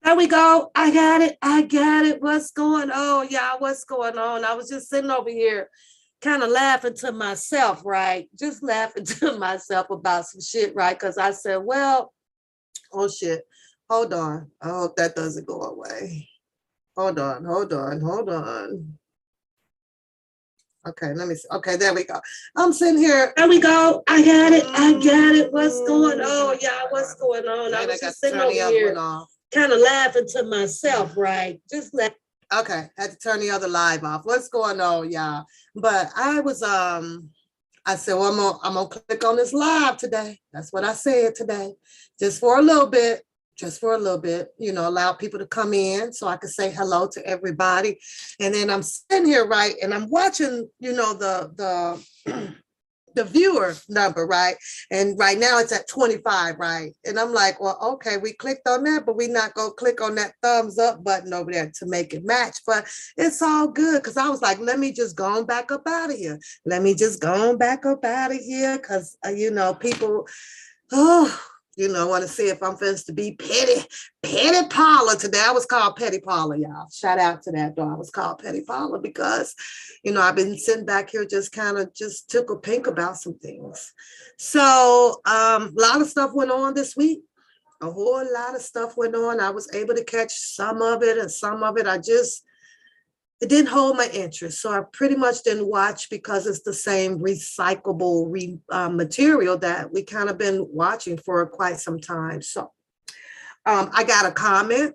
There we go. I got it. I got it. What's going on, y'all? What's going on? I was just sitting over here kind of laughing to myself, right? Just laughing to myself about some shit, right? Because I said, well, oh shit. Hold on. I hope that doesn't go away. Hold on. Okay, let me see. Okay, there we go. I'm sitting here. There we go. I got it. I got it. What's going on, y'all? What's going on? I was just sitting over here kind of laughing to myself, right? Just laughing. Okay, had to turn the other live off. What's going on, y'all? But I said, well, I'm gonna click on this live today. That's what I said today. Just for a little bit. Just for a little bit, allow people to come in so I could say hello to everybody. And then I'm sitting here, right, and I'm watching, the the viewer number, right? And right now it's at 25, right? And I'm like, well, okay, we clicked on that, but we're not gonna click on that thumbs up button over there to make it match. But it's all good because I was like, let me just go on back up out of here. Let me just go on back up out of here because, people, want to see if I'm supposed to be petty Paula today. I was called Petty Paula, y'all. Shout out to that, though. I was called Petty Paula because, I've been sitting back here just kind of just tickle pink about some things. So a lot of stuff went on this week. A whole lot of stuff went on. I was able to catch some of it, and some of it it didn't hold my interest. So I pretty much didn't watch because it's the same recyclable material that we kind of been watching for quite some time. So I got a comment.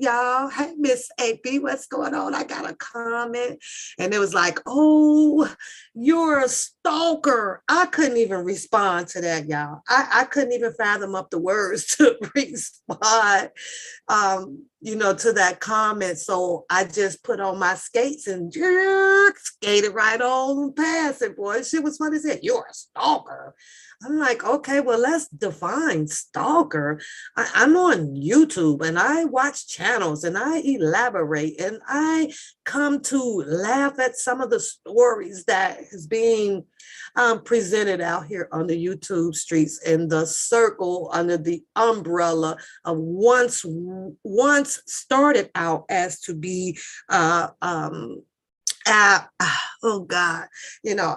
Y'all. Hey, Miss AP, what's going on? I got a comment. And it was like, oh, you're a stalker. I couldn't even respond to that, y'all. I couldn't even fathom up the words to respond, to that comment. So I just put on my skates and skated right on past it, boy. Shit was funny. Said, you're a stalker. I'm like, okay, well, let's define stalker. I'm on YouTube and I watch channels and I elaborate and I come to laugh at some of the stories that is being presented out here on the YouTube streets in the circle under the umbrella of once started out as to be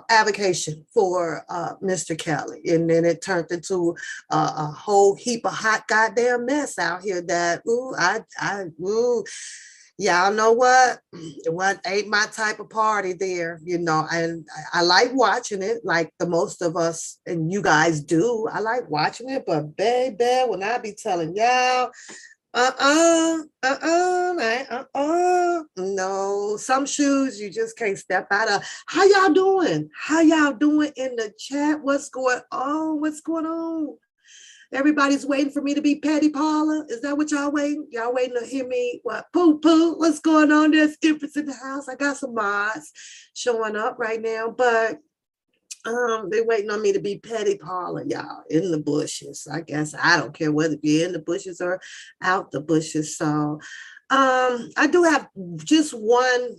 avocation for Mr. Kelly. And then it turned into a whole heap of hot goddamn mess out here that, y'all know what? What ain't my type of party there, and I like watching it like the most of us and you guys do. I like watching it, but baby, when I be telling y'all, no, some shoes you just can't step out of. How y'all doing? How y'all doing in the chat? What's going on? What's going on? Everybody's waiting for me to be Petty Paula. Is that what y'all waiting? Y'all waiting to hear me? What? Poo. What's going on? There's Empress in the house. I got some mods showing up right now, but they're waiting on me to be Petty Paula, y'all, in the bushes. I guess I don't care whether you're in the bushes or out the bushes. So I do have just one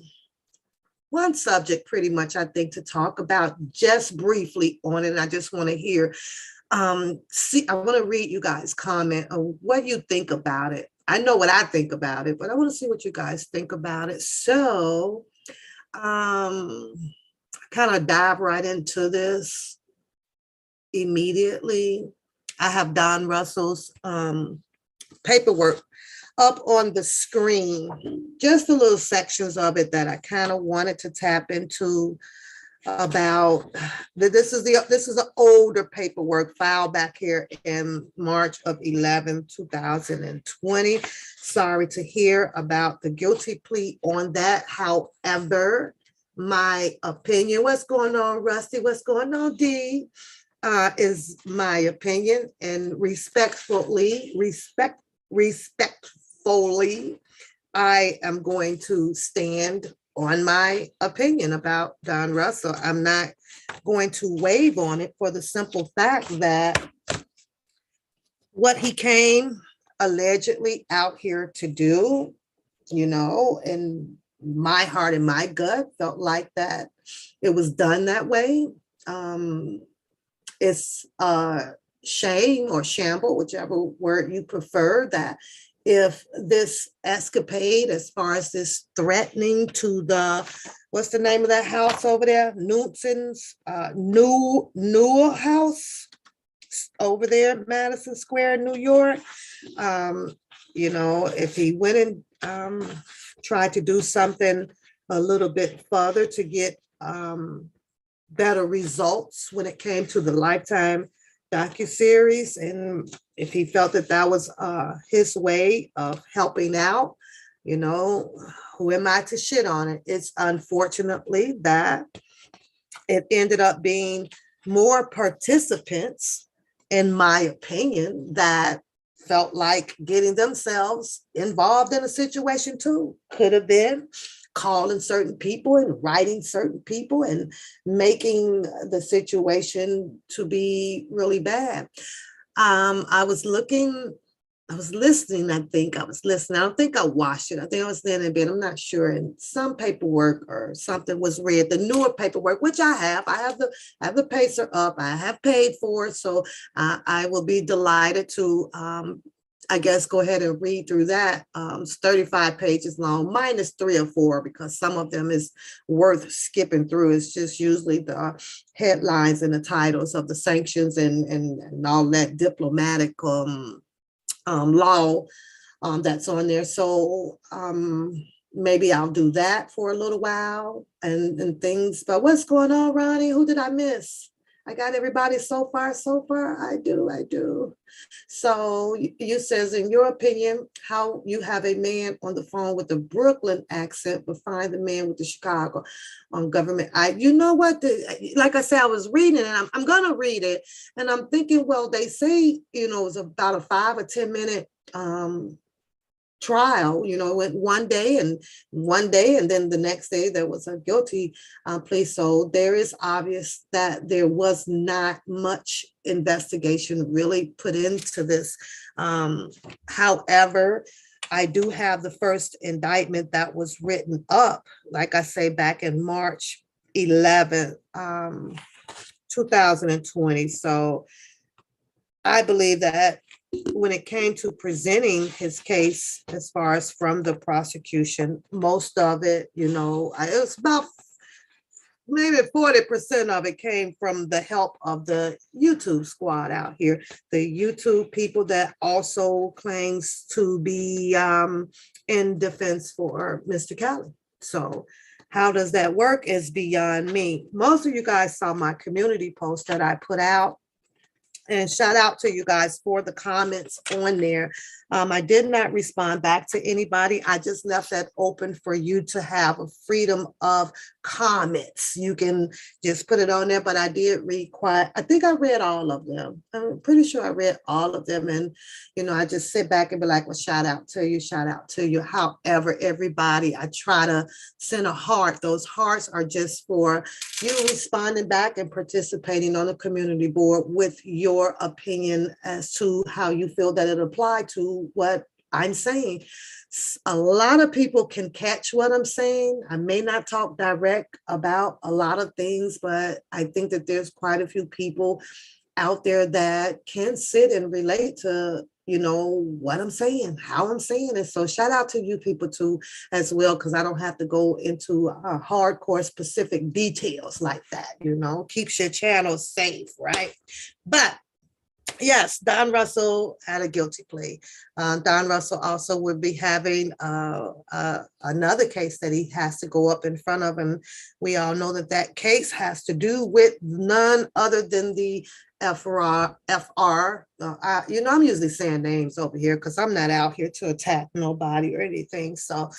subject pretty much, I think, to talk about just briefly on it. And I just want to hear, I want to read you guys' comment on what you think about it. I know what I think about it, but I want to see what you guys think about it. So kind of dive right into this immediately. I have Don Russell's paperwork up on the screen, just the little sections of it that I kind of wanted to tap into about. This is an older paperwork filed back here in March of 2020. Sorry to hear about the guilty plea on that. However, my opinion, what's going on, Rusty? What's going on, D? Is my opinion, and respectfully, I am going to stand on my opinion about Don Russell. I'm not going to wave on it for the simple fact that what he came allegedly out here to do, and my heart and my gut felt like that it was done that way. It's shame or shamble, whichever word you prefer, that if this escapade, as far as this threatening to what's the name of that house over there? Newton's Newell House over there, Madison Square, New York. If he went and tried to do something a little bit further to get better results when it came to the Lifetime docuseries, and if he felt that was his way of helping out, who am I to shit on it? It's unfortunately that it ended up being more participants, in my opinion, that felt like getting themselves involved in a situation too. Could have been calling certain people and writing certain people and making the situation to be really bad. I was listening. I don't think I watched it. I think I was laying in bed. I'm not sure. And some paperwork or something was read, the newer paperwork, which I have. I have the pacer up. I have paid for it. So I will be delighted to, I guess, go ahead and read through that. It's 35 pages long, minus 3 or 4, because some of them is worth skipping through. It's just usually the headlines and the titles of the sanctions and all that diplomatic law that's on there. So maybe I'll do that for a little while and things. But what's going on, Ronnie? Who did I miss? I got everybody so far. I do. So you says, in your opinion, how you have a man on the phone with a Brooklyn accent, but find the man with the Chicago government. You know what? Like I said, I was reading it, and I'm going to read it. And I'm thinking, well, they say, it's about a 5 or 10 minute trial, went one day, and then the next day there was a guilty plea. So there is obvious that there was not much investigation really put into this. However, I do have the first indictment that was written up, like I say, back in March 11th, 2020. So I believe that when it came to presenting his case, as far as from the prosecution, most of it, it was about maybe 40% of it came from the help of the YouTube squad out here, the YouTube people that also claims to be in defense for Mr. Kelly. So how does that work is beyond me. Most of you guys saw my community post that I put out. And shout out to you guys for the comments on there. I did not respond back to anybody. I just left that open for you to have a freedom of comments. You can just put it on there, but I did read I think I read all of them. I'm pretty sure I read all of them. And, I just sit back and be like, well, shout out to you. However, everybody, I try to send a heart. Those hearts are just for you responding back and participating on the community board with your opinion as to how you feel that it applied to what I'm saying. A lot of people can catch what I'm saying. I may not talk direct about a lot of things, but I think that there's quite a few people out there that can sit and relate to, what I'm saying, how I'm saying it. So shout out to you people too, as well, because I don't have to go into hardcore specific details like that, keeps your channel safe, right? But yes, Don Russell had a guilty plea. Don Russell also would be having another case that he has to go up in front of. And we all know that case has to do with none other than the FR. I'm usually saying names over here because I'm not out here to attack nobody or anything. So,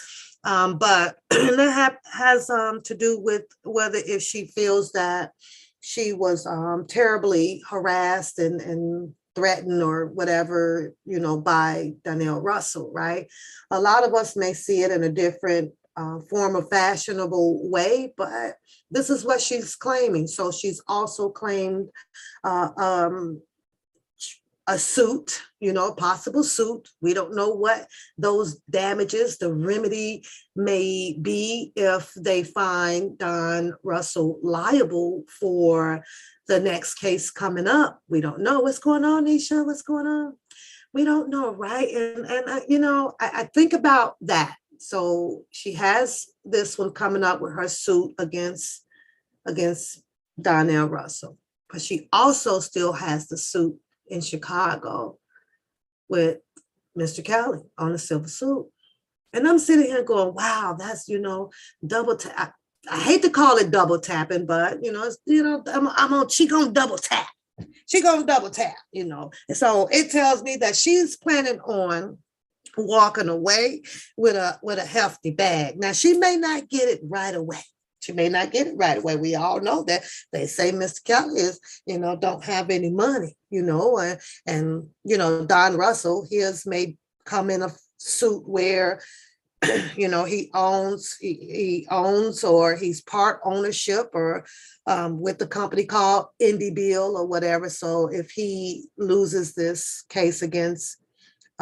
but that has to do with whether if she feels that she was terribly harassed and threatened or whatever, by Donnell Russell, right? A lot of us may see it in a different form of fashionable way, but this is what she's claiming. So she's also claimed a suit, a possible suit. We don't know what those damages, the remedy may be if they find Don Russell liable for the next case coming up. We don't know what's going on, Nisha. What's going on? We don't know, right? And you know, I think about that. So she has this one coming up with her suit against Donnell Russell, but she also still has the suit in Chicago with Mr. Kelly on the civil suit. And I'm sitting here going, wow, that's, you know, double tap. I hate to call it double tapping, but you know, it's, you know, she gonna double tap. She gonna double tap, you know. And so it tells me that she's planning on walking away with a hefty bag. Now she may not get it right away. She may not get it right away. We all know that. They say Mr. Kelly is, you know, don't have any money, you know, and you know, Don Russell, his may come in a suit where you know he owns or he's part ownership or with the company called Indictment or whatever. So if he loses this case against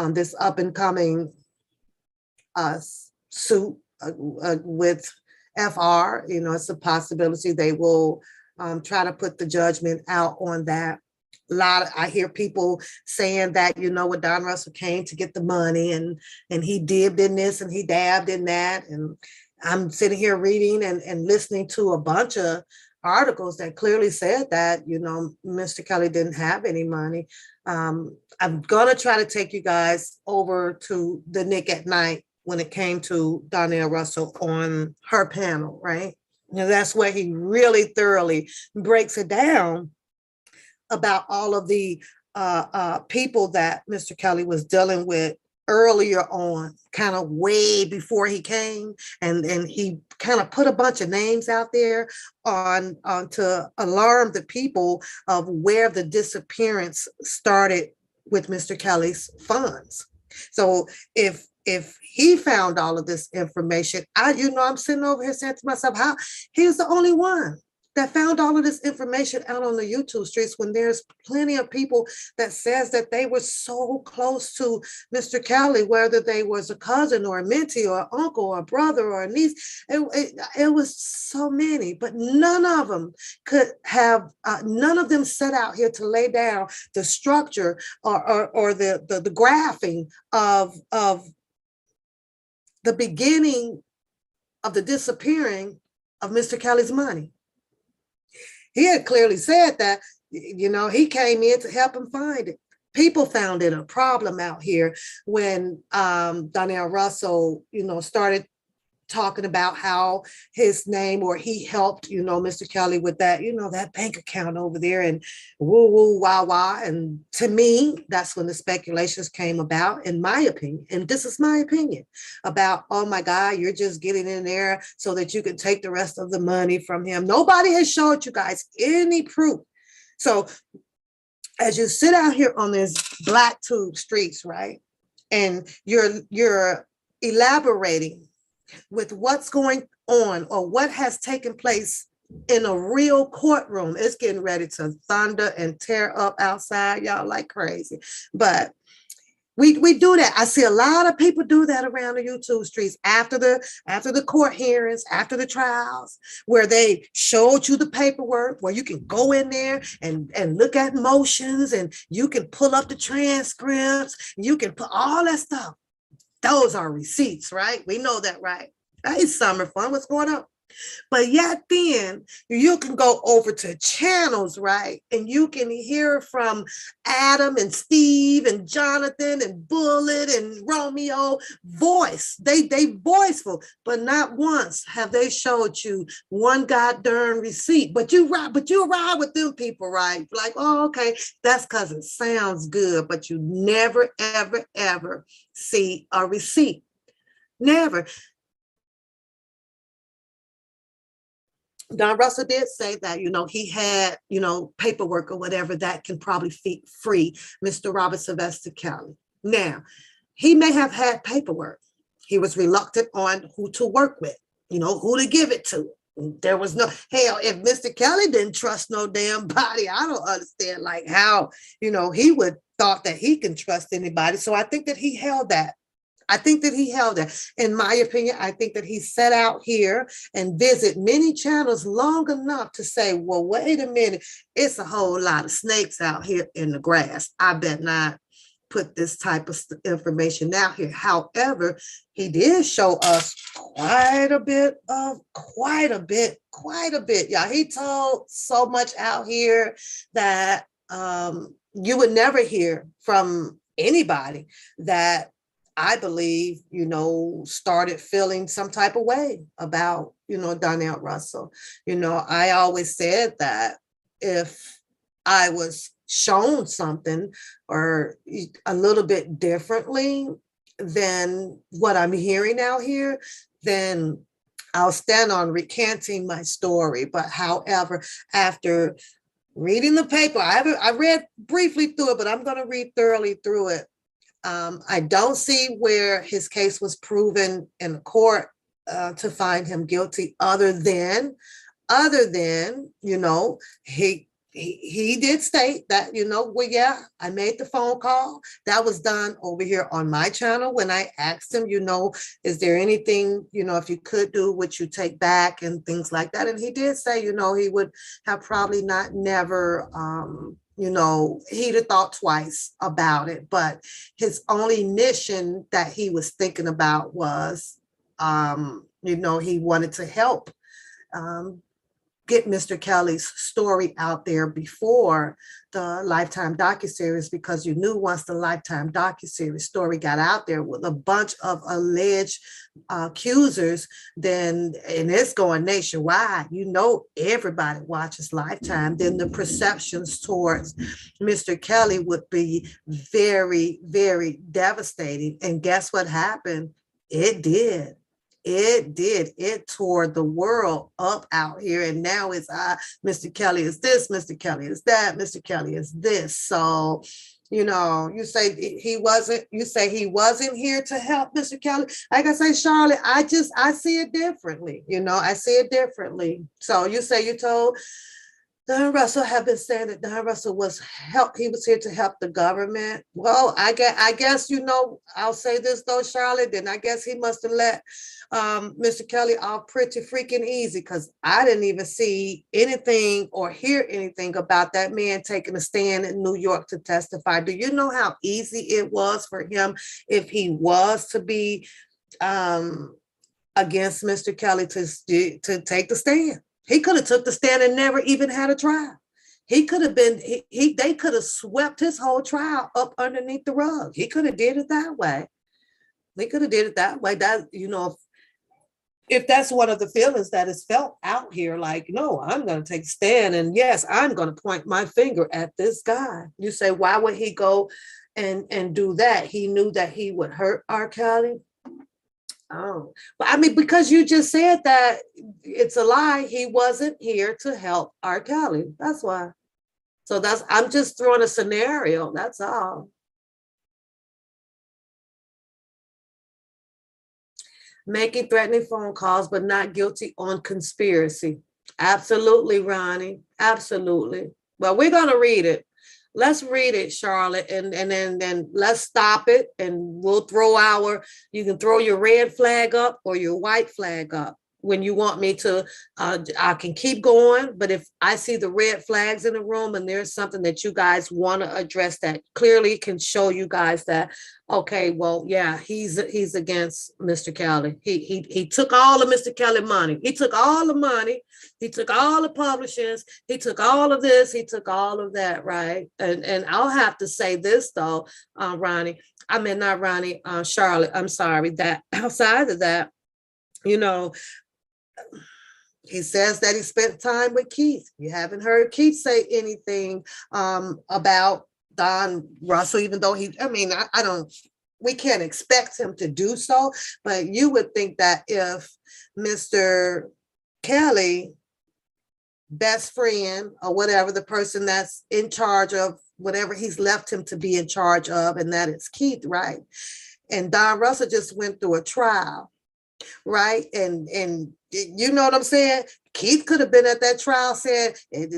this up and coming suit with FR, you know, it's a possibility they will try to put the judgment out on that. I hear people saying that, you know, when Don Russell came to get the money and he dibbed in this and he dabbed in that. And I'm sitting here reading and listening to a bunch of articles that clearly said that, you know, Mr. Kelly didn't have any money. I'm going to try to take you guys over to the Nick at Night when it came to Donnell Russell on her panel, right? You know, that's where he really thoroughly breaks it down about all of the people that Mr. Kelly was dealing with earlier on, kind of way before he came, and he kind of put a bunch of names out there on to alarm the people of where the disappearance started with Mr. Kelly's funds. So if he found all of this information, I'm sitting over here saying to myself, how he was the only one that found all of this information out on the YouTube streets when there's plenty of people that says that they were so close to Mr. Kelly, whether they was a cousin or a mentee or uncle or a brother or a niece. It was so many, but none of them could have, none of them set out here to lay down the structure or the graphing of the beginning of the disappearing of Mr. Kelly's money. He had clearly said that, you know, he came in to help him find it. People found it a problem out here when Donnell Russell, you know, started talking about how his name, or he helped, you know, Mr. Kelly with that, you know, that bank account over there and woo, woo, wah, wah. And to me, that's when the speculations came about, in my opinion. And this is my opinion about, oh my God, you're just getting in there so that you can take the rest of the money from him. Nobody has showed you guys any proof. So as you sit out here on these black tube streets, right, and you're elaborating with what's going on or what has taken place in a real courtroom. It's getting ready to thunder and tear up outside, y'all, like crazy. But we do that. I see a lot of people do that around the YouTube streets after the court hearings, after the trials, where they showed you the paperwork, where you can go in there and look at motions, and you can pull up the transcripts, you can put all that stuff. Those are receipts, right? We know that, right? It's summer fun. What's going on? But yet then you can go over to channels, right? And you can hear from Adam and Steve and Jonathan and Bullet and Romeo voice. They voiceful, but not once have they showed you one goddamn receipt. But you ride with them people, right? Like, oh, okay, that's because it sounds good, but you never, ever, ever see a receipt. Never. Don Russell did say that, you know, he had, you know, paperwork or whatever that can probably free Mr. Robert Sylvester Kelly. Now, he may have had paperwork. He was reluctant on who to work with, you know, who to give it to. There was no, hell, if Mr. Kelly didn't trust no damn body, I don't understand like how, you know, he would thought that he can trust anybody. So I think that he held that. In my opinion, I think that he set out here and visit many channels long enough to say, well, wait a minute, it's a whole lot of snakes out here in the grass. I bet not put this type of information out here. However, he did show us quite a bit. Yeah, he told so much out here that you would never hear from anybody that I believe, started feeling some type of way about, Donnell Russell. I always said that if I was shown something or a little bit differently than what I'm hearing out here, then I'll stand on recanting my story. But however, after reading the paper, I read briefly through it, but I'm going to read thoroughly through it. I don't see where his case was proven in court to find him guilty other than, he did state that, well, yeah, I made the phone call. That was done over here on my channel when I asked him, is there anything, if you could do, would you take back and things like that? And he did say, he would have probably never, he'd have thought twice about it. But his only mission that he was thinking about was, he wanted to help get Mr. Kelly's story out there before the Lifetime docuseries, because you knew once the Lifetime docuseries story got out there with a bunch of alleged accusers, then, and it's going nationwide, everybody watches Lifetime, then the perceptions towards Mr. Kelly would be very, very devastating. And guess what happened? It did. It tore the world up out here. And now it's Mr. Kelly is this, Mr. Kelly is that, Mr. Kelly is this. So, you say he wasn't here to help Mr. Kelly. Like I say, Charlotte, I see it differently. I see it differently. So you say you told Don Russell have been saying that Don Russell he was here to help the government. Well, I guess, I'll say this though, Charlotte, then I guess he must have let Mr. Kelly off pretty freaking easy, because I didn't even see anything or hear anything about that man taking a stand in New York to testify. Do you know how easy it was for him, if he was to be against Mr. Kelly, to take the stand? He could have took the stand and never even had a trial. He could have been, they could have swept his whole trial up underneath the rug. He could have did it that way. That, if that's one of the feelings that is felt out here, like, no, I'm going to take a stand. And yes, I'm going to point my finger at this guy. You say, why would he go and do that? He knew that he would hurt R. Kelly. Oh, but I mean, because you just said that it's a lie. He wasn't here to help R. Kelly. That's why. So I'm just throwing a scenario. That's all. Making threatening phone calls, but not guilty on conspiracy. Absolutely, Ronnie. Absolutely. Well, we're going to read it. Let's read it, Charlotte, and then let's stop it, and we'll you can throw your red flag up or your white flag up when you want me to. I can keep going, but if I see the red flags in the room and there's something that you guys want to address that clearly can show you guys that, okay, well, yeah, he's against Mr. Kelly. He took all of Mr. Kelly money. He took all the money. He took all the publishers. He took all of this. He took all of that, right? And I'll have to say this though, Ronnie. I mean, not Ronnie, Charlotte. I'm sorry. That outside of that, he says that he spent time with Keith. You haven't heard Keith say anything about Don Russell, even though we can't expect him to do so, but you would think that if Mr. Kelly, best friend or whatever, the person that's in charge of whatever he's left him to be in charge of, and that is Keith, right? And Don Russell just went through a trial, right? And you know what I'm saying? Keith could have been at that trial saying,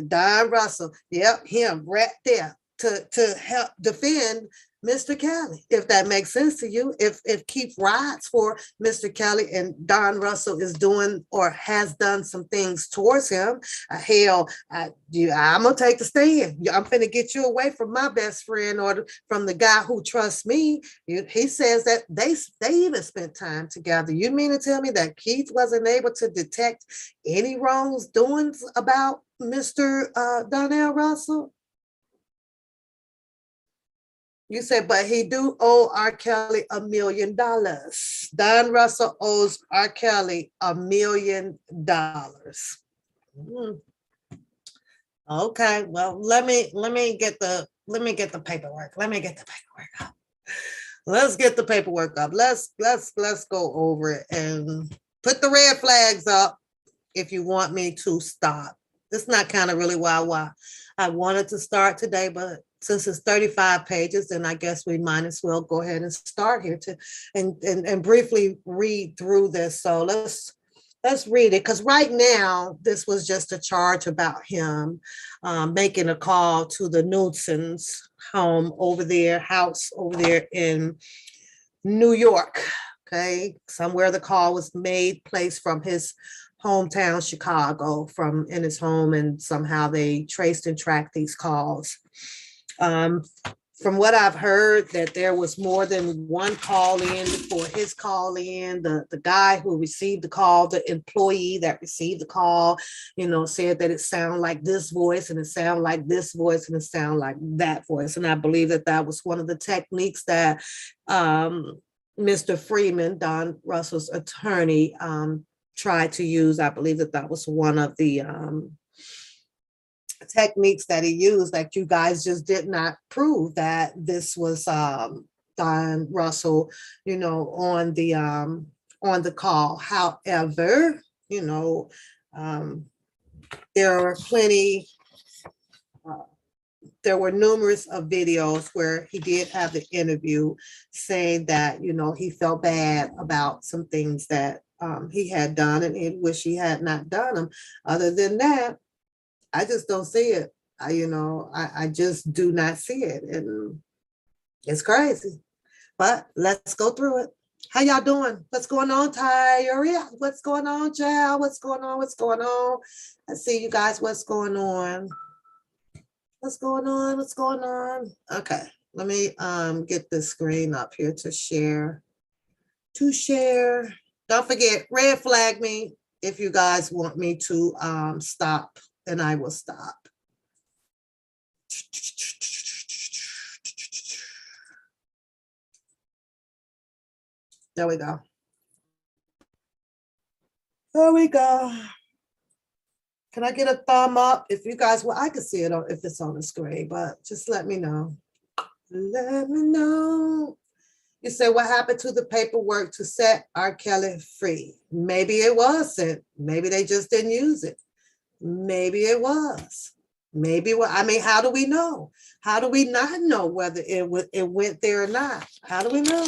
Don Russell, yep, him right there. to help defend Mr. Kelly, if that makes sense to you. If Keith rides for Mr. Kelly and Don Russell is doing or has done some things towards him, hell, I'm gonna take the stand. I'm gonna get you away from my best friend or from the guy who trusts me. He says that they even spent time together. You mean to tell me that Keith wasn't able to detect any wrongdoings about Mr. Donnell Russell? You said, but he do owe R. Kelly $1 million. Don Russell owes R. Kelly $1 million. Okay, well, let me get the paperwork. Let me get the paperwork up. Let's get the paperwork up. Let's go over it and put the red flags up if you want me to stop. It's not kind of really why I wanted to start today, but since it's 35 pages, then I guess we might as well go ahead and start here and briefly read through this. So let's read it, because right now this was just a charge about him making a call to the Knudson's house over there in New York. Okay, somewhere the call was made, placed from his hometown, Chicago, from in his home, and somehow they traced and tracked these calls. From what I've heard, that there was more than one call in for his call in. The guy who received the call, the employee that received the call, said that it sounded like this voice and it sounded like this voice and it sounded like that voice. And I believe that was one of the techniques that Mr. Freeman, Don Russell's attorney, tried to use. I believe that was one of the techniques that he used, that you guys just did not prove that this was Don Russell, on the call. However, there were numerous of videos where he did have the interview saying that, he felt bad about some things that he had done and he wished he had not done them. Other than that, I just don't see it. I just do not see it. And it's crazy. But let's go through it. How y'all doing? What's going on, Tyria? What's going on, child? What's going on? What's going on? I see you guys. What's going on? What's going on? What's going on? Okay. Let me get the screen up here to share. Don't forget, red flag me if you guys want me to stop. And I will stop. There we go. There we go. Can I get a thumb up? If you guys, I can see it if it's on the screen, but just let me know. Let me know. You say, what happened to the paperwork to set R. Kelly free? Maybe it was sent. Maybe they just didn't use it. Maybe it was. How do we know? How do we not know whether it went there or not? How do we know?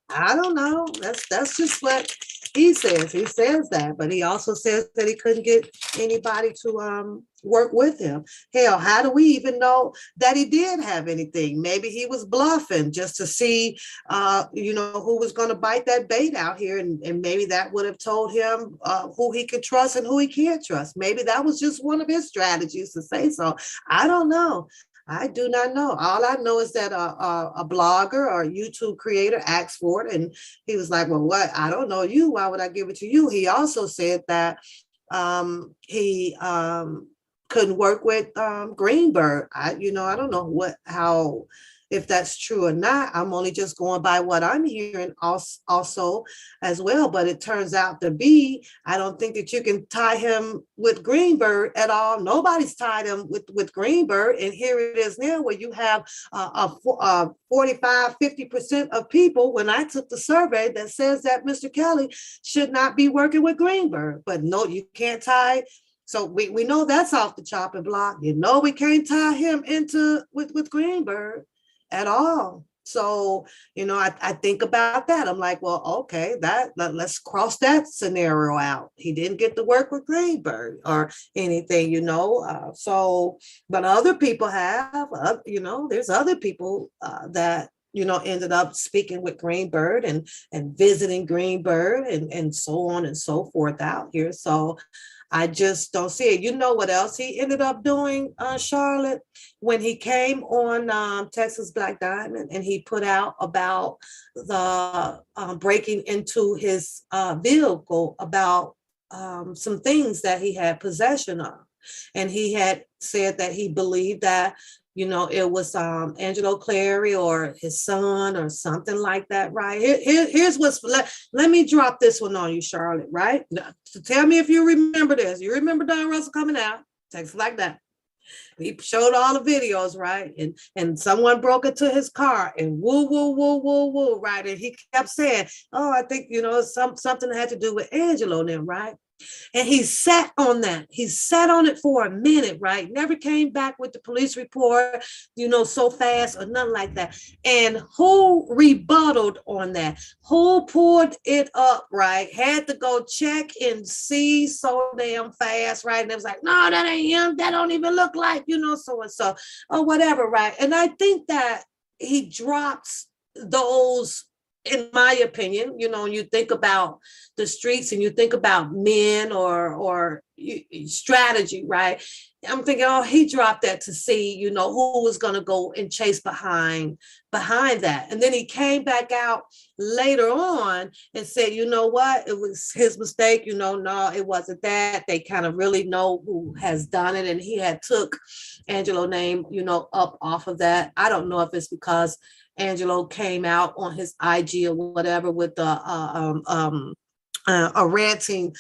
I don't know. That's just what he says. He says that, but he also says that he couldn't get anybody to work with him. Hell, how do we even know that he did have anything? Maybe he was bluffing just to see, who was going to bite that bait out here, and maybe that would have told him who he could trust and who he can't trust. Maybe that was just one of his strategies to say so. I don't know. I do not know. All I know is that a blogger or a YouTube creator asked for it, and he was like, well, what? I don't know you. Why would I give it to you? He also said that he couldn't work with Greenberg. I don't know if that's true or not. I'm only just going by what I'm hearing also as well. But it turns out to be, I don't think that you can tie him with Greenberg at all. Nobody's tied him with Greenberg. And here it is now where you have 45-50% of people, when I took the survey, that says that Mr. Kelly should not be working with Greenberg. But no, you can't tie. So we know that's off the chopping block. We can't tie him with Greenberg at all. So, I think about that. I'm like, well, okay, let's cross that scenario out. He didn't get to work with Greenberg or anything, so, but other people have, there's other people that, ended up speaking with Greenberg and visiting Greenberg and so on and so forth out here. So I just don't see it. You know what else he ended up doing, Charlotte, when he came on Texas Black Diamond and he put out about the breaking into his vehicle about some things that he had possession of. And he had said that he believed that, it was Angelo Clary or his son or something like that, right? Here's let me drop this one on you, Charlotte, right? So tell me if you remember this. You remember Don Russell coming out, text like that. He showed all the videos, right? And someone broke into his car and woo, woo, woo, woo, woo, right? And he kept saying, oh, I think, something had to do with Angelo then, right? And he sat on that. He sat on it for a minute, right? Never came back with the police report, so fast or nothing like that. And who rebutted on that? Who pulled it up, right? Had to go check and see so damn fast, right? And it was like, no, that ain't him. That don't even look like, so and so or whatever, right? And I think that he drops those, in my opinion, you think about the streets and you think about men or strategy, right? I'm thinking, oh, he dropped that to see, who was going to go and chase behind that. And then he came back out later on and said, you know what? It was his mistake. No, it wasn't that. They kind of really know who has done it. And he had took Angelo name, up off of that. I don't know if it's because Angelo came out on his IG or whatever with a ranting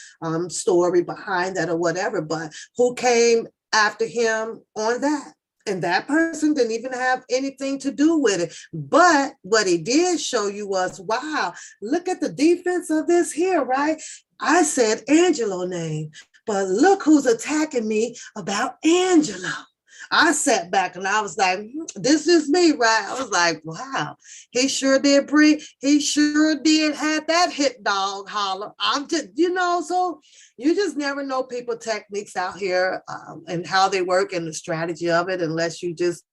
story behind that or whatever, but who came after him on that? And that person didn't even have anything to do with it. But what he did show you was, wow, look at the defense of this here, right? I said Angelo name, but look who's attacking me about Angelo. I sat back and I was like, this is me, right? I was like, wow, he sure did have that hit dog holler. I'm just, so you just never know people techniques out here and how they work and the strategy of it, unless you just,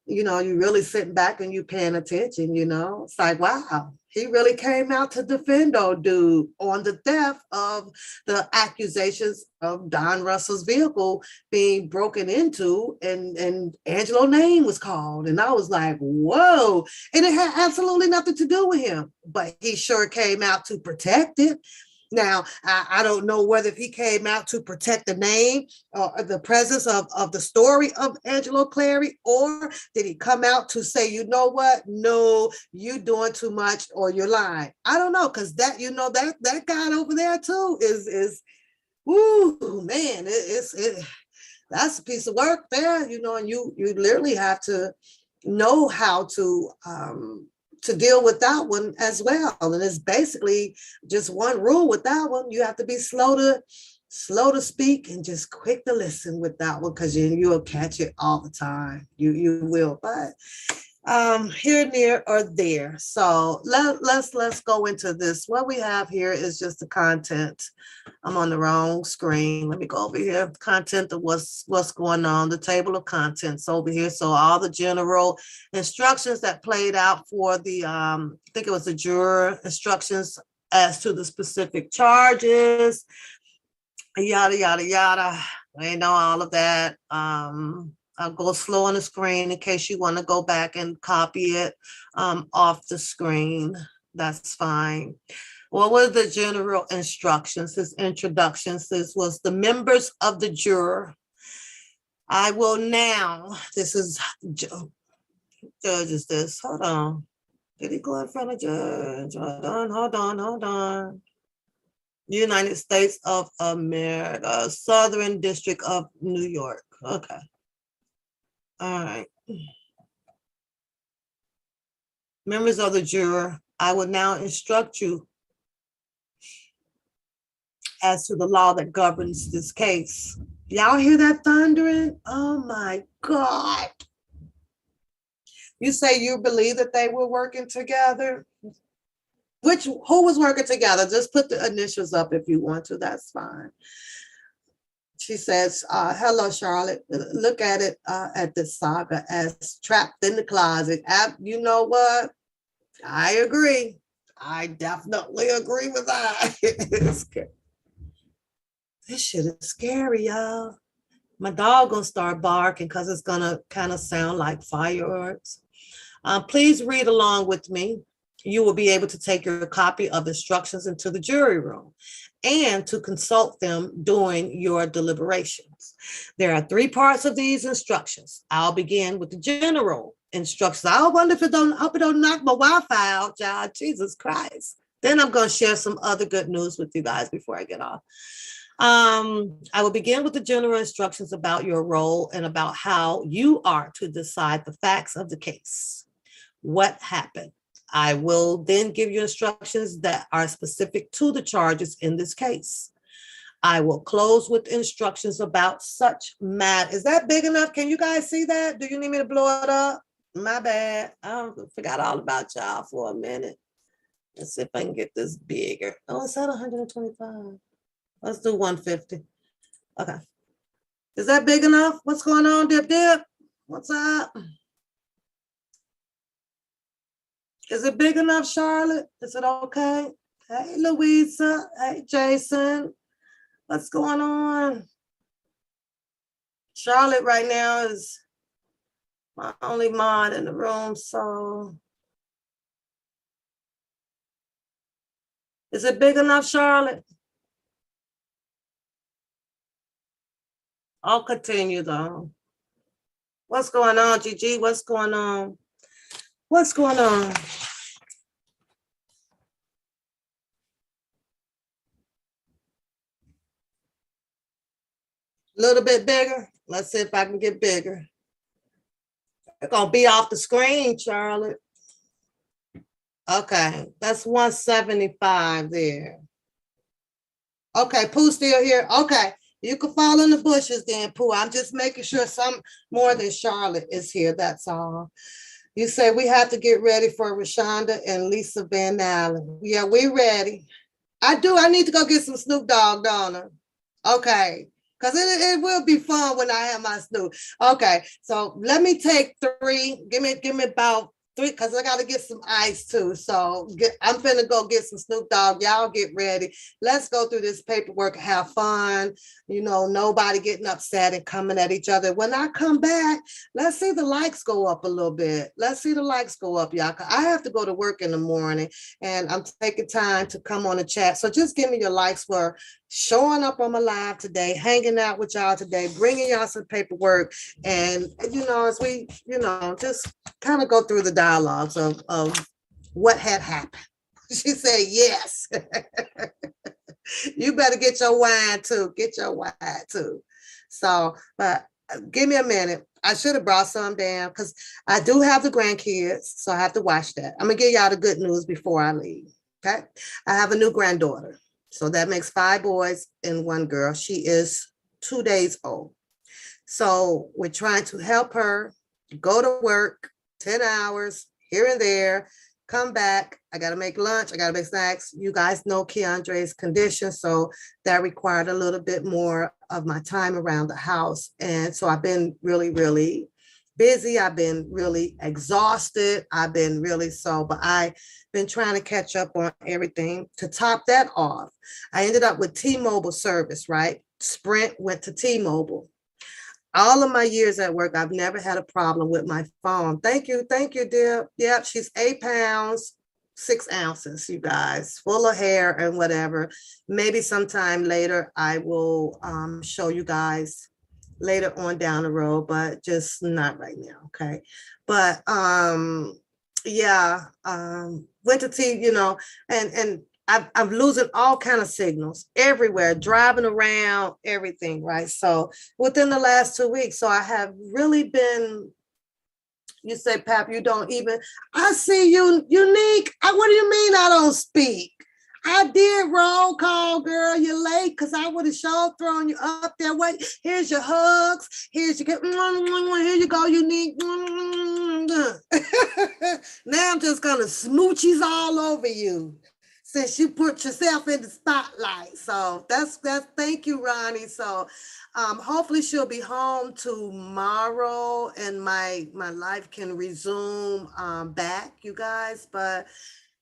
you really sitting back and you paying attention, it's like, wow, he really came out to defend old dude on the theft of the accusations of Don Russell's vehicle being broken into and Angelo name was called. And I was like, whoa. And it had absolutely nothing to do with him, but he sure came out to protect it. Now, I don't know whether he came out to protect the name or the presence of the story of Angelo Clary, or did he come out to say, you know what? No, you're doing too much or you're lying. I don't know, because that, that guy over there too is woo, man, that's a piece of work there, and you literally have to know how to deal with that one as well. And it's basically just one rule with that one. You have to be slow to speak and just quick to listen with that one, because you'll catch it all the time. You will. But here, near, or there. So let's go into this. What we have here is just the content. I'm on the wrong screen. Let me go over here. Content of what's going on. The table of contents over here. So all the general instructions that played out for the I think it was the juror instructions as to the specific charges. Yada yada yada. I know all of that. I'll go slow on the screen in case you want to go back and copy it off the screen. That's fine. What were the general instructions? His introductions. This was the members of the juror. I will now, this is judges this. Hold on. Did he go in front of judge? Hold on. United States of America, Southern District of New York. Okay. All right. Members of the juror, I will now instruct you as to the law that governs this case. Y'all hear that thundering? Oh my God. You say you believe that they were working together? Who was working together? Just put the initials up if you want to, that's fine. She says, hello, Charlotte. Look at it, at this saga as trapped in the closet. You know what? I agree. I definitely agree with that. This shit is scary, y'all. My dog gonna start barking because it's gonna kind of sound like fireworks. Please read along with me. You will be able to take your copy of instructions into the jury room and to consult them during your deliberations. There are 3 parts of these instructions. I'll begin with the general instructions. I wonder if I hope it don't knock my Wi-Fi out, y'all. Jesus Christ. Then I'm going to share some other good news with you guys before I get off. I will begin with the general instructions about your role and about how you are to decide the facts of the case. What happened? I will then give you instructions that are specific to the charges in this case. I will close with instructions about such matter. Is that big enough? Can you guys see that? Do you need me to blow it up? My bad. I forgot all about y'all for a minute. Let's see if I can get this bigger. Oh, it's at 125. Let's do 150. Okay. Is that big enough? What's going on, Dip Dip? What's up? Is it big enough, Charlotte? Is it okay? Hey, Louisa. Hey, Jason. What's going on? Charlotte right now is my only mod in the room, so. Is it big enough, Charlotte? I'll continue though. What's going on, Gigi? What's going on? What's going on? A little bit bigger. Let's see if I can get bigger. It's gonna be off the screen, Charlotte. Okay, that's 175 there. Okay, Pooh's still here. Okay, you can fall in the bushes then, Pooh. I'm just making sure some more than Charlotte is here, that's all. You say we have to get ready for Rashonda and Lisa Van Allen. Yeah, we ready. I do. I need to go get some Snoop Dogg, don't I? Okay. Because it will be fun when I have my Snoop. Okay. So let me take 3. Give me about 3, because I got to get some ice too. So I'm finna go get some Snoop Dogg. Y'all get ready. Let's go through this paperwork and have fun. You know, nobody getting upset and coming at each other. When I come back, let's see the likes go up a little bit. Let's see the likes go up, y'all. I have to go to work in the morning and I'm taking time to come on the chat. So just give me your likes for showing up on my live today, hanging out with y'all today, bringing y'all some paperwork. And, you know, as we, you know, just kind of go through the dialogues of what had happened. She said, yes. You better get your wine too. Get your wine too. So, but give me a minute. I should have brought some down because I do have the grandkids. So I have to watch that. I'm going to give y'all the good news before I leave. Okay. I have a new granddaughter. So that makes 5 boys and 1 girl. She is 2 days old. So we're trying to help her go to work 10 hours here and there, come back. I got to make lunch. I got to make snacks. You guys know Keandre's condition. So that required a little bit more of my time around the house. And so I've been really, really busy. I've been really exhausted. I've been really but I've been trying to catch up on everything. To top that off, I ended up with T-Mobile service, right? Sprint went to T-Mobile. All of my years at work, I've never had a problem with my phone. Thank you, dear. Yep, she's 8 pounds, 6 ounces, you guys, full of hair and whatever. Maybe sometime later, I will show you guys later on down the road, but just not right now, okay? But yeah, went to T, you know, and I'm losing all kind of signals everywhere, driving around, everything, right? So within the last 2 weeks, so I have really been, you say, Pap, you don't even, I see you, Unique. What do you mean I don't speak? I did roll call, girl. You're late. wait, because I would have sure thrown you up there. Wait, here's your hugs. Here's your, here you go, Unique. Now I'm just gonna smoochies all over you since you put yourself in the spotlight. So that's thank you, Ronnie. So hopefully she'll be home tomorrow and my life can resume back, you guys. But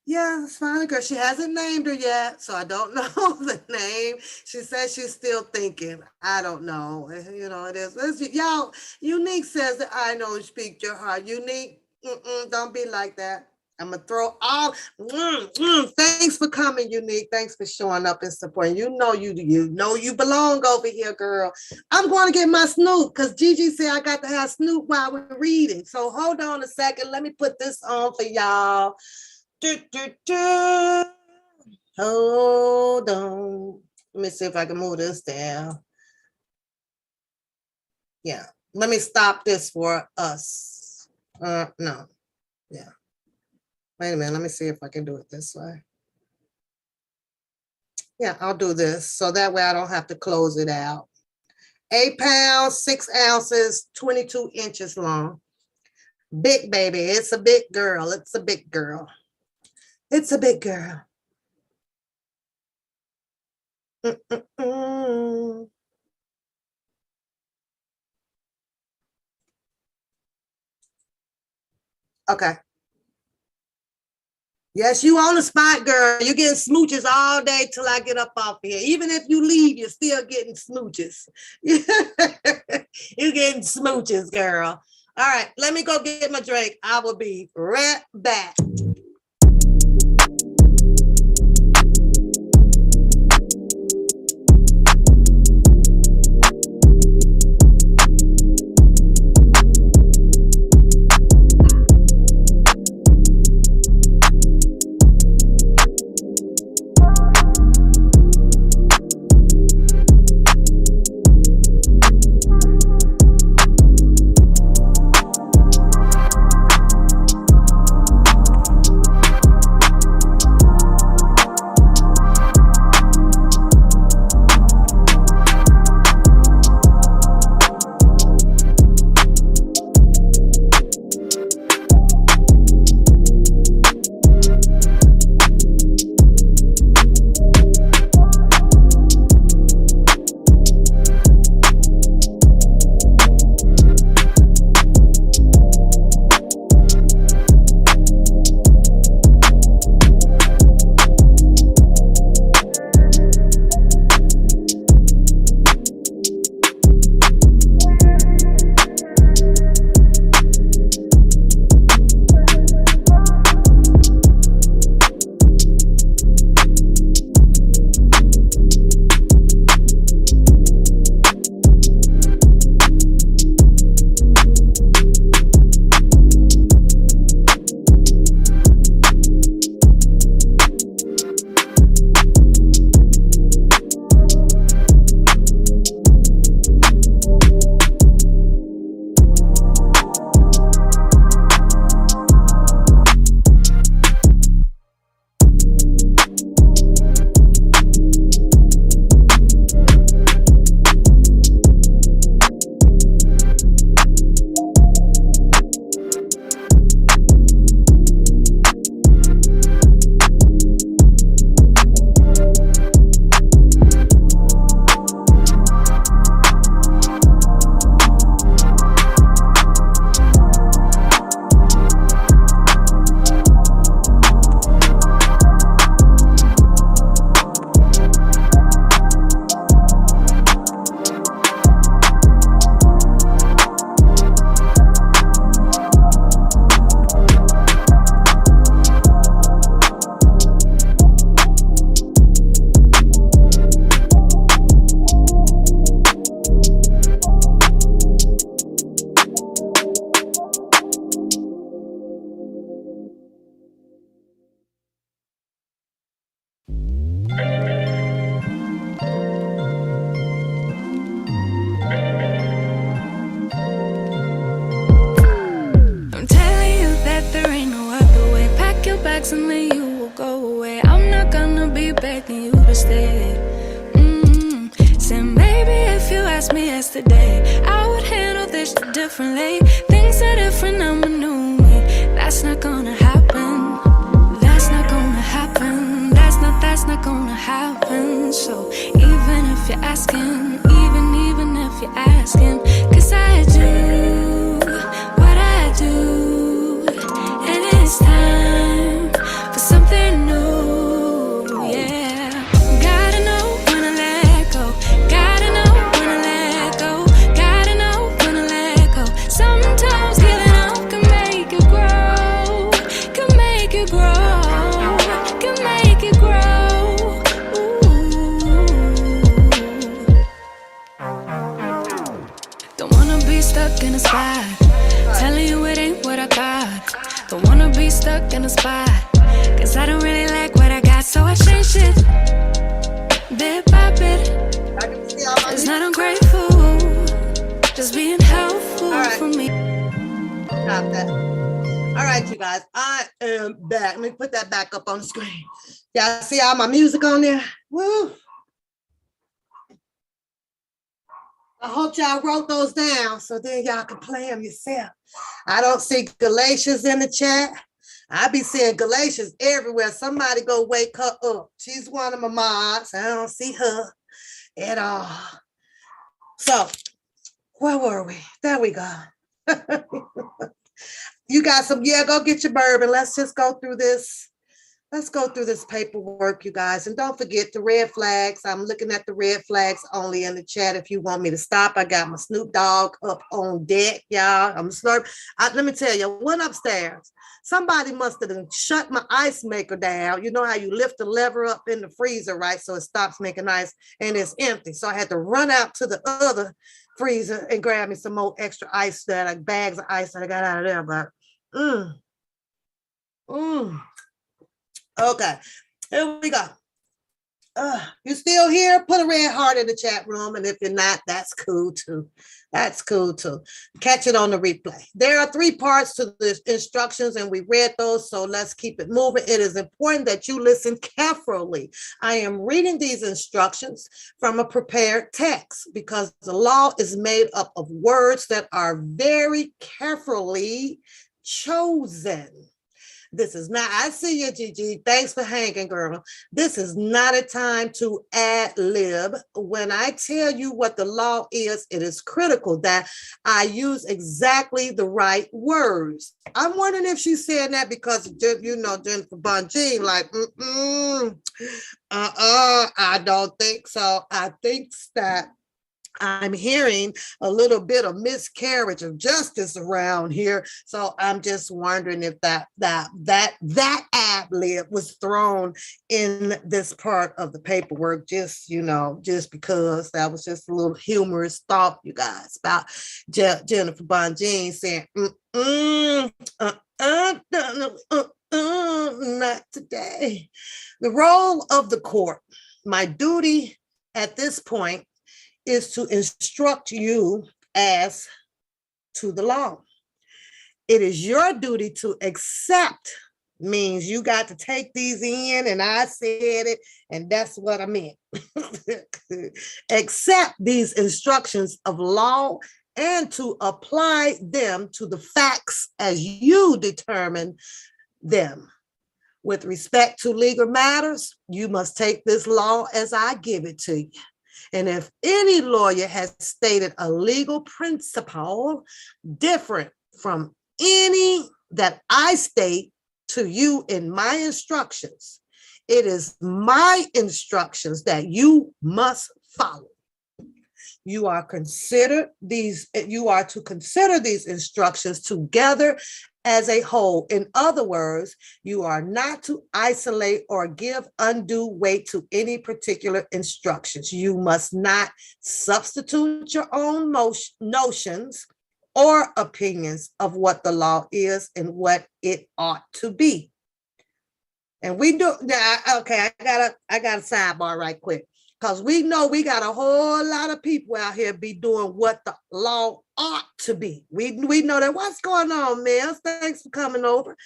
yeah, it's fine, girl. She hasn't named her yet, so I don't know the name. She says she's still thinking. I don't know. You know, it is. Y'all, Unique says that I know speak your heart. Unique, don't be like that. I'm gonna throw all. Thanks for coming, Unique. Thanks for showing up and supporting. You know you belong over here, girl. I'm going to get my Snoop because Gigi said I got to have Snoop while we're reading. So hold on a second. Let me put this on for y'all. Hold on. Let me see if I can move this down. Yeah. Let me stop this for us. No. Yeah. Wait a minute. Let me see if I can do it this way. Yeah, I'll do this. So that way I don't have to close it out. 8 pounds, 6 ounces, 22 inches long. Big baby. It's a big girl. It's a big girl. It's a big girl. Okay. Yes, you on the spot, girl. You're getting smooches all day till I get up off here. Even if you leave, you're still getting smooches. You're getting smooches, girl. All right, let me go get my drink. I will be right back. back, suddenly you will go away. I'm not gonna be begging you to stay. asked me yesterday, I would handle this differently. Things are different, I'm a new me. That's not gonna happen. That's not gonna happen. That's not gonna happen. So even if you're asking, even if you're asking, 'cause I do what I do, and it's time for something new, yeah. Gotta know when to let go. Gotta know when to let go. Gotta know when to let go. Sometimes giving up can make you grow. Can make you grow. Can make you grow. Ooh. Don't wanna be stuck in a spot, telling you it ain't what I thought. Don't wanna be stuck in a spot, 'cause I don't really like what I got, so I change it bit by bit. It's not ungrateful, just being helpful for me. Stop that. All right, you guys, I am back. Let me put that back up on the screen. Y'all see all my music on there? Woo! I hope y'all wrote those down so then y'all can play them yourself. I don't see Galatians in the chat. I be seeing Galatians everywhere. Somebody go wake her up. She's one of my mods. I don't see her at all. So, where were we? There we go. You got some, yeah, go get your bourbon. Let's just go through this. Let's go through this paperwork, you guys. And don't forget the red flags. I'm looking at the red flags only in the chat. If you want me to stop, I got my Snoop Dogg up on deck, y'all. I'm slurp. Let me tell you, I went upstairs. Somebody must have shut my ice maker down. You know how you lift the lever up in the freezer, right? So it stops making ice and it's empty. So I had to run out to the other freezer and grab me some more extra ice, that bags of ice that I got out of there. But okay, here we go. You still here? Put a red heart in the chat room, and if you're not, that's cool too. That's cool too. Catch it on the replay. There are 3 parts to the instructions, and we read those, so let's keep it moving. It is important that you listen carefully. I am reading these instructions from a prepared text because the law is made up of words that are very carefully chosen. This is not, I see you, Gigi. Thanks for hanging, girl. This is not a time to ad-lib. When I tell you what the law is, it is critical that I use exactly the right words. I'm wondering if she's saying that because, you know, Jennifer Bungie, like, I don't think so. I think that I'm hearing a little bit of miscarriage of justice around here. So I'm just wondering if that ad-lib was thrown in this part of the paperwork, just, you know, just because that was just a little humorous thought, you guys, about Jennifer Bonjean saying, not today. The role of the court, my duty at this point is to instruct you as to the law. It is your duty to accept, means you got to take these in, and I said it, and that's what I meant. Accept these instructions of law and to apply them to the facts as you determine them. With respect to legal matters, you must take this law as I give it to you. And if any lawyer has stated a legal principle different from any that I state to you in my instructions, it is my instructions that you must follow. You are to consider these instructions together as a whole. In other words, you are not to isolate or give undue weight to any particular instructions. You must not substitute your own notions or opinions of what the law is and what it ought to be. And we do, okay, I got a sidebar right quick. Because we know we got a whole lot of people out here be doing what the law ought to be. We know that. What's going on, Mills? Thanks for coming over.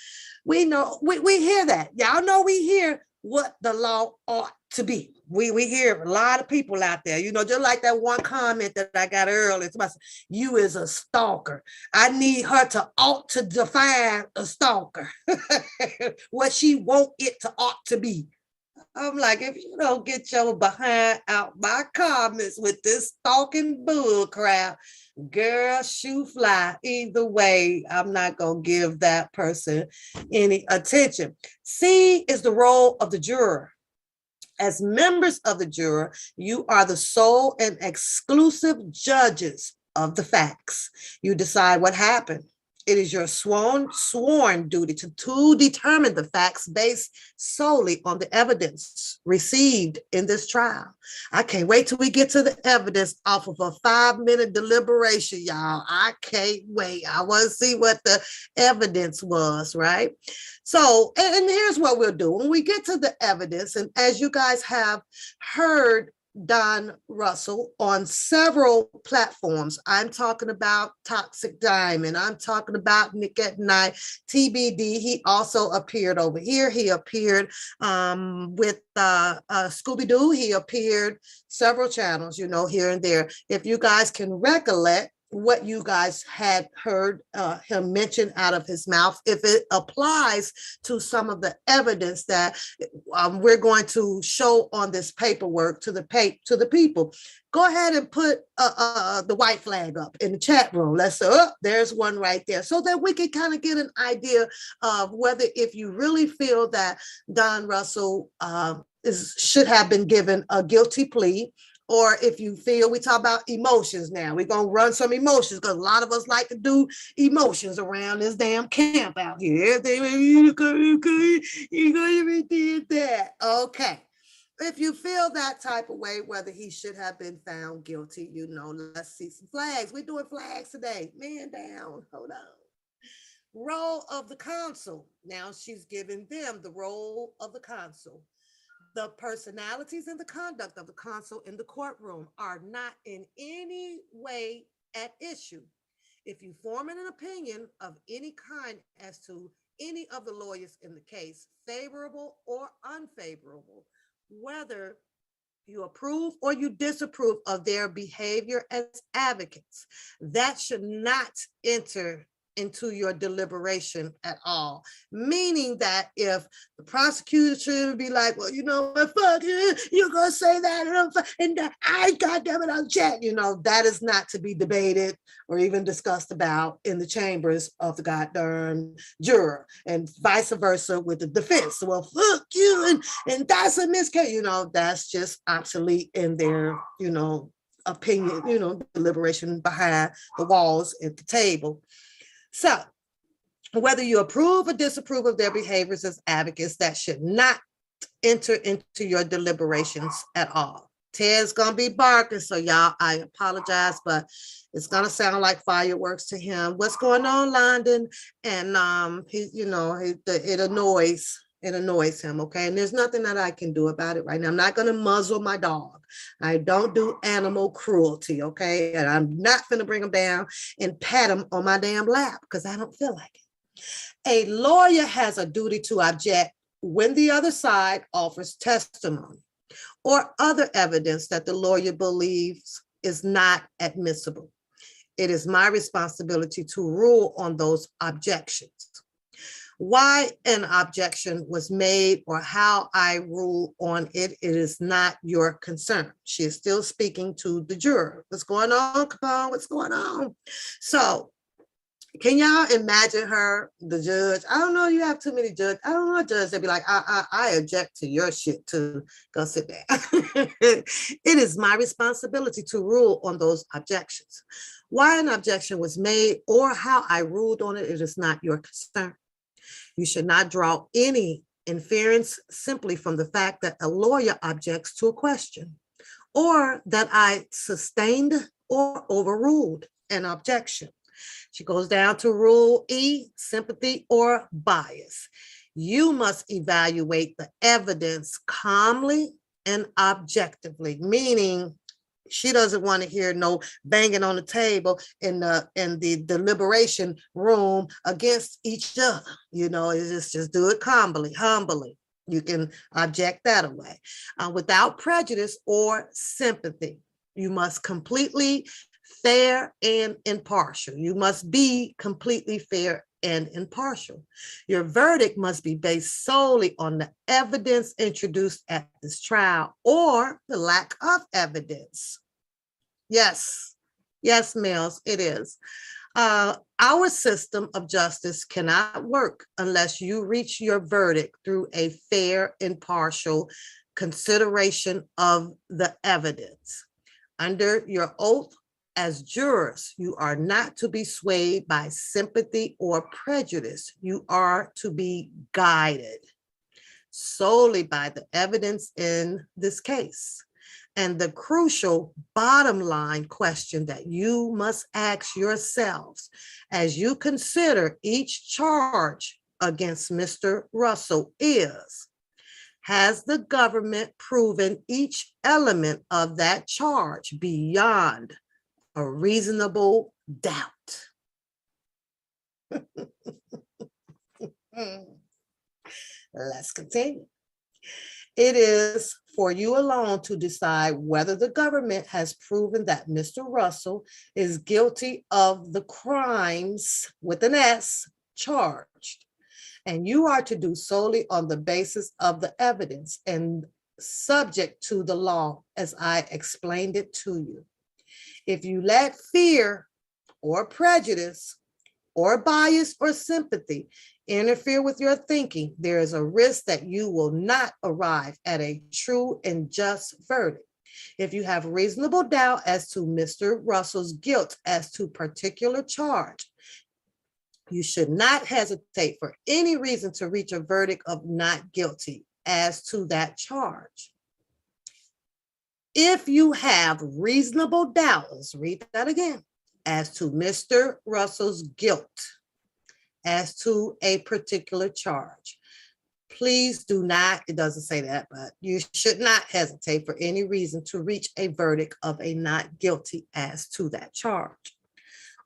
We know, we hear that. Y'all know we hear what the law ought to be. We hear a lot of people out there, just like that one comment that I got earlier. It's about, you is a stalker. I need her to define a stalker, what she want it to ought to be. I'm like, if you don't get your behind out my comments with this stalking bull crap, girl, shoe fly. Either way, I'm not going to give that person any attention. C is the role of the juror. As members of the juror, you are the sole and exclusive judges of the facts. You decide what happened. It is your sworn duty to determine the facts based solely on the evidence received in this trial. I can't wait till we get to the evidence off of a 5-minute deliberation, y'all. I can't wait. I want to see what the evidence was, right? So, and here's what we'll do. When we get to the evidence, and as you guys have heard Don Russell on several platforms. I'm talking about Toxic Diamond. I'm talking about Nick at Night, TBD. He also appeared over here. He appeared with Scooby-Doo. He appeared several channels, here and there. If you guys can recollect what you guys had heard him mention out of his mouth, if it applies to some of the evidence that we're going to show on this paperwork to the people, go ahead and put the white flag up in the chat room. There's one right there, so that we can kind of get an idea of whether, if you really feel that Don Russell should have been given a guilty plea, or if you feel, we talk about emotions now. We're going to run some emotions, because a lot of us like to do emotions around this damn camp out here. You did that. Okay. If you feel that type of way, whether he should have been found guilty, let's see some flags. We're doing flags today. Man down. Hold on. Role of the counsel. Now she's giving them the role of the counsel. The personalities and the conduct of the counsel in the courtroom are not in any way at issue. If you form an opinion of any kind as to any of the lawyers in the case, favorable or unfavorable, whether you approve or you disapprove of their behavior as advocates, that should not enter into your deliberation at all. Meaning that if the prosecutor should be like, well, what, fuck, you're going to say that, and I goddamn it, I'll check, that is not to be debated or even discussed about in the chambers of the goddamn juror, and vice versa with the defense. Well, fuck you, and that's a miscarriage, that's just obsolete in their, opinion, deliberation behind the walls at the table. So whether you approve or disapprove of their behaviors as advocates, that should not enter into your deliberations at all. Ted's going to be barking, so y'all, I apologize, but it's going to sound like fireworks to him. What's going on, London? And it annoys him, okay? And there's nothing that I can do about it right now. I'm not going to muzzle my dog. I don't do animal cruelty, okay? And I'm not going to bring him down and pat him on my damn lap, because I don't feel like it. A lawyer has a duty to object when the other side offers testimony or other evidence that the lawyer believes is not admissible. It is my responsibility to rule on those objections. Why an objection was made or how I rule on it, it is not your concern. She is still speaking to the juror. What's going on, Capone? What's going on? So can y'all imagine her, the judge? I don't know, you have too many judges. I don't know, judge, they'd be like, I object to your shit too. Go sit down. It is my responsibility to rule on those objections. Why an objection was made or how I ruled on it, it is not your concern. You should not draw any inference simply from the fact that a lawyer objects to a question, or that I sustained or overruled an objection. She goes down to rule E, sympathy or bias. You must evaluate the evidence calmly and objectively, meaning she doesn't want to hear no banging on the table in the deliberation room against each other. It's just do it calmly, humbly. You can object that away. Without prejudice or sympathy, you must completely fair and impartial. You must be completely fair and impartial. Your verdict must be based solely on the evidence introduced at this trial or the lack of evidence. Yes, yes, Mills, it is. Our system of justice cannot work unless you reach your verdict through a fair, impartial consideration of the evidence. Under your oath as jurors, you are not to be swayed by sympathy or prejudice. You are to be guided solely by the evidence in this case. And the crucial bottom line question that you must ask yourselves as you consider each charge against Mr. Russell is, has the government proven each element of that charge beyond a reasonable doubt? Let's continue. It is for you alone to decide whether the government has proven that Mr. Russell is guilty of the crimes with an S charged. And you are to do solely on the basis of the evidence and subject to the law as I explained it to you. If you let fear or prejudice or bias or sympathy interfere with your thinking, there is a risk that you will not arrive at a true and just verdict. If you have reasonable doubt as to Mr. Russell's guilt as to particular charge, you should not hesitate for any reason to reach a verdict of not guilty as to that charge. If you have reasonable doubt, let's read that again, as to Mr. Russell's guilt as to a particular charge, please do not, it doesn't say that, but you should not hesitate for any reason to reach a verdict of a not guilty as to that charge.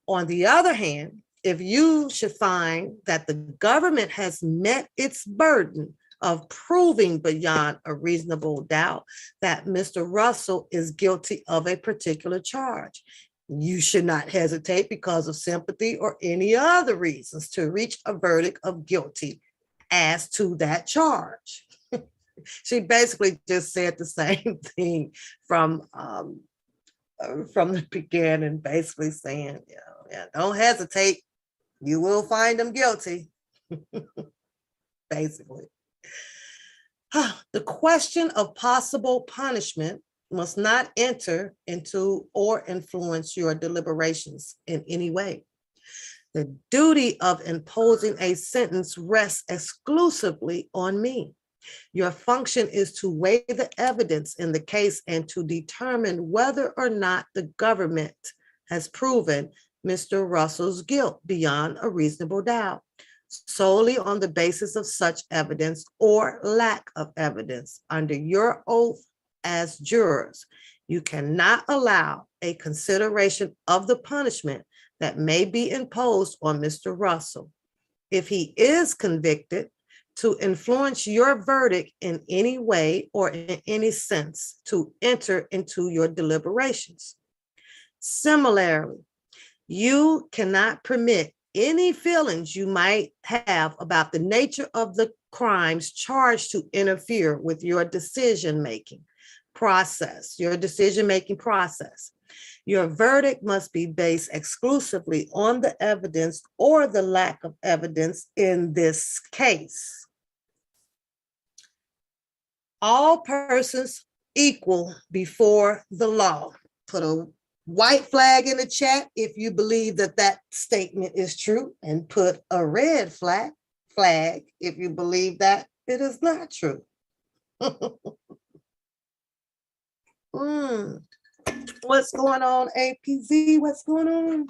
On the other hand, if you should find that the government has met its burden of proving beyond a reasonable doubt that Mr. Russell is guilty of a particular charge, you should not hesitate because of sympathy or any other reasons to reach a verdict of guilty as to that charge. She basically just said the same thing from the beginning, basically saying, don't hesitate. You will find them guilty, basically. The question of possible punishment must not enter into or influence your deliberations in any way. The duty of imposing a sentence rests exclusively on me. Your function is to weigh the evidence in the case and to determine whether or not the government has proven Mr. Russell's guilt beyond a reasonable doubt, solely on the basis of such evidence or lack of evidence. Under your oath as jurors, you cannot allow a consideration of the punishment that may be imposed on Mr. Russell, if he is convicted, to influence your verdict in any way or in any sense to enter into your deliberations. Similarly, you cannot permit any feelings you might have about the nature of the crimes charged to interfere with your decision-making process. Your verdict must be based exclusively on the evidence or the lack of evidence in this case. All persons equal before the law. Put a white flag in the chat if you believe that that statement is true, and put a red flag if you believe that it is not true. What's going on, APZ? What's going on?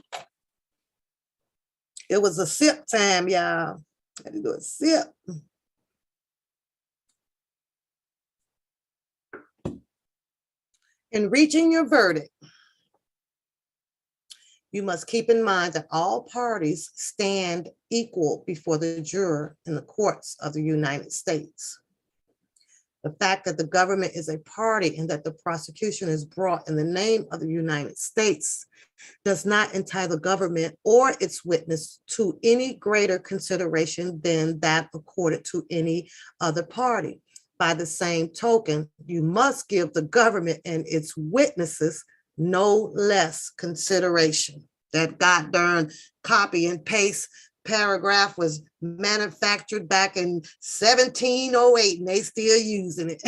It was a sip time, y'all. I had to do a sip. In reaching your verdict, you must keep in mind that all parties stand equal before the juror in the courts of the United States. The fact that the government is a party and that the prosecution is brought in the name of the United States does not entitle government or its witness to any greater consideration than that accorded to any other party. By the same token, you must give the government and its witnesses no less consideration. That goddamn copy and paste paragraph was manufactured back in 1708 and they still using it.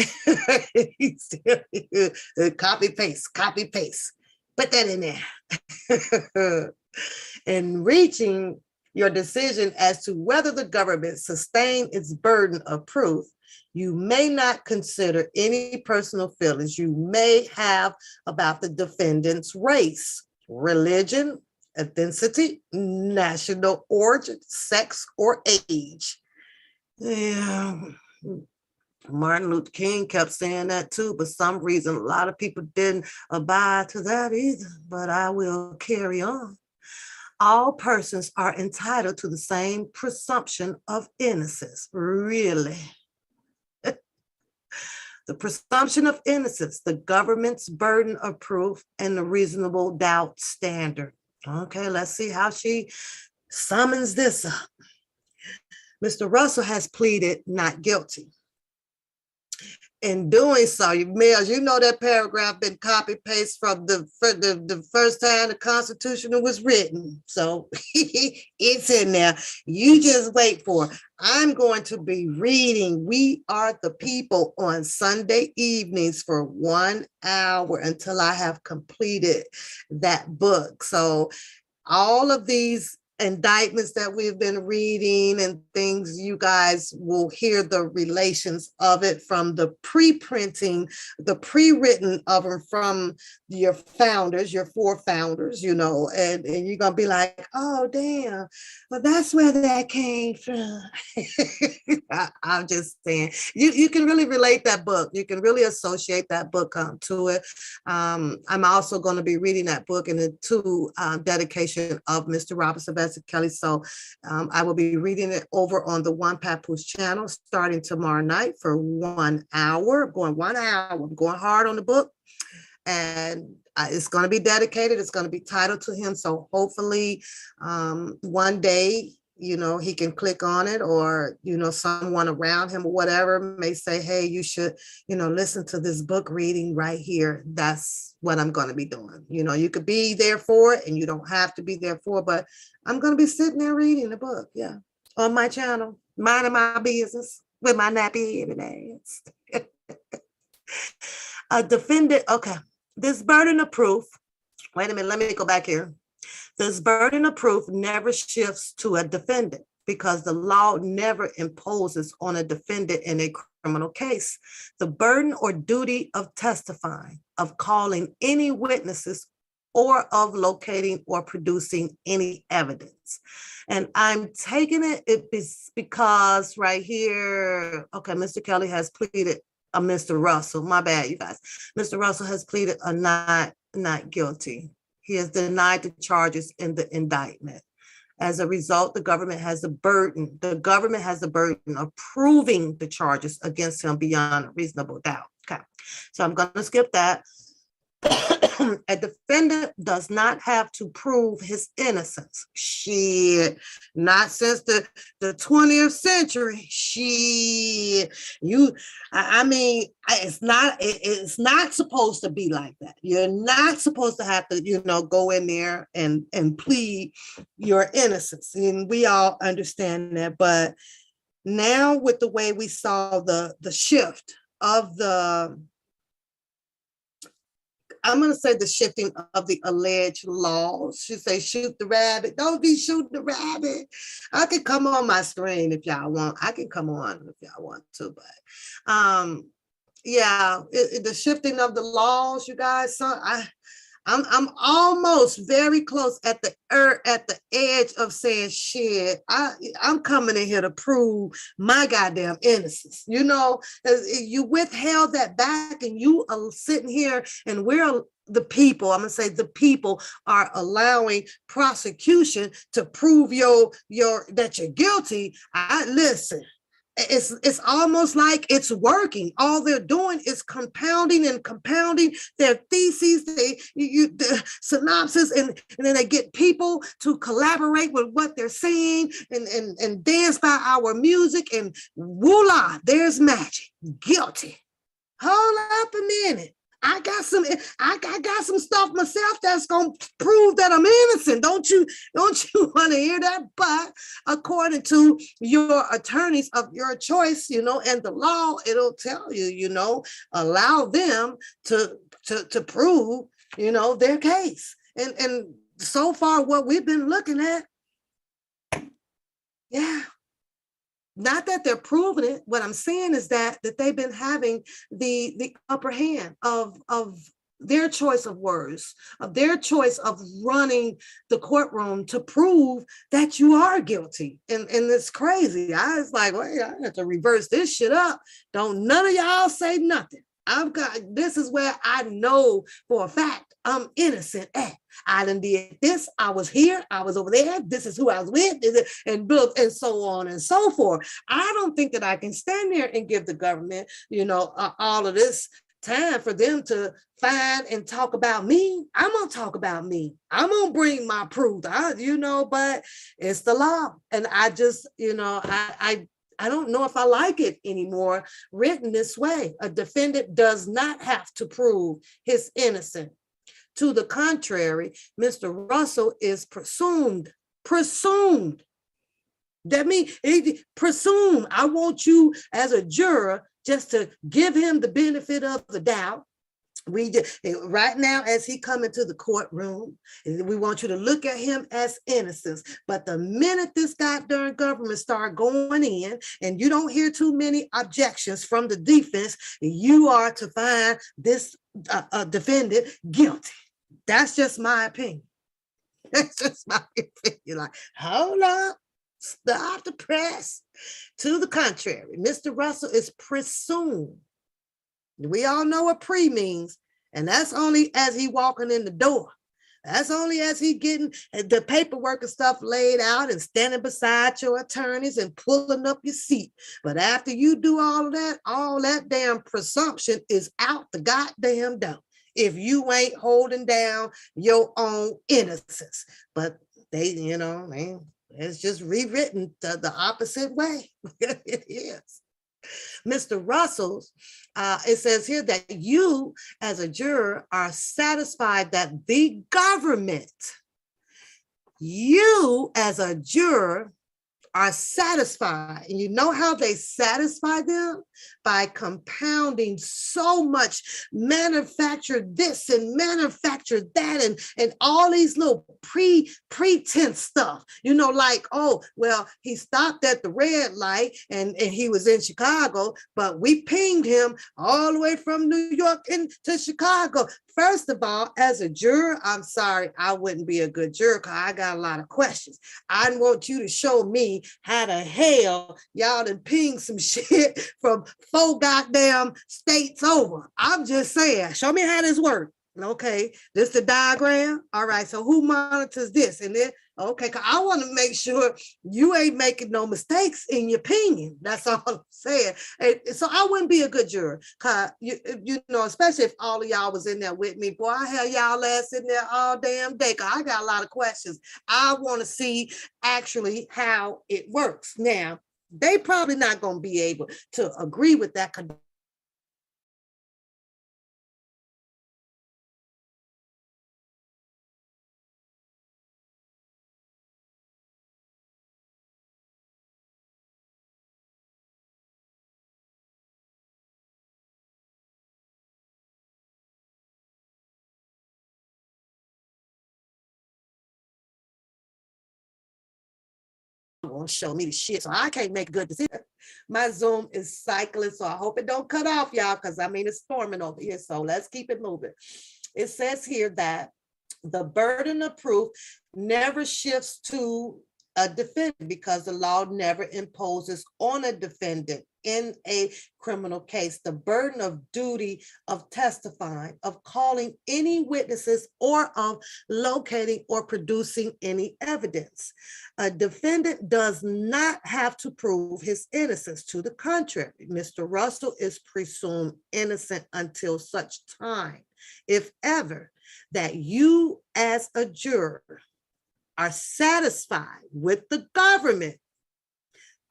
Copy paste. Put that in there. In reaching your decision as to whether the government sustained its burden of proof, you may not consider any personal feelings you may have about the defendant's race, religion, ethnicity, national origin, sex, or age. Yeah. Martin Luther King kept saying that too, but some reason a lot of people didn't abide to that either, but I will carry on. All persons are entitled to the same presumption of innocence. Really? The presumption of innocence, the government's burden of proof, and the reasonable doubt standard. Okay, let's see how she summons this up. Mr. Russell has pleaded not guilty. In doing so, Mills, you know that paragraph been copy paste from the first time the Constitution was written. So it's in there. You just wait for it. I'm going to be reading We Are the People on Sunday evenings for 1 hour until I have completed that book. So all of these indictments that we've been reading and things, you guys will hear the relations of it from the pre-printing, the pre-written of them from your founders, your four founders, you know, and you're going to be like, oh, damn, well, that's where that came from. I'm just saying, you can really relate that book. You can really associate that book to it. I'm also going to be reading that book in the dedication of Mr. Robert Sylvester Kelly. So I will be reading it over on the One Papoose channel starting tomorrow night for 1 hour. I'm going 1 hour. I'm going hard on the book. And it's going to be dedicated. It's going to be titled to him. So hopefully one day, you know, he can click on it, or, you know, someone around him or whatever may say, hey, you should, you know, listen to this book reading right here. That's what I'm going to be doing. You know, you could be there for it and you don't have to be there for it, but I'm going to be sitting there reading the book. Yeah. On my channel, minding my business with my nappy headed ass. A defendant. Okay. This burden of proof. Wait a minute. Let me go back here. This burden of proof never shifts to a defendant because the law never imposes on a defendant in a criminal case the burden or duty of testifying, of calling any witnesses, or of locating or producing any evidence. And I'm taking it because right here, okay, Mr. Kelly has pleaded, Mr. Russell, my bad, you guys. Mr. Russell has pleaded a not guilty. He has denied the charges in the indictment. As a result, the government has the burden. The government has the burden of proving the charges against him beyond a reasonable doubt. Okay, so I'm going to skip that. A defendant does not have to prove his innocence. Shit, not since the 20th century. Shit, I mean, it's not supposed to be like that. You're not supposed to have to, you know, go in there and plead your innocence. And we all understand that. But now with the way we saw the shift of the, I'm going to say the shifting of the alleged laws. She say, shoot the rabbit. Don't be shooting the rabbit. I can come on my screen if y'all want. I can come on if y'all want to. But yeah, the shifting of the laws, you guys. So I'm almost very close at the edge of saying, shit, I'm coming in here to prove my goddamn innocence. You know, you withheld that back and you are sitting here and we're the people, I'm going to say the people are allowing prosecution to prove that you're guilty. Listen, it's almost like it's working. All they're doing is compounding their theses, the synopsis, and then they get people to collaborate with what they're saying and dance by our music, and voila, there's magic. Guilty. Hold up a minute. I got some stuff myself that's gonna prove that I'm innocent. Don't you want to hear that? But according to your attorneys of your choice, and the law, it'll tell you, allow them to prove, their case. And so far, what we've been looking at, yeah. Not that they're proving it. What I'm saying is that they've been having the upper hand of their choice of words, of their choice of running the courtroom to prove that you are guilty. And it's crazy. I was like, wait, I have to reverse this shit up. Don't none of y'all say nothing. This is where I know for a fact I'm innocent at. I done did this, I was here, I was over there, this is who I was with, and so on and so forth. I don't think that I can stand there and give the government, all of this time for them to find and talk about me. I'm gonna talk about me. I'm gonna bring my proof, but it's the law. And I just, I don't know if I like it anymore written this way. A defendant does not have to prove his innocence. To the contrary, Mr. Russell is presumed. That means presume. I want you as a juror just to give him the benefit of the doubt. Right now, as he come into the courtroom, we want you to look at him as innocent. But the minute this goddamn government start going in and you don't hear too many objections from the defense, you are to find this defendant guilty. That's just my opinion. That's just my opinion. Like, hold up, stop the press. To the contrary, Mr. Russell is presumed. We all know what pre means, and that's only as he walking in the door. That's only as he getting the paperwork and stuff laid out and standing beside your attorneys and pulling up your seat. But after you do all that damn presumption is out the goddamn door if you ain't holding down your own innocence. But they, it's just rewritten the opposite way. It is. Mr. Russell's, it says here that you as a juror are satisfied that the government, you as a juror are satisfied. And you know how they satisfy them? By compounding so much, manufacture this and manufacture that, and all these little pretense stuff, like, oh, well, he stopped at the red light and he was in Chicago, but we pinged him all the way from New York into Chicago. First of all, as a juror, I'm sorry, I wouldn't be a good juror because I got a lot of questions. I want you to show me how the hell y'all done ping some shit from 4 goddamn states over. I'm just saying, show me how this works. Okay, this the diagram. All right, so who monitors this? And then, okay, because I want to make sure you ain't making no mistakes in your opinion. That's all I'm saying. And so I wouldn't be a good juror. Cause especially if all of y'all was in there with me. Boy, I had y'all ass in there all damn day. Cause I got a lot of questions. I want to see actually how it works. Now, they probably not going to be able to agree with that. Won't show me the shit, so I can't make a good decision. My Zoom is cycling, so I hope it don't cut off, y'all, because it's storming over here, so let's keep it moving. It says here that the burden of proof never shifts to a defendant, because the law never imposes on a defendant in a criminal case the burden of duty of testifying, of calling any witnesses, or of locating or producing any evidence. A defendant does not have to prove his innocence. To the contrary, Mr. Russell is presumed innocent until such time, if ever, that you as a juror are satisfied with the government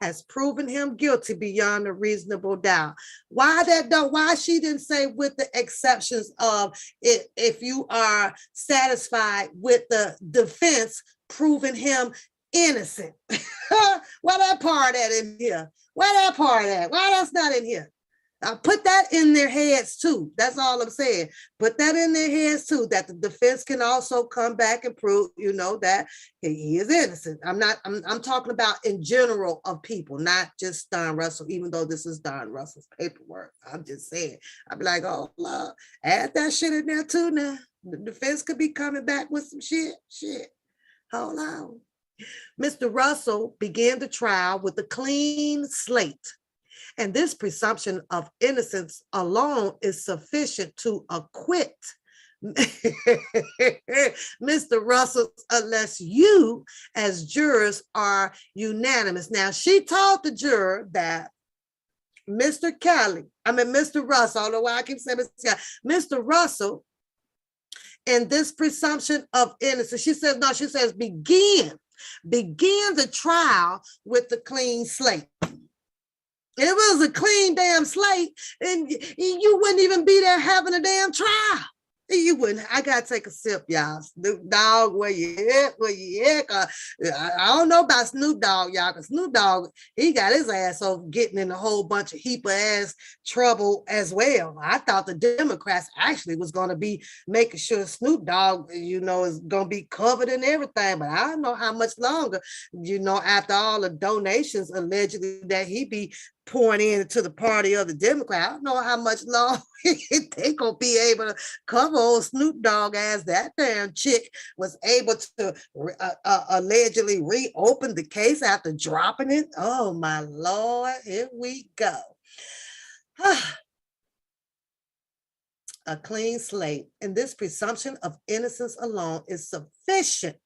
has proven him guilty beyond a reasonable doubt. Why she didn't say with the exceptions of it, if you are satisfied with the defense proving him innocent? Why that part that in here? Why that part at? Why that's not in here? Put that in their heads too. That's all I'm saying. Put that in their heads too, that the defense can also come back and prove, that he is innocent. I'm talking about in general of people, not just Don Russell, even though this is Don Russell's paperwork. I'm just saying. I'm like, oh, Lord, add that shit in there too now. The defense could be coming back with some shit. Hold on. Mr. Russell began the trial with a clean slate. And this presumption of innocence alone is sufficient to acquit Mr. Russell, unless you as jurors are unanimous. Now, she told the juror that Mr. Russell, I don't know why I keep saying Mr. Russell, in this presumption of innocence, she says begin the trial with the clean slate. It was a clean damn slate, and you wouldn't even be there having a damn trial. You wouldn't. I gotta take a sip, y'all. Snoop Dogg, where you at? I don't know about Snoop Dogg, y'all, because Snoop Dogg, he got his ass over getting in a whole bunch of heap of ass trouble as well. I thought the Democrats actually was going to be making sure Snoop Dogg, is going to be covered in everything, but I don't know how much longer, after all the donations allegedly that he be pouring into the party of the Democrat. I don't know how much longer they gonna be able to cover old Snoop Dogg as that damn chick was able to allegedly reopen the case after dropping it. Oh my Lord, here we go. A clean slate, and this presumption of innocence alone is sufficient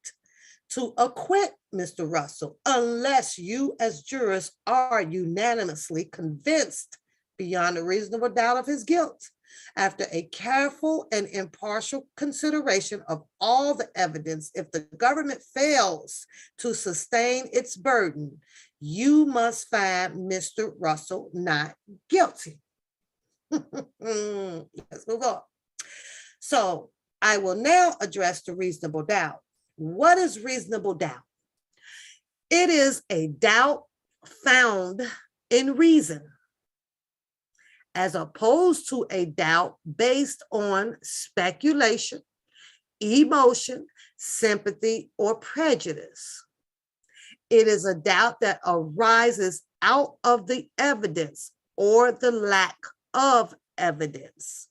to acquit Mr. Russell, unless you as jurors are unanimously convinced beyond a reasonable doubt of his guilt. After a careful and impartial consideration of all the evidence, if the government fails to sustain its burden, you must find Mr. Russell not guilty. Let's move on. So I will now address the reasonable doubt. What is reasonable doubt? It is a doubt found in reason, as opposed to a doubt based on speculation, emotion, sympathy, or prejudice. It is a doubt that arises out of the evidence or the lack of evidence.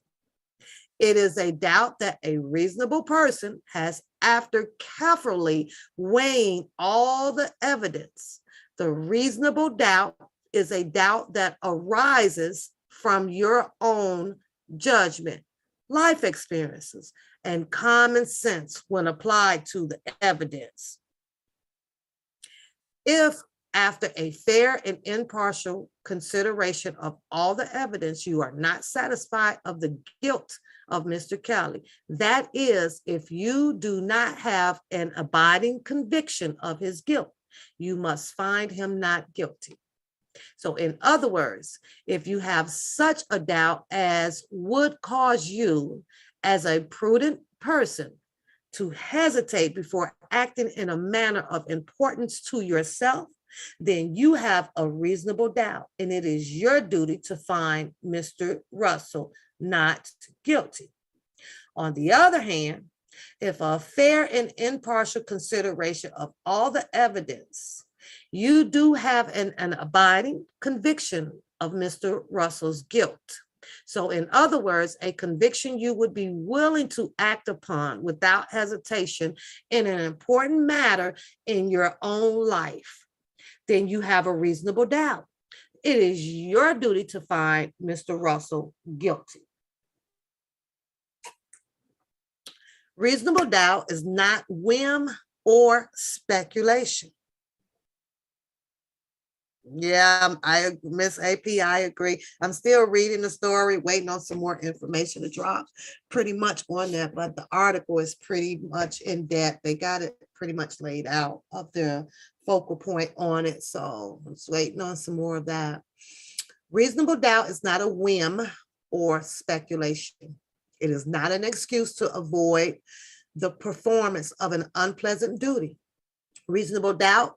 It is a doubt that a reasonable person has after carefully weighing all the evidence. The reasonable doubt is a doubt that arises from your own judgment, life experiences, and common sense when applied to the evidence. If after a fair and impartial consideration of all the evidence, you are not satisfied of the guilt of Mr. Kelly, that is, if you do not have an abiding conviction of his guilt, you must find him not guilty. So in other words, if you have such a doubt as would cause you as a prudent person to hesitate before acting in a manner of importance to yourself, then you have a reasonable doubt, and it is your duty to find Mr. Russell not guilty. On the other hand, if a fair and impartial consideration of all the evidence, you do have an abiding conviction of Mr. Russell's guilt, So in other words, a conviction you would be willing to act upon without hesitation in an important matter in your own life, then you have a reasonable doubt. It is your duty to find Mr. Russell guilty. Reasonable doubt is not whim or speculation. Yeah, Miss AP, I agree. I'm still reading the story, waiting on some more information to drop pretty much on that, but the article is pretty much in depth. They got it pretty much laid out of their focal point on it. So I'm just waiting on some more of that. Reasonable doubt is not a whim or speculation. It is not an excuse to avoid the performance of an unpleasant duty. Reasonable doubt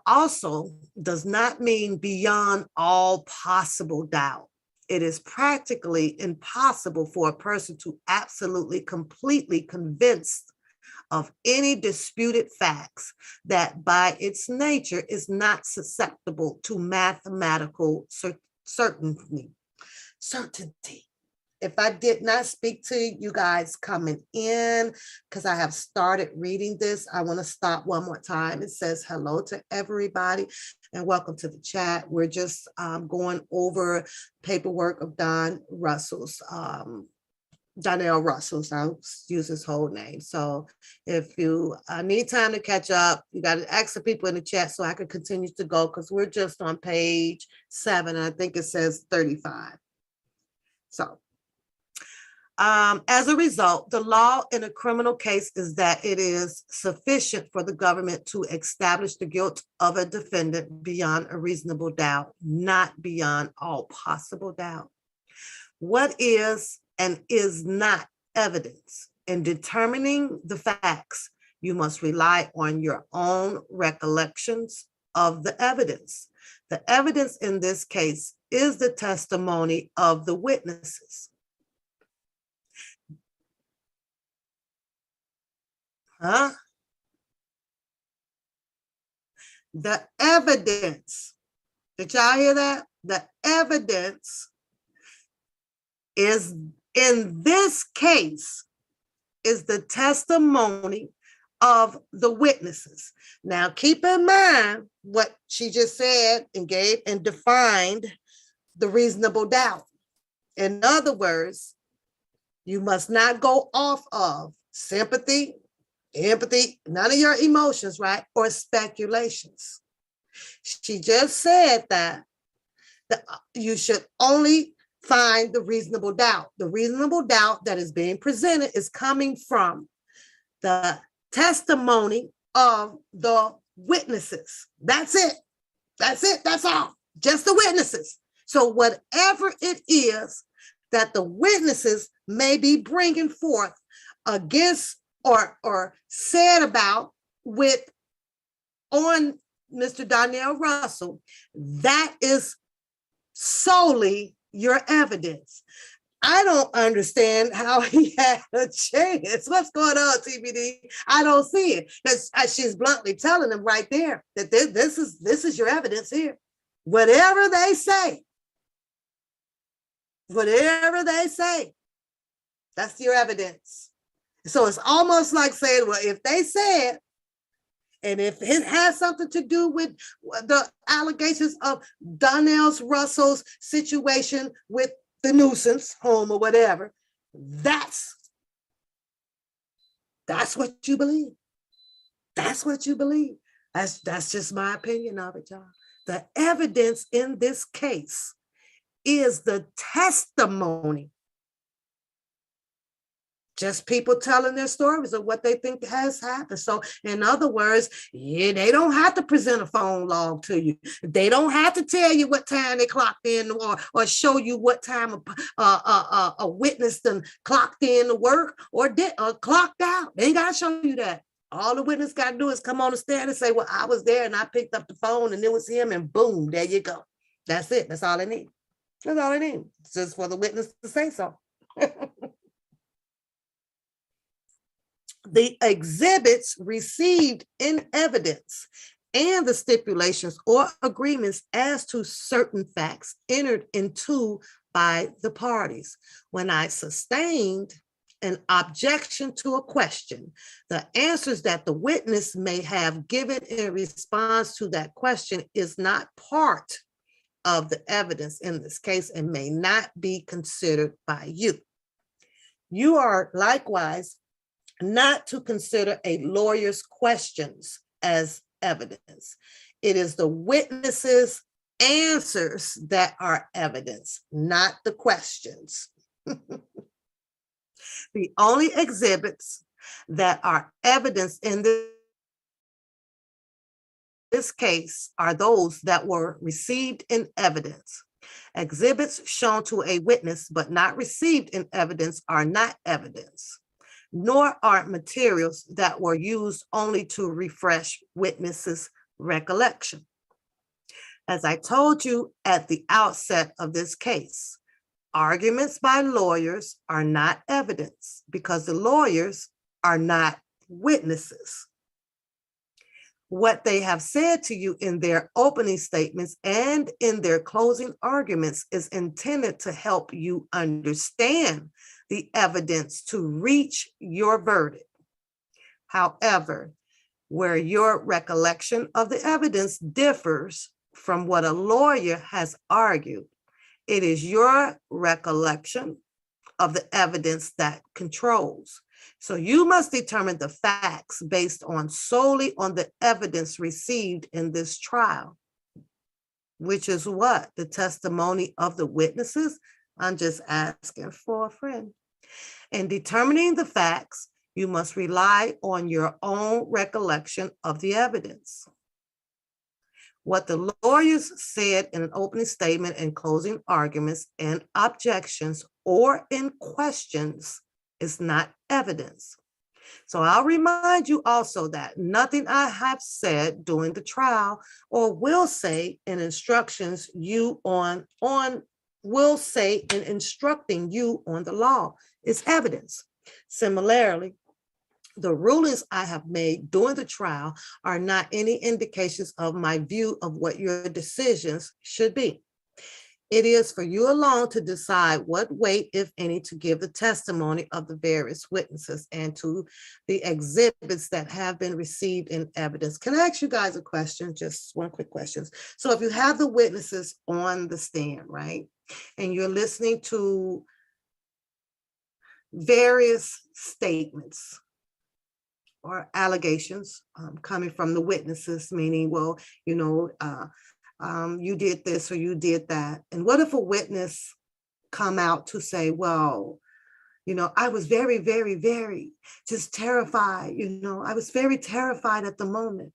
also does not mean beyond all possible doubt. It is practically impossible for a person to absolutely, completely convinced of any disputed facts that by its nature is not susceptible to mathematical certainty. If I did not speak to you guys coming in, because I have started reading this, I want to stop one more time. It says hello to everybody and welcome to the chat. We're just going over paperwork of Donnell Russell's. I'll use his whole name. So if you need time to catch up, you got to ask the people in the chat so I can continue to go, because we're just on page 7, and I think it says 35. So as a result, the law in a criminal case is that it is sufficient for the government to establish the guilt of a defendant beyond a reasonable doubt, not beyond all possible doubt. What is and is not evidence? In determining the facts, you must rely on your own recollections of the evidence. The evidence in this case is the testimony of the witnesses. The evidence, did y'all hear that? The evidence is, in this case, is the testimony of the witnesses. Now, keep in mind what she just said and gave and defined the reasonable doubt. In other words, you must not go off of sympathy, empathy, none of your emotions, right? Or speculations. She just said that you should only find the reasonable doubt. The reasonable doubt that is being presented is coming from the testimony of the witnesses. That's it. That's it. That's all. Just the witnesses. So whatever it is that the witnesses may be bringing forth against or said about on Mr. Donnell Russell, that is solely your evidence. I don't understand how he had a chance. What's going on, TBD? I don't see it. She's bluntly telling him right there that this is your evidence here. Whatever they say, that's your evidence. So it's almost like saying, well, if they said, and if it has something to do with the allegations of Donnell Russell's situation with the nuisance home or whatever, that's what you believe. That's what you believe. That's just my opinion of it, y'all. The evidence in this case is the testimony. Just people telling their stories of what they think has happened. So in other words, they don't have to present a phone log to you. They don't have to tell you what time they clocked in or show you what time a witness then clocked in to work or clocked out. They ain't got to show you that. All the witness got to do is come on the stand and say, well, I was there and I picked up the phone and it was him, and boom, there you go. That's it. That's all they need. That's all they need. It's just for the witness to say so. The exhibits received in evidence and the stipulations or agreements as to certain facts entered into by the parties. When I sustained an objection to a question, the answers that the witness may have given in response to that question is not part of the evidence in this case and may not be considered by you. You are likewise not to consider a lawyer's questions as evidence. It is the witness's answers that are evidence, not the questions. The only exhibits that are evidence in this case are those that were received in evidence. Exhibits shown to a witness but not received in evidence are not evidence, nor are materials that were used only to refresh witnesses' recollection. As I told you at the outset of this case, arguments by lawyers are not evidence because the lawyers are not witnesses. What they have said to you in their opening statements and in their closing arguments is intended to help you understand the evidence to reach your verdict. However, where your recollection of the evidence differs from what a lawyer has argued, it is your recollection of the evidence that controls. So you must determine the facts based on solely on the evidence received in this trial, which is what? The testimony of the witnesses? I'm just asking for a friend. In determining the facts, you must rely on your own recollection of the evidence. What the lawyers said in an opening statement and closing arguments and objections or in questions is not evidence. So I'll remind you also that nothing I have said during the trial or will say in instructions you will say in instructing you on the law is evidence. Similarly, the rulings I have made during the trial are not any indications of my view of what your decisions should be. It is for you alone to decide what weight, if any, to give the testimony of the various witnesses and to the exhibits that have been received in evidence. Can I ask you guys a question? Just one quick question. So if you have the witnesses on the stand, right, and you're listening to various statements or allegations coming from the witnesses, meaning, well, you did this or you did that. And what if a witness come out to say, well, I was very, very, very just terrified. I was very terrified at the moment.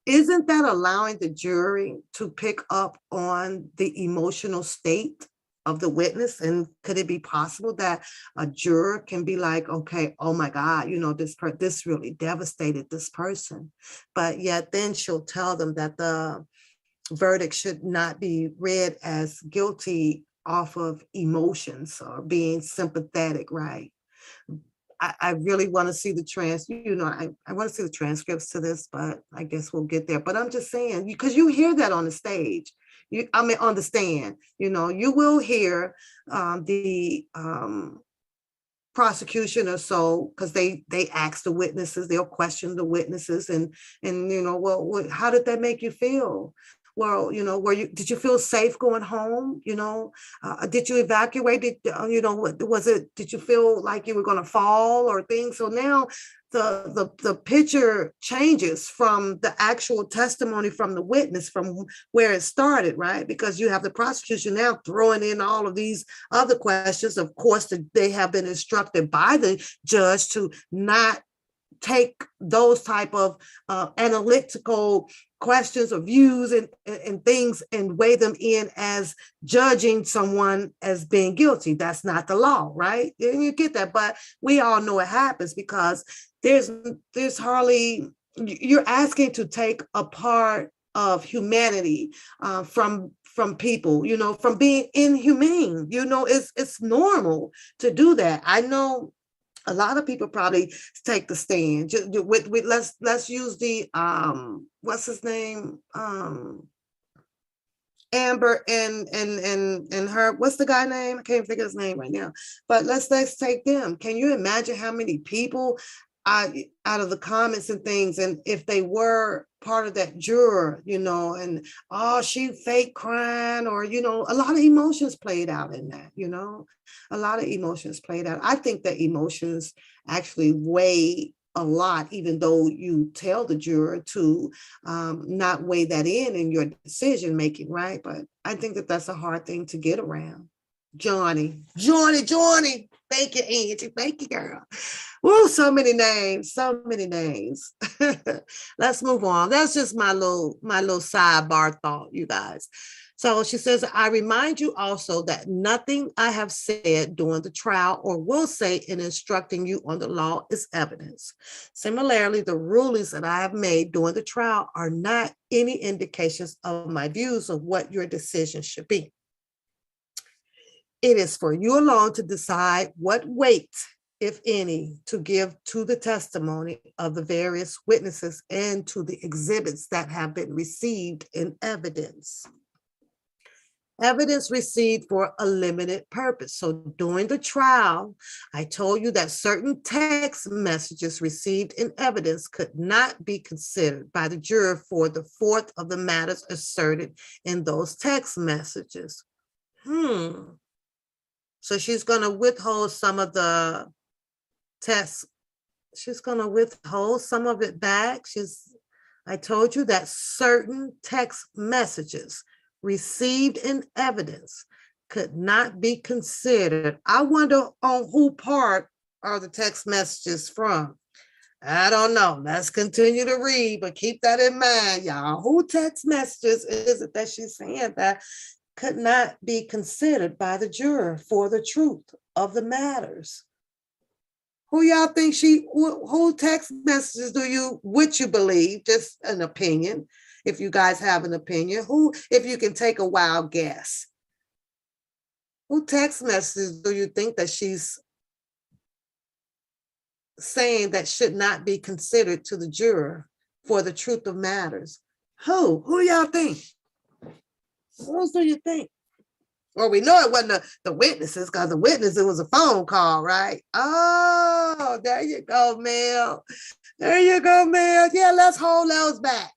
Isn't that allowing the jury to pick up on the emotional state of the witness? And could it be possible that a juror can be like, okay, oh my God, this really devastated this person. But yet then she'll tell them that the verdict should not be read as guilty off of emotions or being sympathetic, right? I really want to see the I want to see the transcripts to this, but I guess we'll get there. But I'm just saying, because you hear that on the stage. On the stand, you will hear the prosecution or so, because they ask the witnesses, they'll question the witnesses and well, how did that make you feel? Well, did you feel safe going home? Did you evacuate? Did you feel like you were going to fall or things? So now the picture changes from the actual testimony from the witness, from where it started, right? Because you have the prosecution now throwing in all of these other questions. Of course, they have been instructed by the judge to not take those type of analytical questions or views and things and weigh them in as judging someone as being guilty. That's not the law, right? And you get that, but we all know it happens because there's hardly, you're asking to take a part of humanity from people, from being inhumane. It's normal to do that. I know A lot of people probably take the stand. With let's use the what's his name? Amber and her, what's the guy name? I can't think of his name right now. But let's take them. Can you imagine how many people out of the comments and things, and if they were part of that juror, and she fake crying, or a lot of emotions played out in that, a lot of emotions played out. I think that emotions actually weigh a lot, even though you tell the juror to not weigh that in your decision making, right? But I think that that's a hard thing to get around. Johnny. Thank you, Angie. Thank you, girl. Woo, so many names. Let's move on. That's just my little sidebar thought, you guys. So she says, I remind you also that nothing I have said during the trial or will say in instructing you on the law is evidence. Similarly, the rulings that I have made during the trial are not any indications of my views of what your decision should be. It is for you alone to decide what weight, if any, to give to the testimony of the various witnesses and to the exhibits that have been received in evidence. Evidence received for a limited purpose. So during the trial, I told you that certain text messages received in evidence could not be considered by the juror for the fourth of the matters asserted in those text messages. So she's going to withhold some of the text. She's going to withhold some of it back. I told you that certain text messages received in evidence could not be considered. I wonder on who part are the text messages from. I don't know. Let's continue to read, but keep that in mind, y'all. Who text messages is it that she's saying that could not be considered by the juror for the truth of the matters? Who y'all think who text messages would you believe? Just an opinion. If you guys have an opinion, if you can take a wild guess, who text messages do you think that she's saying that should not be considered to the juror for the truth of matters? Who y'all think? Who do you think? Well, we know it wasn't the witnesses, because the witness, it was a phone call, right? Oh, there you go, Mel. Yeah, let's hold those back.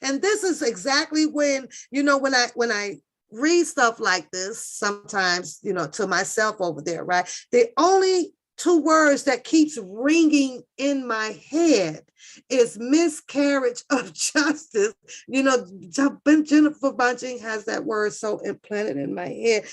And this is exactly when, when I read stuff like this, sometimes, to myself over there, right? The only two words that keeps ringing in my head is miscarriage of justice. Jennifer Bunching has that word so implanted in my head.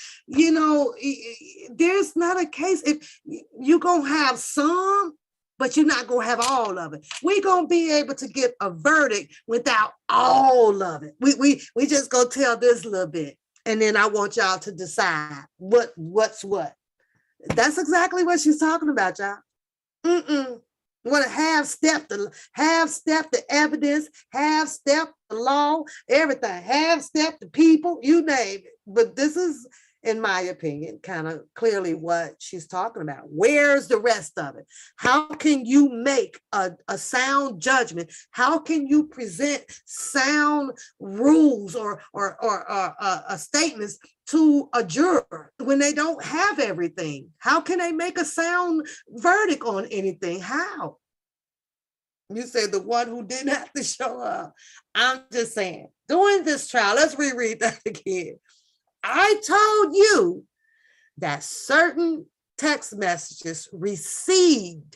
There's not a case if you're going to have some, but you're not going to have all of it. We're going to be able to get a verdict without all of it. We just going to tell this little bit. And then I want y'all to decide what's what. That's exactly what she's talking about, y'all. Want to half-step the evidence, half-step the law, everything, half-step the people, you name it. But this is, in my opinion, kind of clearly what she's talking about. Where's the rest of it? How can you make a sound judgment? How can you present sound rules or statements to a juror when they don't have everything? How can they make a sound verdict on anything? How? You say the one who didn't have to show up. I'm just saying, during this trial, let's reread that again. I told you that certain text messages received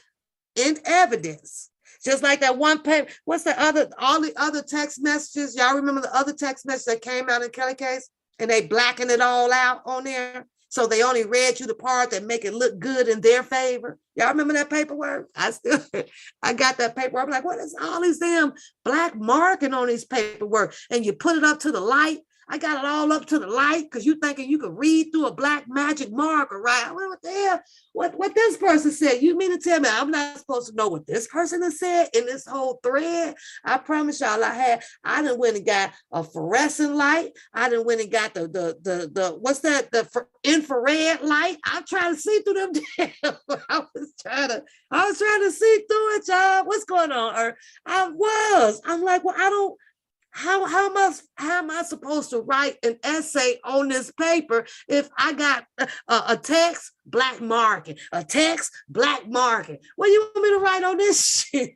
in evidence, just like that one paper. What's all the other text messages? Y'all remember the other text message that came out in Kelly case? And they blackened it all out on there. So they only read you the part that make it look good in their favor. Y'all remember that paperwork? I got that paperwork. I'm like, what is all these damn black marking on these paperwork? And you put it up to the light. I got it all up to the light because you thinking you could read through a black magic marker, right? Well, what the hell? What this person said? You mean to tell me I'm not supposed to know what this person has said in this whole thread? I promise y'all, I done went and got a fluorescent light. I done went and got the what's that? The infrared light. I'm trying to see through them. I was trying to see through it, y'all. What's going on? I'm like, well, I don't. How am I supposed to write an essay on this paper if I got a text, black marking, a text, black marking? What do you want me to write on this shit?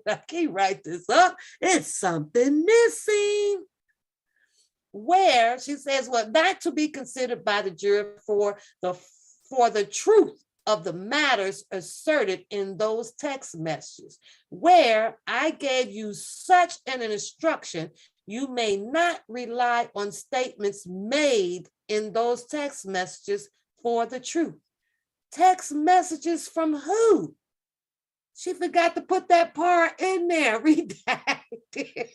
I can't write this up. It's something missing. Where she says, well, not to be considered by the jury for the truth of the matters asserted in those text messages, where I gave you such an instruction, you may not rely on statements made in those text messages for the truth. Text messages from who? She forgot to put that part in there, redacted.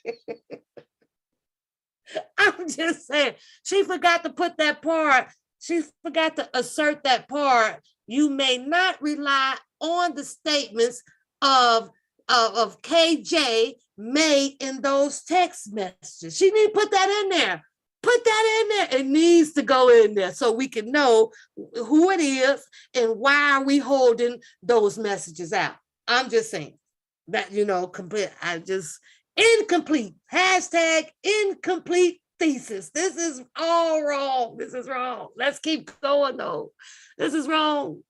I'm just saying, she forgot to put that part. She forgot to assert that part. You may not rely on the statements of KJ made in those text messages. She need to put that in there. Put that in there. It needs to go in there so we can know who it is and why are we holding those messages out. I'm just saying that, complete. Incomplete. Hashtag incomplete thesis. This is all wrong. This is wrong. Let's keep going though. This is wrong.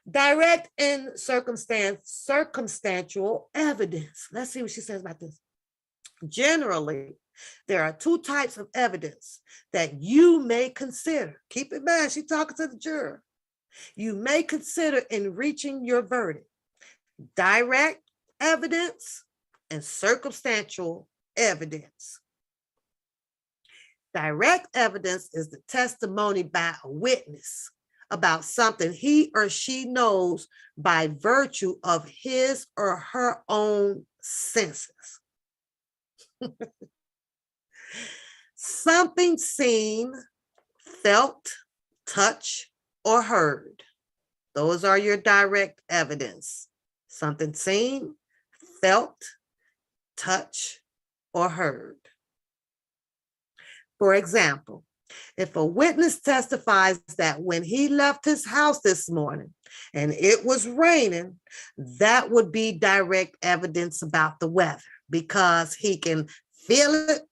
Direct and circumstantial evidence. Let's see what she says about this. Generally, there are two types of evidence that you may consider. Keep in mind, she's talking to the juror. You may consider in reaching your verdict. Direct evidence and circumstantial evidence. Direct evidence is the testimony by a witness about something he or she knows by virtue of his or her own senses. Something seen, felt, touched, or heard. Those are your direct evidence. Something seen, felt, touched, or heard. For example, if a witness testifies that when he left his house this morning and it was raining, that would be direct evidence about the weather because he can feel it.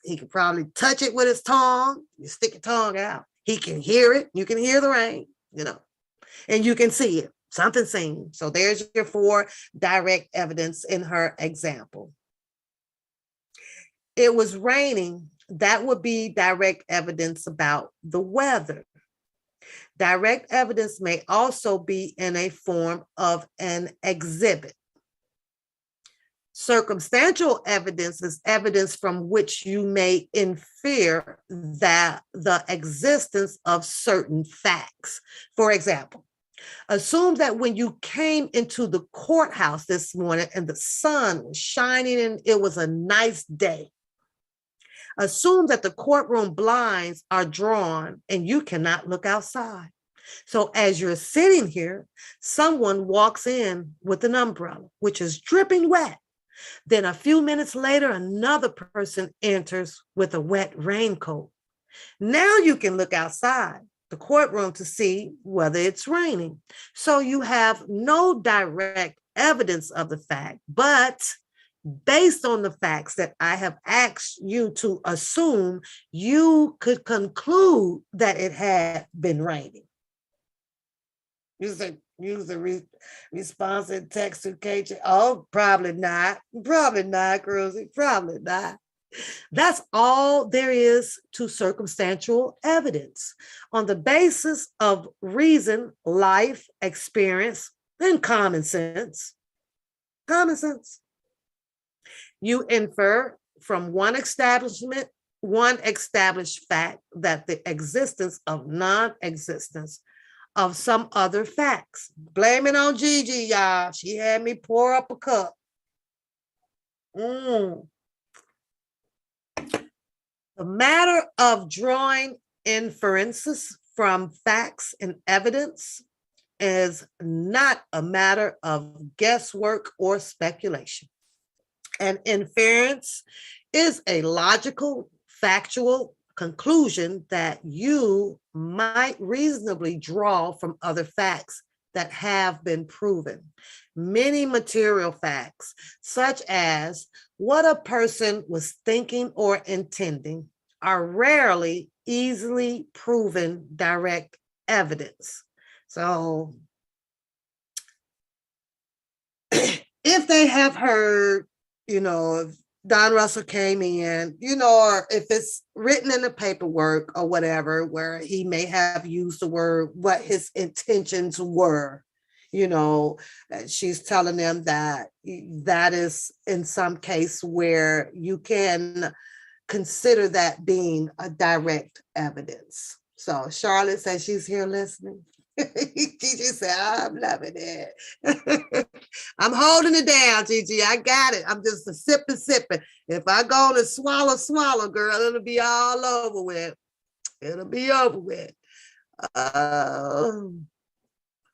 He can probably touch it with his tongue. You stick your tongue out. He can hear it. You can hear the rain, and you can see it. Something seen. So there's your 4 direct evidence in her example. It was raining. That would be direct evidence about the weather. Direct evidence may also be in a form of an exhibit. Circumstantial evidence is evidence from which you may infer that the existence of certain facts. For example, assume that when you came into the courthouse this morning and the sun was shining and it was a nice day. Assume that the courtroom blinds are drawn and you cannot look outside. So as you're sitting here, someone walks in with an umbrella, which is dripping wet. Then a few minutes later, another person enters with a wet raincoat. Now you can look outside the courtroom to see whether it's raining. So you have no direct evidence of the fact, but based on the facts that I have asked you to assume, you could conclude that it had been raining. Use the response in text to KJ. Oh, probably not. Probably not, Cruzy. Probably not. That's all there is to circumstantial evidence on the basis of reason, life, experience, and common sense. Common sense. You infer from one established fact that the existence of non-existence of some other facts. Blame it on Gigi, y'all. She had me pour up a cup. The matter of drawing inferences from facts and evidence is not a matter of guesswork or speculation. An inference is a logical, factual conclusion that you might reasonably draw from other facts that have been proven. Many material facts, such as what a person was thinking or intending, are rarely easily proven direct evidence. So if they have heard, if Don Russell came in, or if it's written in the paperwork or whatever, where he may have used the word, what his intentions were, she's telling them that is in some case where you can consider that being a direct evidence. So Charlotte says she's here listening. Gigi said, I'm loving it. I'm holding it down, Gigi. I got it. I'm just a sipping. If I go to swallow, girl, it'll be all over with. It'll be over with.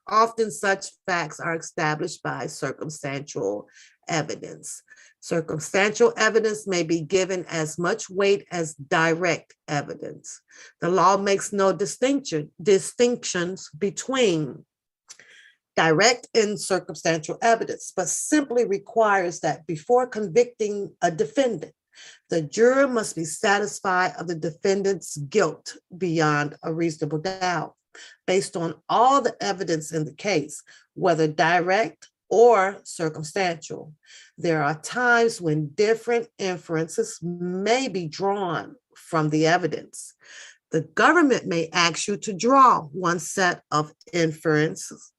Often such facts are established by circumstantial evidence. Circumstantial evidence may be given as much weight as direct evidence. The law makes no distinctions between direct and circumstantial evidence, but simply requires that before convicting a defendant, the juror must be satisfied of the defendant's guilt beyond a reasonable doubt, based on all the evidence in the case, whether direct or circumstantial. There are times when different inferences may be drawn from the evidence. The government may ask you to draw one set of inferences.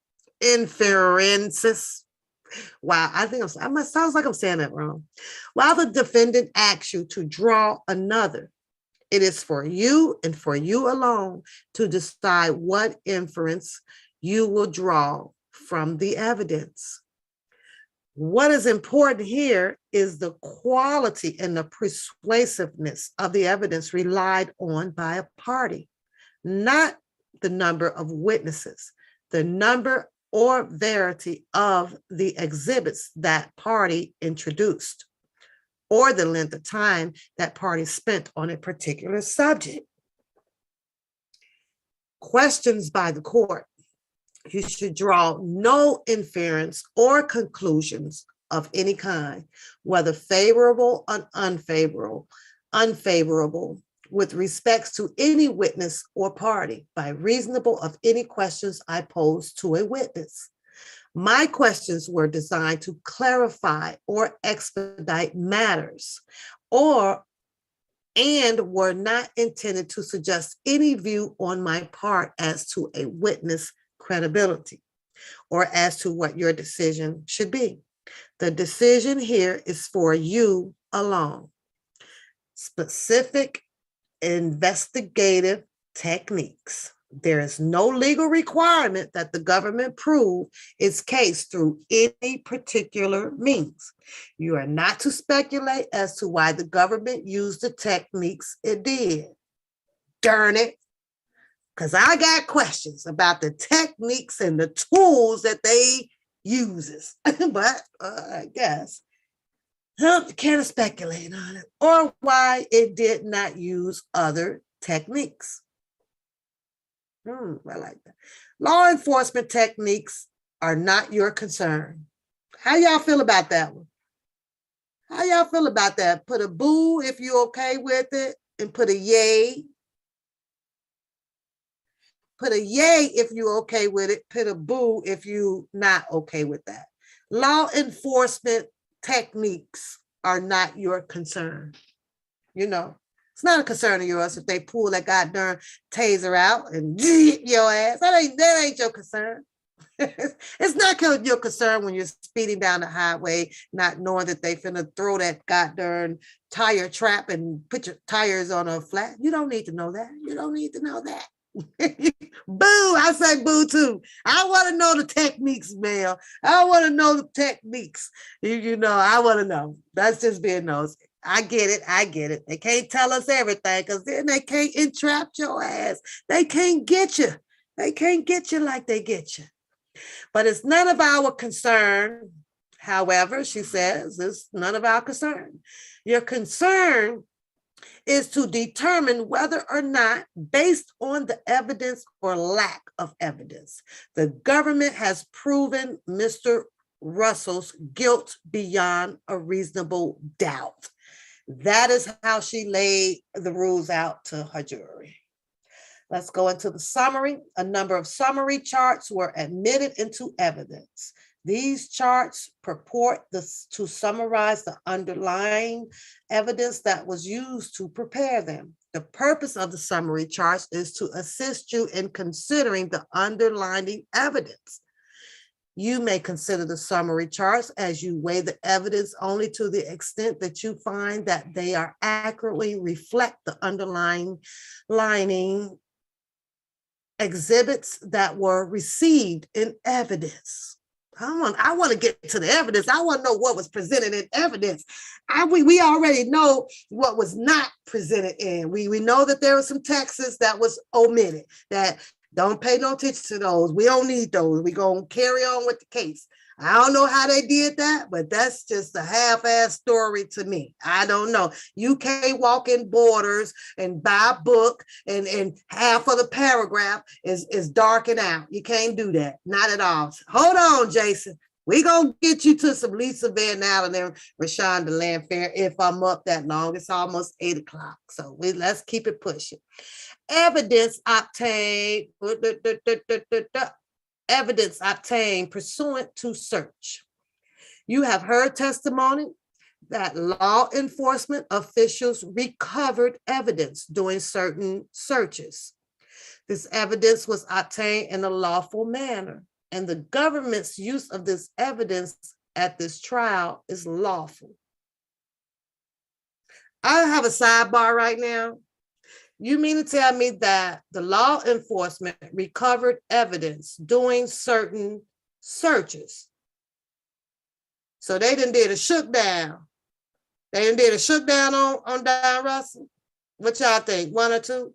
Wow, I think sounds like I'm saying that wrong. While the defendant asks you to draw another, it is for you and for you alone to decide what inference you will draw from the evidence. What is important here is the quality and the persuasiveness of the evidence relied on by a party, not the number of witnesses, the number or verity of the exhibits that party introduced, or the length of time that party spent on a particular subject. Questions by the court. You should draw no inference or conclusions of any kind, whether favorable or unfavorable, with respects to any witness or party, by reasonable of any questions I pose to a witness. My questions were designed to clarify or expedite matters, and were not intended to suggest any view on my part as to a witness credibility or as to what your decision should be. The decision here is for you alone. Specific investigative techniques. There is no legal requirement that the government prove its case through any particular means. You are not to speculate as to why the government used the techniques it did. Darn it. Because I got questions about the techniques and the tools that they uses. But I guess can't speculate on it, or why it did not use other techniques. I like that. Law enforcement techniques are not your concern. How y'all feel about that one? How y'all feel about that? Put a boo if you're okay with it, and put a yay. Put a yay if you're okay with it. Put a boo if you're not okay with that. Law enforcement techniques are not your concern. It's not a concern of yours if they pull that goddamn taser out and your ass. That ain't your concern. It's not your concern when you're speeding down the highway, not knowing that they finna throw that goddamn tire trap and put your tires on a flat. You don't need to know that. You don't need to know that. Boo, I say boo too. I want to know the techniques, Mel. I want to know the techniques. I want to know. That's just being nosy. I get it. I get it. They can't tell us everything because then they can't entrap your ass. They can't get you. They can't get you like they get you. But it's none of our concern. However, she says, it's none of our concern. Your concern is to determine whether or not, based on the evidence or lack of evidence, the government has proven Mr. Russell's guilt beyond a reasonable doubt. That is how she laid the rules out to her jury. Let's go into the summary. A number of summary charts were admitted into evidence. These charts purport to summarize the underlying evidence that was used to prepare them. The purpose of the summary charts is to assist you in considering the underlying evidence. You may consider the summary charts as you weigh the evidence only to the extent that you find that they are accurately reflect the underlying exhibits that were received in evidence. I want to get to the evidence. I want to know what was presented in evidence. We already know what was not presented in. We know that there were some texts that was omitted, that don't pay no attention to those. We don't need those. We're going to carry on with the case. I don't know how they did that, but that's just a half-ass story to me. I don't know. You can't walk in Borders and buy a book and half of the paragraph is darkened out. You can't do that. Not at all. Hold on, Jason. We're going to get you to some Lisa Van Allen and Rashonda Landfair if I'm up that long. It's almost 8 o'clock. So let's keep it pushing. Evidence obtained. Evidence obtained pursuant to search. You have heard testimony that law enforcement officials recovered evidence during certain searches. This evidence was obtained in a lawful manner, and the government's use of this evidence at this trial is lawful. I have a sidebar right now. You mean to tell me that the law enforcement recovered evidence doing certain searches? So they done did a shook down. They done did a shook down on Don Russell. What y'all think? 1 or 2?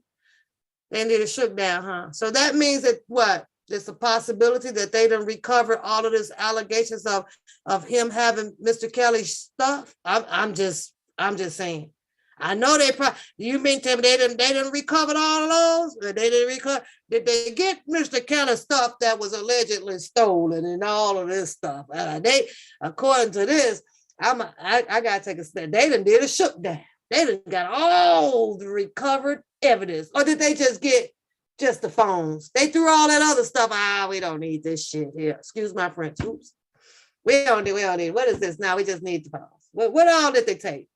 They did a shook down, huh? So that means that what? There's a possibility that they done recover all of this allegations of him having Mr. Kelly's stuff. I'm just saying. I know they probably, you mean to me they didn't recover all of those? Or they didn't recover? Did they get Mr. Kelly's stuff that was allegedly stolen and all of this stuff? They, according to this, I gotta take a step. They done did a shook down. They done got all the recovered evidence. Or did they just get just the phones? They threw all that other stuff. We don't need this shit here. Excuse my French. Oops. We don't need. What is this now? We just need the phones. What all did they take?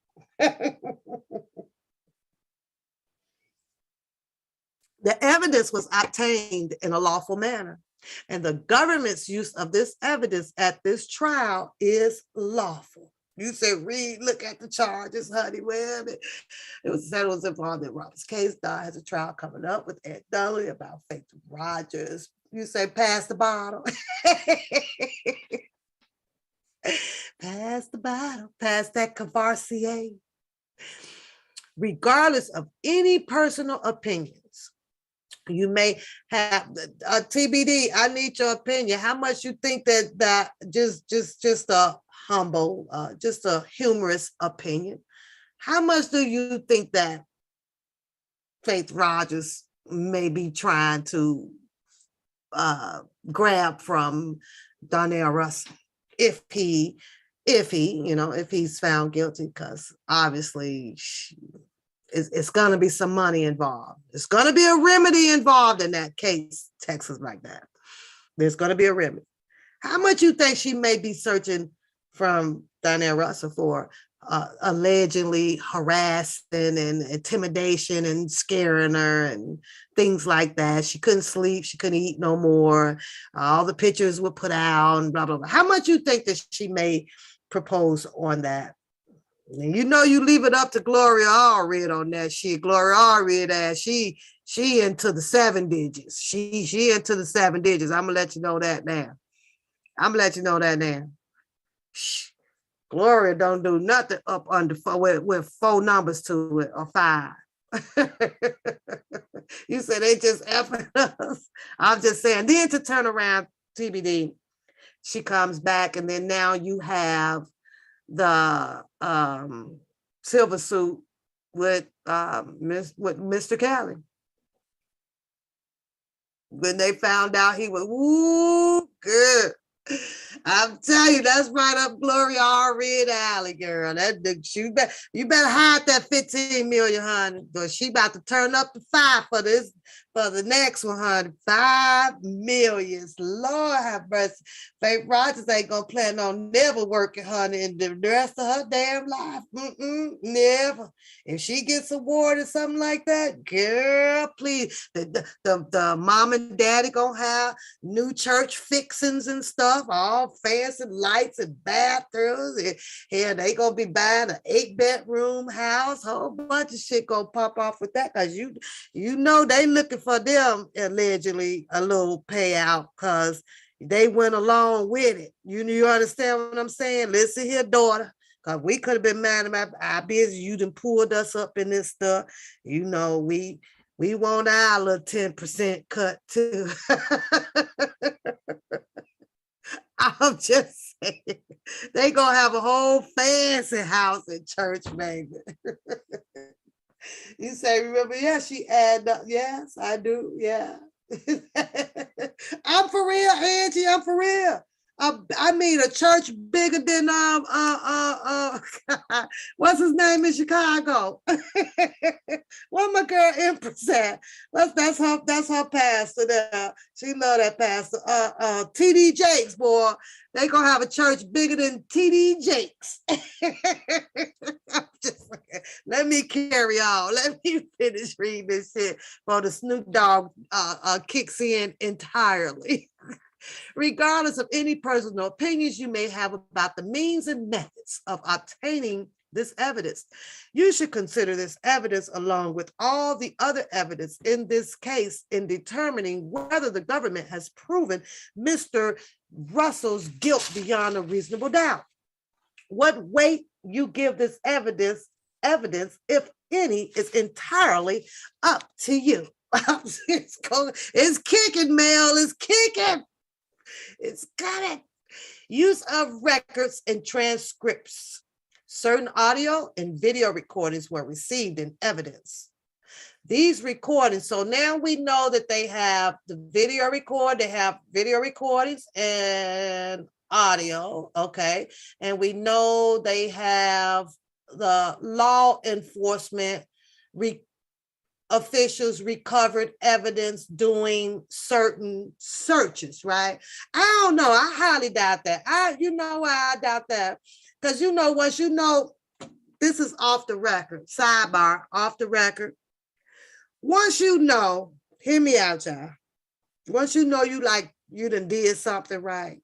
The evidence was obtained in a lawful manner, and the government's use of this evidence at this trial is lawful. You said, look at the charges, honey. Well, it was said it was involved in Robert's case. Don has a trial coming up with Ed Donnelly about Faith Rogers. You say, pass the bottle. Pass the bottle. Pass that Cavassier. Regardless of any personal opinions, you may have a TBD. I need your opinion. How much you think that just a humble, just a humorous opinion? How much do you think that Faith Rogers may be trying to grab from Donnell Russell if he's found guilty? Because obviously it's going to be some money involved. It's going to be a remedy involved in that case, Texas, like that. There's going to be a remedy. How much you think she may be searching from Donnell Russell for allegedly harassing and intimidation and scaring her and things like that? She couldn't sleep. She couldn't eat no more. All the pictures were put out and blah, blah, blah. How much you think that she may propose on that? And you know, you leave it up to Gloria Allred on that shit. Gloria Allred, she into the 7 digits. She into the 7 digits. I'm gonna let you know that now. Gloria don't do nothing up under four with 4 numbers to it or 5. You said they just effing us. I'm just saying. Then to turn around, TBD, she comes back, and then now you have the silver suit with Mr. Kelly. When they found out he was, ooh, good. I'm telling you, that's right up Gloria R. Red Alley, girl. You better hide that 15 million, honey. But she about to turn up to 5 for the next one, honey. 5 million. Lord have mercy. Faith Rogers ain't gonna plan on never working, honey, in the rest of her damn life. Never. If she gets awarded something like that, girl, please. The mom and daddy gonna have new church fixings and stuff, all fancy lights and bathrooms. And they gonna be buying an 8-bedroom house, whole bunch of shit gonna pop off with that, because you know they looking for them allegedly a little payout because they went along with it. You understand what I'm saying? Listen here, daughter. Because we could have been mad about our business. You done pulled us up in this stuff. You know, we want our little 10% cut too. I'm just saying, they gonna have a whole fancy house in church, baby. You say, remember? Yeah, she added up. Yes, I do. Yeah. I'm for real, Angie. I'm for real. I mean, a church bigger than what's his name in Chicago? What my girl Empress at? That's her pastor there. She love that pastor. TD Jakes, boy. They gonna have a church bigger than TD Jakes. Let me carry on. Let me finish reading this shit before the Snoop Dogg kicks in entirely. Regardless of any personal opinions you may have about the means and methods of obtaining this evidence, you should consider this evidence along with all the other evidence in this case in determining whether the government has proven Mr. Russell's guilt beyond a reasonable doubt. What weight you give this evidence, if any, is entirely up to you. It's kicking, Mel. It's kicking. It's got it. Use of records and transcripts. Certain audio and video recordings were received in evidence. These recordings, so now we know that they have the video record, they have video recordings and audio, okay? And we know they have the law enforcement officials recovered evidence doing certain searches, right? I don't know. I highly doubt that. You know why I doubt that? Because once you know, this is off the record, sidebar, off the record. Once you know, hear me out, y'all. Once you know you done did something right.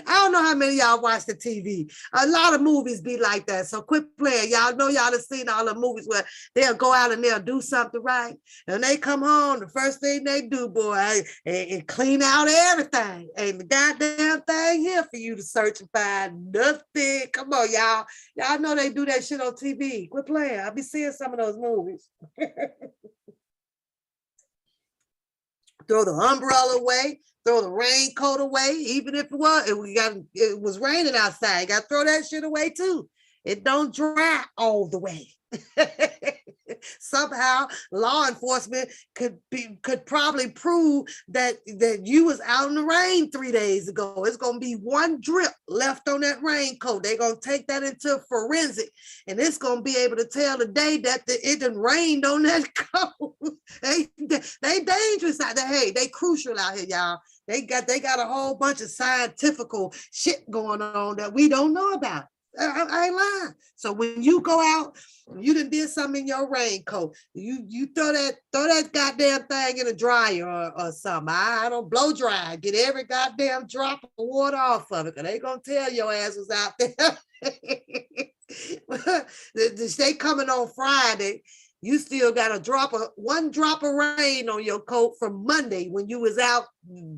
I don't know how many of y'all watch the TV. A lot of movies be like that. So quit playing. Y'all know y'all have seen all the movies where they'll go out and they'll do something right. And they come home, the first thing they do, boy, and clean out everything. Ain't the goddamn thing here for you to search and find nothing. Come on, y'all. Y'all know they do that shit on TV. Quit playing. I be seeing some of those movies. Throw the umbrella away. Throw the raincoat away, even if it was raining outside. You got to throw that shit away too. It don't dry all the way. Somehow, law enforcement could probably prove that you was out in the rain 3 days ago. It's gonna be one drip left on that raincoat. They're gonna take that into forensic, and it's gonna be able to tell the day that it done rained on that coat. They dangerous out there. Hey, they crucial out here, y'all. They got a whole bunch of scientifical shit going on that we don't know about. I ain't lying. So when you go out, you done did something in your raincoat, you throw that goddamn thing in a dryer or something. I don't blow dry. Get every goddamn drop of water off of it, because they gonna tell your ass was out there. They coming on Friday. You still got one drop of rain on your coat from Monday when you was out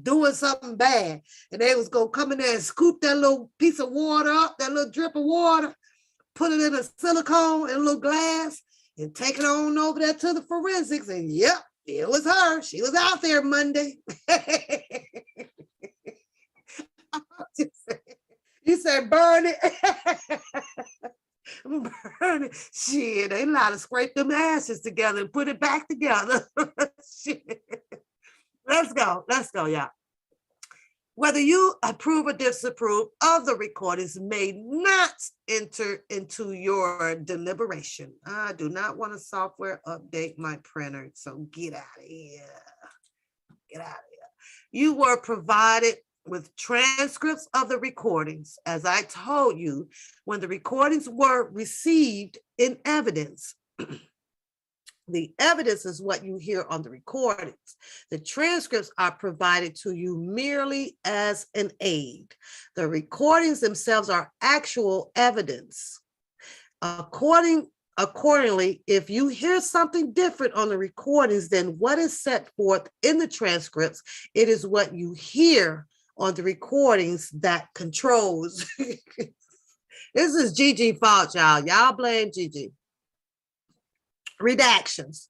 doing something bad. And they was going to come in there and scoop that little piece of water up, that little drip of water, put it in a silicone in a little glass, and take it on over there to the forensics. And yep, it was her. She was out there Monday. You said burn it. Burn it. Shit, they know how to scrape them ashes together and put it back together. Shit. Let's go, y'all. Whether you approve or disapprove of the recordings may not enter into your deliberation. I do not want to software update my printer, so get out of here. Get out of here. You were provided with transcripts of the recordings. As I told you, when the recordings were received in evidence, the evidence is what you hear on the recordings. The transcripts are provided to you merely as an aid. The recordings themselves are actual evidence. Accordingly, if you hear something different on the recordings than what is set forth in the transcripts, it is what you hear on the recordings that controls. This is Gigi fault, y'all. Y'all blame Gigi. Redactions.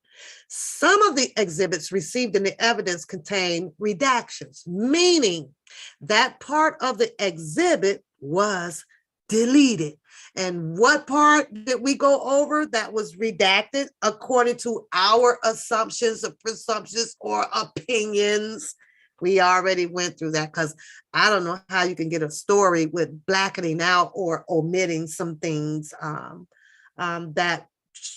Some of the exhibits received in the evidence contain redactions, meaning that part of the exhibit was deleted. And what part did we go over that was redacted according to our assumptions or presumptions or opinions? We already went through that, because I don't know how you can get a story with blackening out or omitting some things that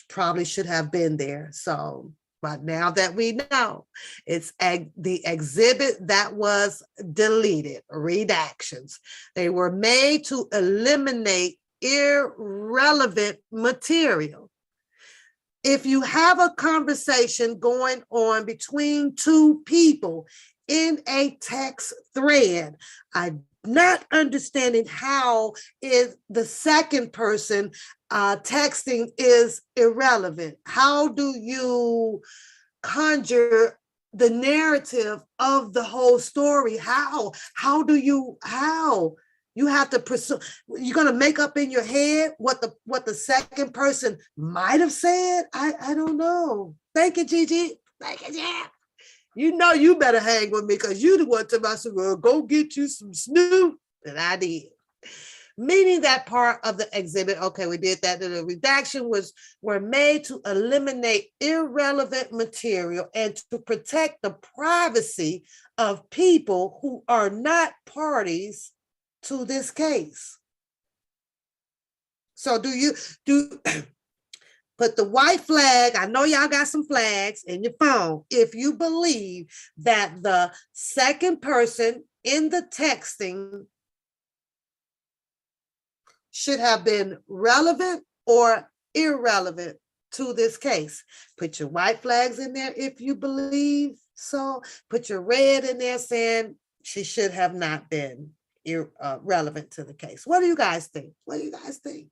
probably should have been there. So, but now that we know, it's the exhibit that was deleted, redactions. They were made to eliminate irrelevant material. If you have a conversation going on between two people in a text thread, I'm not understanding how is the second person texting is irrelevant. How do you conjure the narrative of the whole story? How do you have to pursue? You're gonna make up in your head what the second person might have said? I don't know. Thank you, Gigi. Thank you, Jeff. You know you better hang with me, because you the one to myself, well, go get you some Snoop. And I did. Meaning that part of the exhibit, okay, we did that. The redaction were made to eliminate irrelevant material and to protect the privacy of people who are not parties to this case. So put the white flag. I know y'all got some flags in your phone. If you believe that the second person in the texting should have been relevant or irrelevant to this case, put your white flags in there. If you believe so, put your red in there saying she should have not been relevant to the case. What do you guys think? What do you guys think?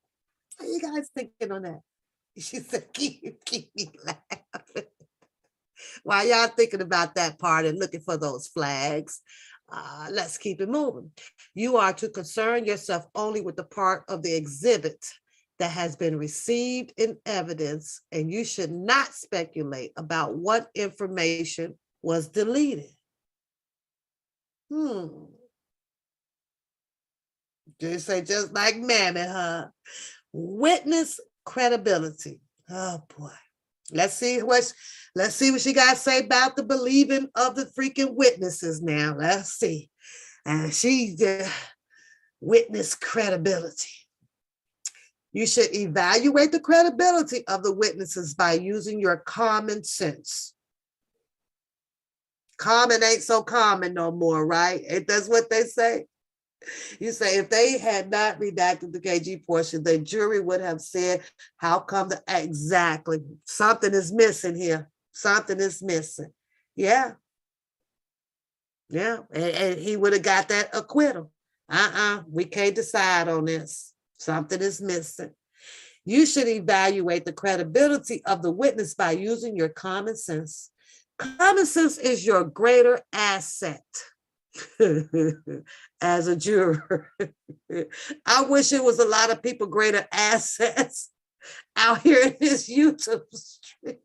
What are you guys thinking on that? She said, keep me laughing. While y'all thinking about that part and looking for those flags, let's keep it moving. You are to concern yourself only with the part of the exhibit that has been received in evidence, and you should not speculate about what information was deleted. Just say, just like Mammy, huh? Witness credibility. Oh boy. Let's see what she got to say about the believing of the freaking witnesses now. Let's see. And she witness credibility. You should evaluate the credibility of the witnesses by using your common sense. Common ain't so common no more, right? Ain't that's what they say? You say if they had not redacted the KG portion, the jury would have said, how come exactly something is missing here? Something is missing. Yeah. Yeah. And he would have got that acquittal. We can't decide on this. Something is missing. You should evaluate the credibility of the witness by using your common sense. Common sense is your greater asset as a juror. I wish it was a lot of people greater assets out here in this YouTube street.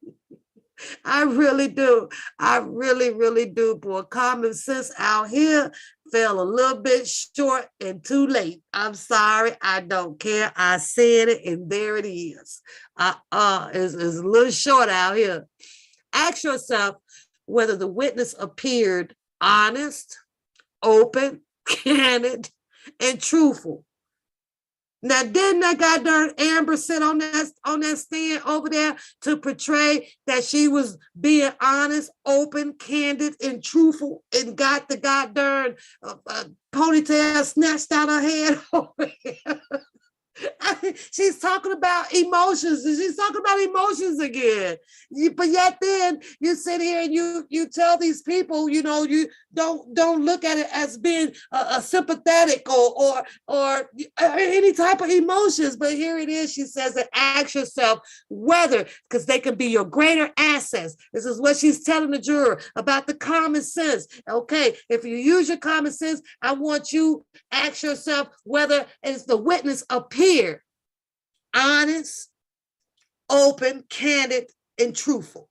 I really do. I really do, boy. Common sense out here fell a little bit short and too late. I'm sorry. I don't care. I said it, and there it is. It's a little short out here. Ask yourself whether the witness appeared honest, open, candid, and truthful. Now, didn't that goddamn Amber sit on that stand over there to portray that she was being honest, open, candid, and truthful, and got the goddamn ponytail snatched out of her head over here? She's talking about emotions, and she's talking about emotions again. But yet then you sit here and you tell these people, you know, you don't look at it as being a sympathetic or any type of emotions. But here it is. She says that ask yourself whether, because they can be your greater assets. This is what she's telling the juror about the common sense. Okay, if you use your common sense, I want you ask yourself whether as the witness appear honest, open, candid, and truthful.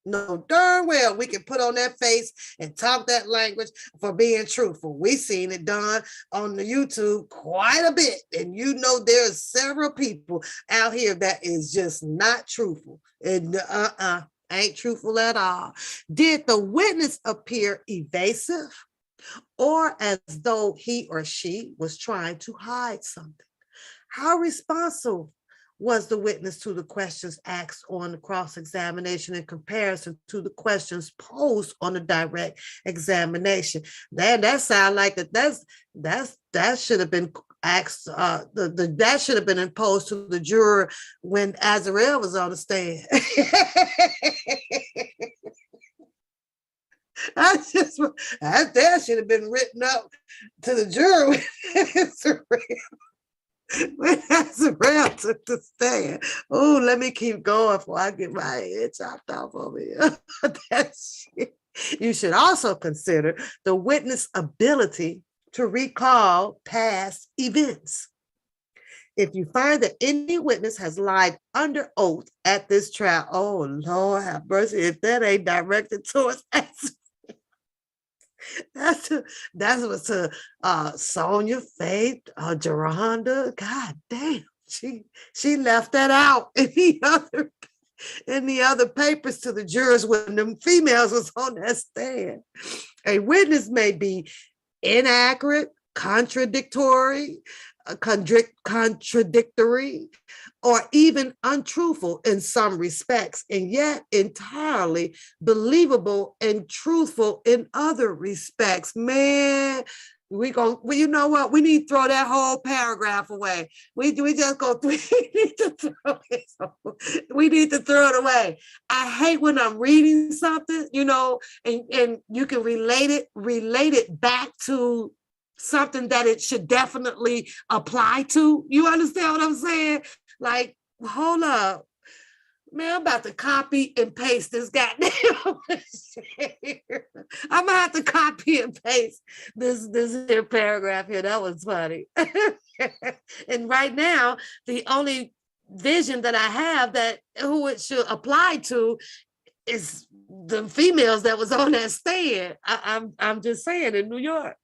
No, darn well we can put on that face and talk that language for being truthful. We've seen it done on the YouTube quite a bit. And you know there's several people out here that is just not truthful. And ain't truthful at all. Did the witness appear evasive or as though he or she was trying to hide something? How responsive was the witness to the questions asked on the cross-examination in comparison to the questions posed on the direct examination? That sounds like that should have been asked. That should have been imposed to the juror when Azarel was on the stand. That should have been written up to the juror when Azarel took the stand. Oh, let me keep going before I get my head chopped off over here. That shit. You should also consider the witness' ability to recall past events. If you find that any witness has lied under oath at this trial, oh, Lord have mercy, if that ain't directed towards Azarel. That's what's to Sonia, Faith, Geronda. God damn, she left that out in the other papers to the jurors when them females was on that stand. A witness may be inaccurate, contradictory, or even untruthful in some respects, and yet entirely believable and truthful in other respects. Man, you know what? We need to throw that whole paragraph away. We need to throw it away. I hate when I'm reading something, you know, and you can relate it back to something that it should definitely apply to. You understand what I'm saying? Like, hold up. Man, I'm about to copy and paste this goddamn shit. I'm gonna have to copy and paste this here paragraph here. That was funny. And right now, the only vision that I have that who it should apply to is the females that was on that stand. I'm just saying, in New York.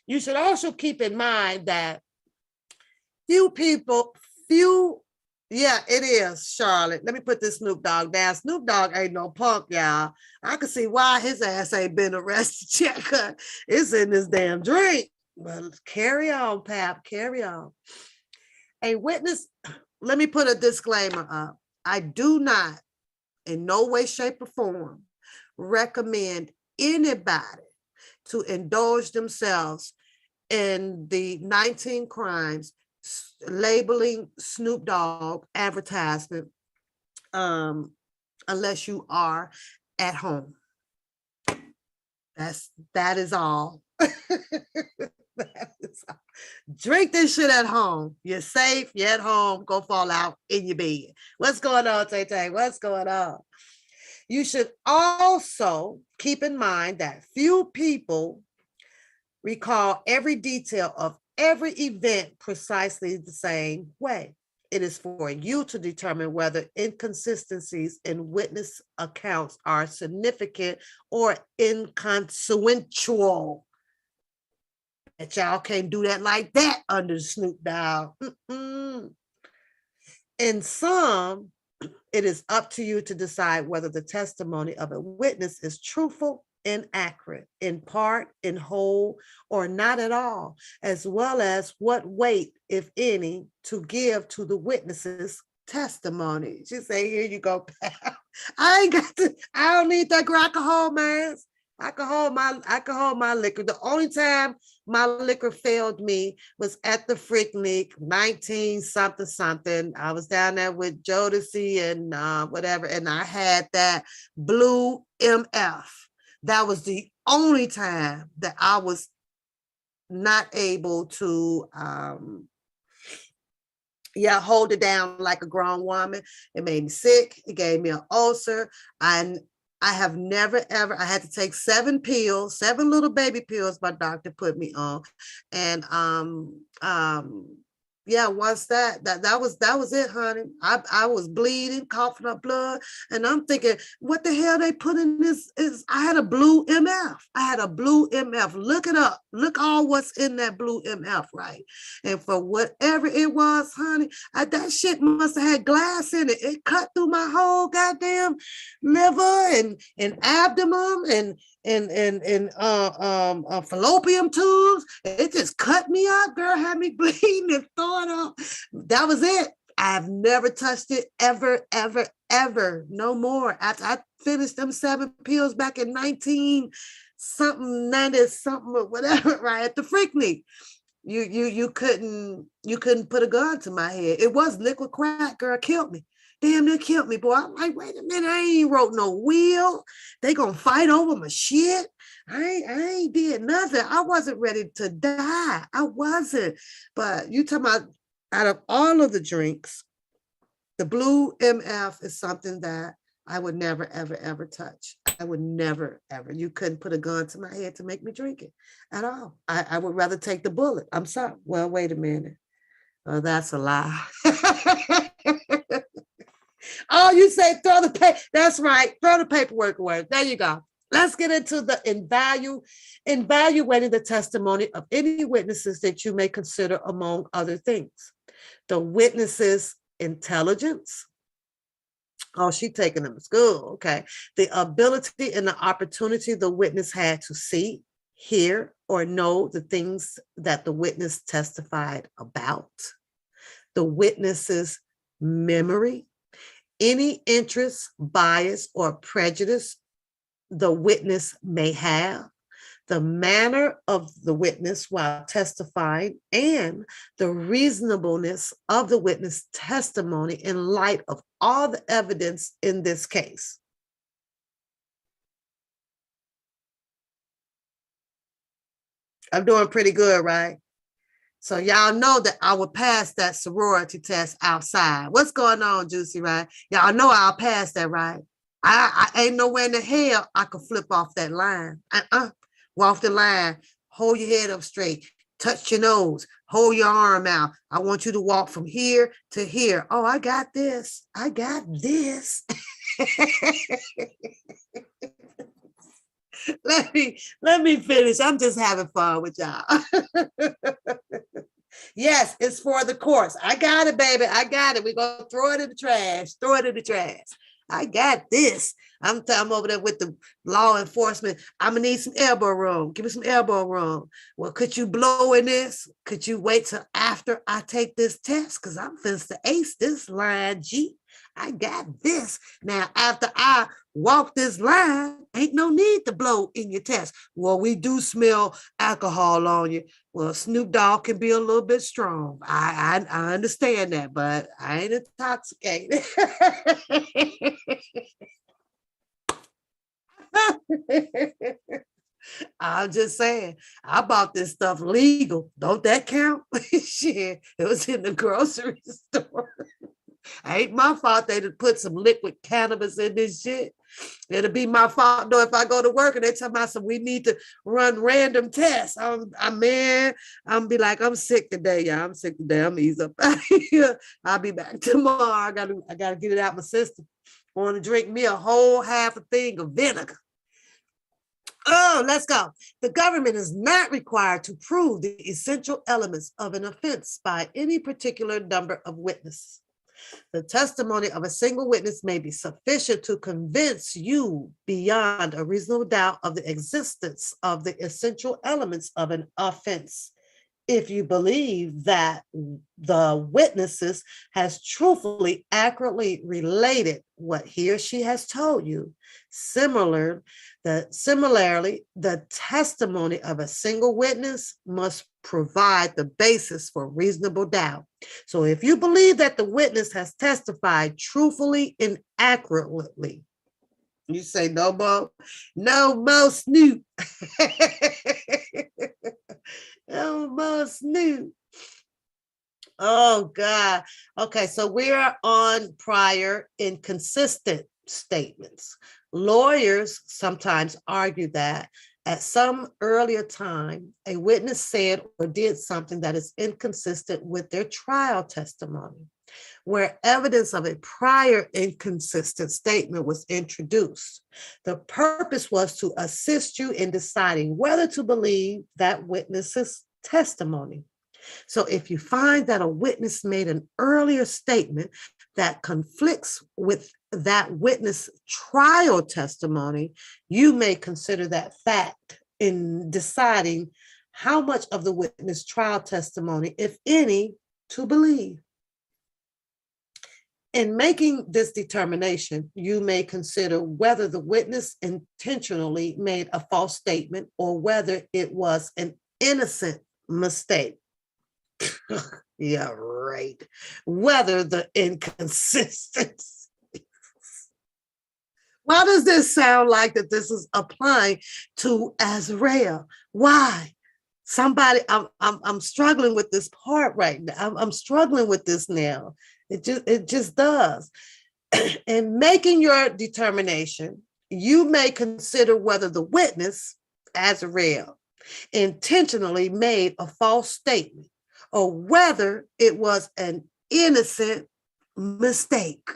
You should also keep in mind that yeah, it is, Charlotte. Let me put this Snoop Dogg down. Snoop Dogg ain't no punk, y'all. I can see why his ass ain't been arrested yet. It's in this damn drink. But carry on, Pap, carry on. A witness, let me put a disclaimer up. I do not, in no way, shape, or form, recommend anybody to indulge themselves in the 19 crimes labeling Snoop Dogg advertisement unless you are at home. That is all. That is all. Drink this shit at home. You're safe. You're at home. Go fall out in your bed. What's going on, Tay? What's going on? You should also keep in mind that few people recall every detail of every event precisely the same way. It is for you to determine whether inconsistencies in witness accounts are significant or inconsequential. That y'all can't do that like that under Snoop Dogg. In some, it is up to you to decide whether the testimony of a witness is truthful, inaccurate, in part, in whole, or not at all, as well as what weight, if any, to give to the witness's testimony. She say, here you go, pal. I don't need that alcohol, man. I can hold my liquor. The only time my liquor failed me was at the Freaknik, 19 something. I was down there with Jodeci and whatever, and I had that blue MF. That was the only time that I was not able to hold it down like a grown woman. It made me sick. It gave me an ulcer. I have never, ever, I had to take 7 little baby pills my doctor put me on. And once that was it, honey. I was bleeding, coughing up blood. And I'm thinking, what the hell they put in this I had a blue MF. Look it up. Look all what's in that blue MF, right? And for whatever it was, honey, that shit must have had glass in it. It cut through my whole goddamn liver and abdomen and fallopian tubes. It just cut me up, girl, had me bleeding and throwing up. That was it. I've never touched it ever, no more. After I finished them 7 pills back in 90 something, or whatever, right at the Freaknik. You couldn't put a gun to my head. It was liquid crack, girl, killed me. Damn, they killed me, boy. I'm like, wait a minute, I ain't wrote no will. They gonna fight over my shit. I ain't did nothing. I wasn't ready to die. I wasn't. But you talking about, out of all of the drinks, the blue MF is something that I would never, ever touch. I would never, ever. You couldn't put a gun to my head to make me drink it at all. I would rather take the bullet. I'm sorry. Well, wait a minute. Oh, that's a lie. Oh, you say throw the paper. That's right. Throw the paperwork away. There you go. Let's get into the evaluating the testimony of any witnesses that you may consider, among other things. The witness's intelligence. Oh, she's taking them to school. Okay. The ability and the opportunity the witness had to see, hear, or know the things that the witness testified about. The witness's memory. Any interest, bias, or prejudice the witness may have, the manner of the witness while testifying, and the reasonableness of the witness testimony in light of all the evidence in this case. I'm doing pretty good, right? So y'all know that I would pass that sorority test outside. What's going on, Juicy, right? Y'all know I'll pass that, right? I ain't nowhere in the hell I could flip off that line. Walk the line, hold your head up straight, touch your nose, hold your arm out. I want you to walk from here to here. Oh, I got this. I got this. Let me finish. I'm just having fun with y'all. Yes, it's for the course. I got it, baby. I got it. We're going to throw it in the trash. Throw it in the trash. I got this. I'm over there with the law enforcement. I'm going to need some elbow room. Give me some elbow room. Well, could you blow in this? Could you wait till after I take this test? Because I'm finna to ace this line G. I got this. Now, after I walk this line, ain't no need to blow in your test. Well, we do smell alcohol on you. Well, Snoop Dogg can be a little bit strong. I understand that, but I ain't intoxicated. I'm just saying, I bought this stuff legal. Don't that count? Shit, it was in the grocery store. Ain't my fault they done put some liquid cannabis in this shit. It'll be my fault though if I go to work and they tell me some we need to run random tests. I'm be like, I'm sick today, y'all. I'm sick today. I'm ease up out here. I'll be back tomorrow. I gotta get it out my system. I want to drink me a whole half a thing of vinegar. Oh, let's go. The government is not required to prove the essential elements of an offense by any particular number of witnesses. The testimony of a single witness may be sufficient to convince you beyond a reasonable doubt of the existence of the essential elements of an offense, if you believe that the witnesses has truthfully, accurately related what he or she has told you. Similarly, the testimony of a single witness must provide the basis for reasonable doubt. So if you believe that the witness has testified truthfully and accurately, you say no more Snoop. Almost new. Oh God. Okay, so we're on prior inconsistent statements. Lawyers sometimes argue that at some earlier time, a witness said or did something that is inconsistent with their trial testimony, where evidence of a prior inconsistent statement was introduced. The purpose was to assist you in deciding whether to believe that witness's testimony. So if you find that a witness made an earlier statement that conflicts with that witness trial testimony, you may consider that fact in deciding how much of the witness trial testimony, if any, to believe. In making this determination, you may consider whether the witness intentionally made a false statement or whether it was an innocent mistake. Yeah, right. Whether the inconsistency. Why does this sound like that this is applying to Azrael? Why? Somebody, I'm struggling with this part right now. I'm struggling with this now. It just does. In making your determination, you may consider whether the witness, Azrael, intentionally made a false statement or whether it was an innocent mistake.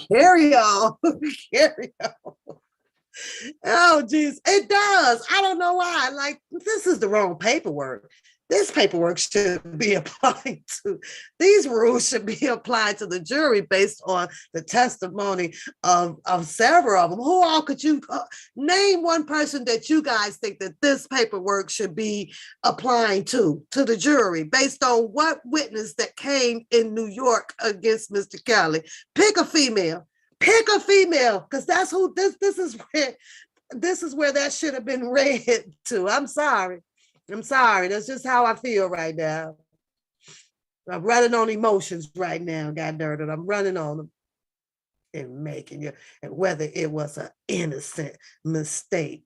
Carry on. Carry on. Oh, geez, it does. I don't know why. Like, this is the wrong paperwork. This paperwork should be applied to, these rules should be applied to the jury based on the testimony of several of them. Who all could you name one person that you guys think that this paperwork should be applying to the jury based on what witness that came in New York against Mr. Kelly? Pick a female, because that's who this is where that should have been read to. I'm sorry. That's just how I feel right now. I'm running on emotions right now, God darn it. I'm running on them and making it, and whether it was an innocent mistake.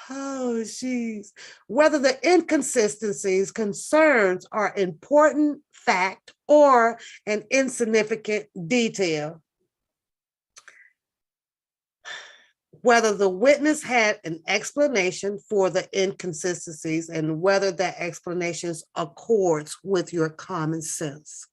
Oh, geez. Whether the inconsistencies, concerns are important fact or an insignificant detail. Whether the witness had an explanation for the inconsistencies and whether that explanation accords with your common sense.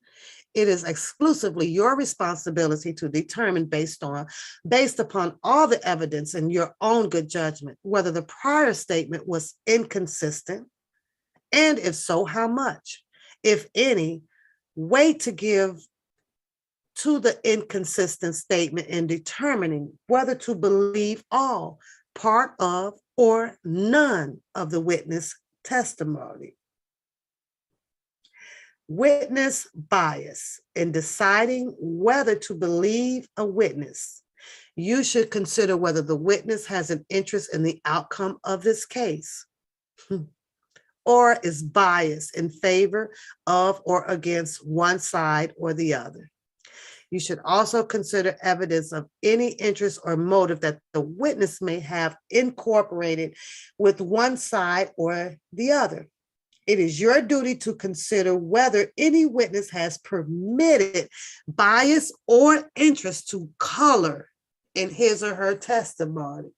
It is exclusively your responsibility to determine based upon all the evidence and your own good judgment, whether the prior statement was inconsistent, and if so, how much, if any, weight to give to the inconsistent statement in determining whether to believe all, part of, or none of the witness testimony. Witness bias. In deciding whether to believe a witness, you should consider whether the witness has an interest in the outcome of this case or is biased in favor of or against one side or the other. You should also consider evidence of any interest or motive that the witness may have incorporated with one side or the other. It is your duty to consider whether any witness has permitted bias or interest to color in his or her testimony.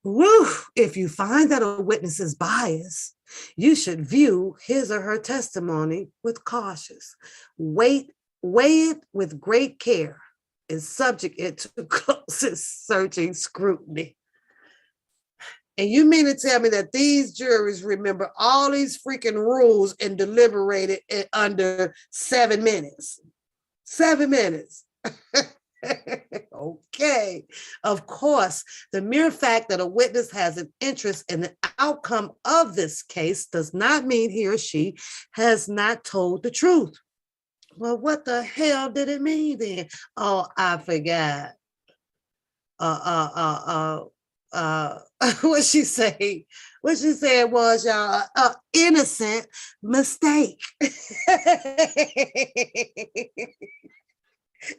Woo! If you find that a witness is biased, you should view his or her testimony with caution. Weigh it with great care and subject it to closest searching scrutiny. And you mean to tell me that these juries remember all these freaking rules and deliberated it under 7 minutes? 7 minutes. Okay. Of course, the mere fact that a witness has an interest in the outcome of this case does not mean he or she has not told the truth. Well, what the hell did it mean then? Oh, I forgot. What she say? What she said was, y'all, innocent mistake.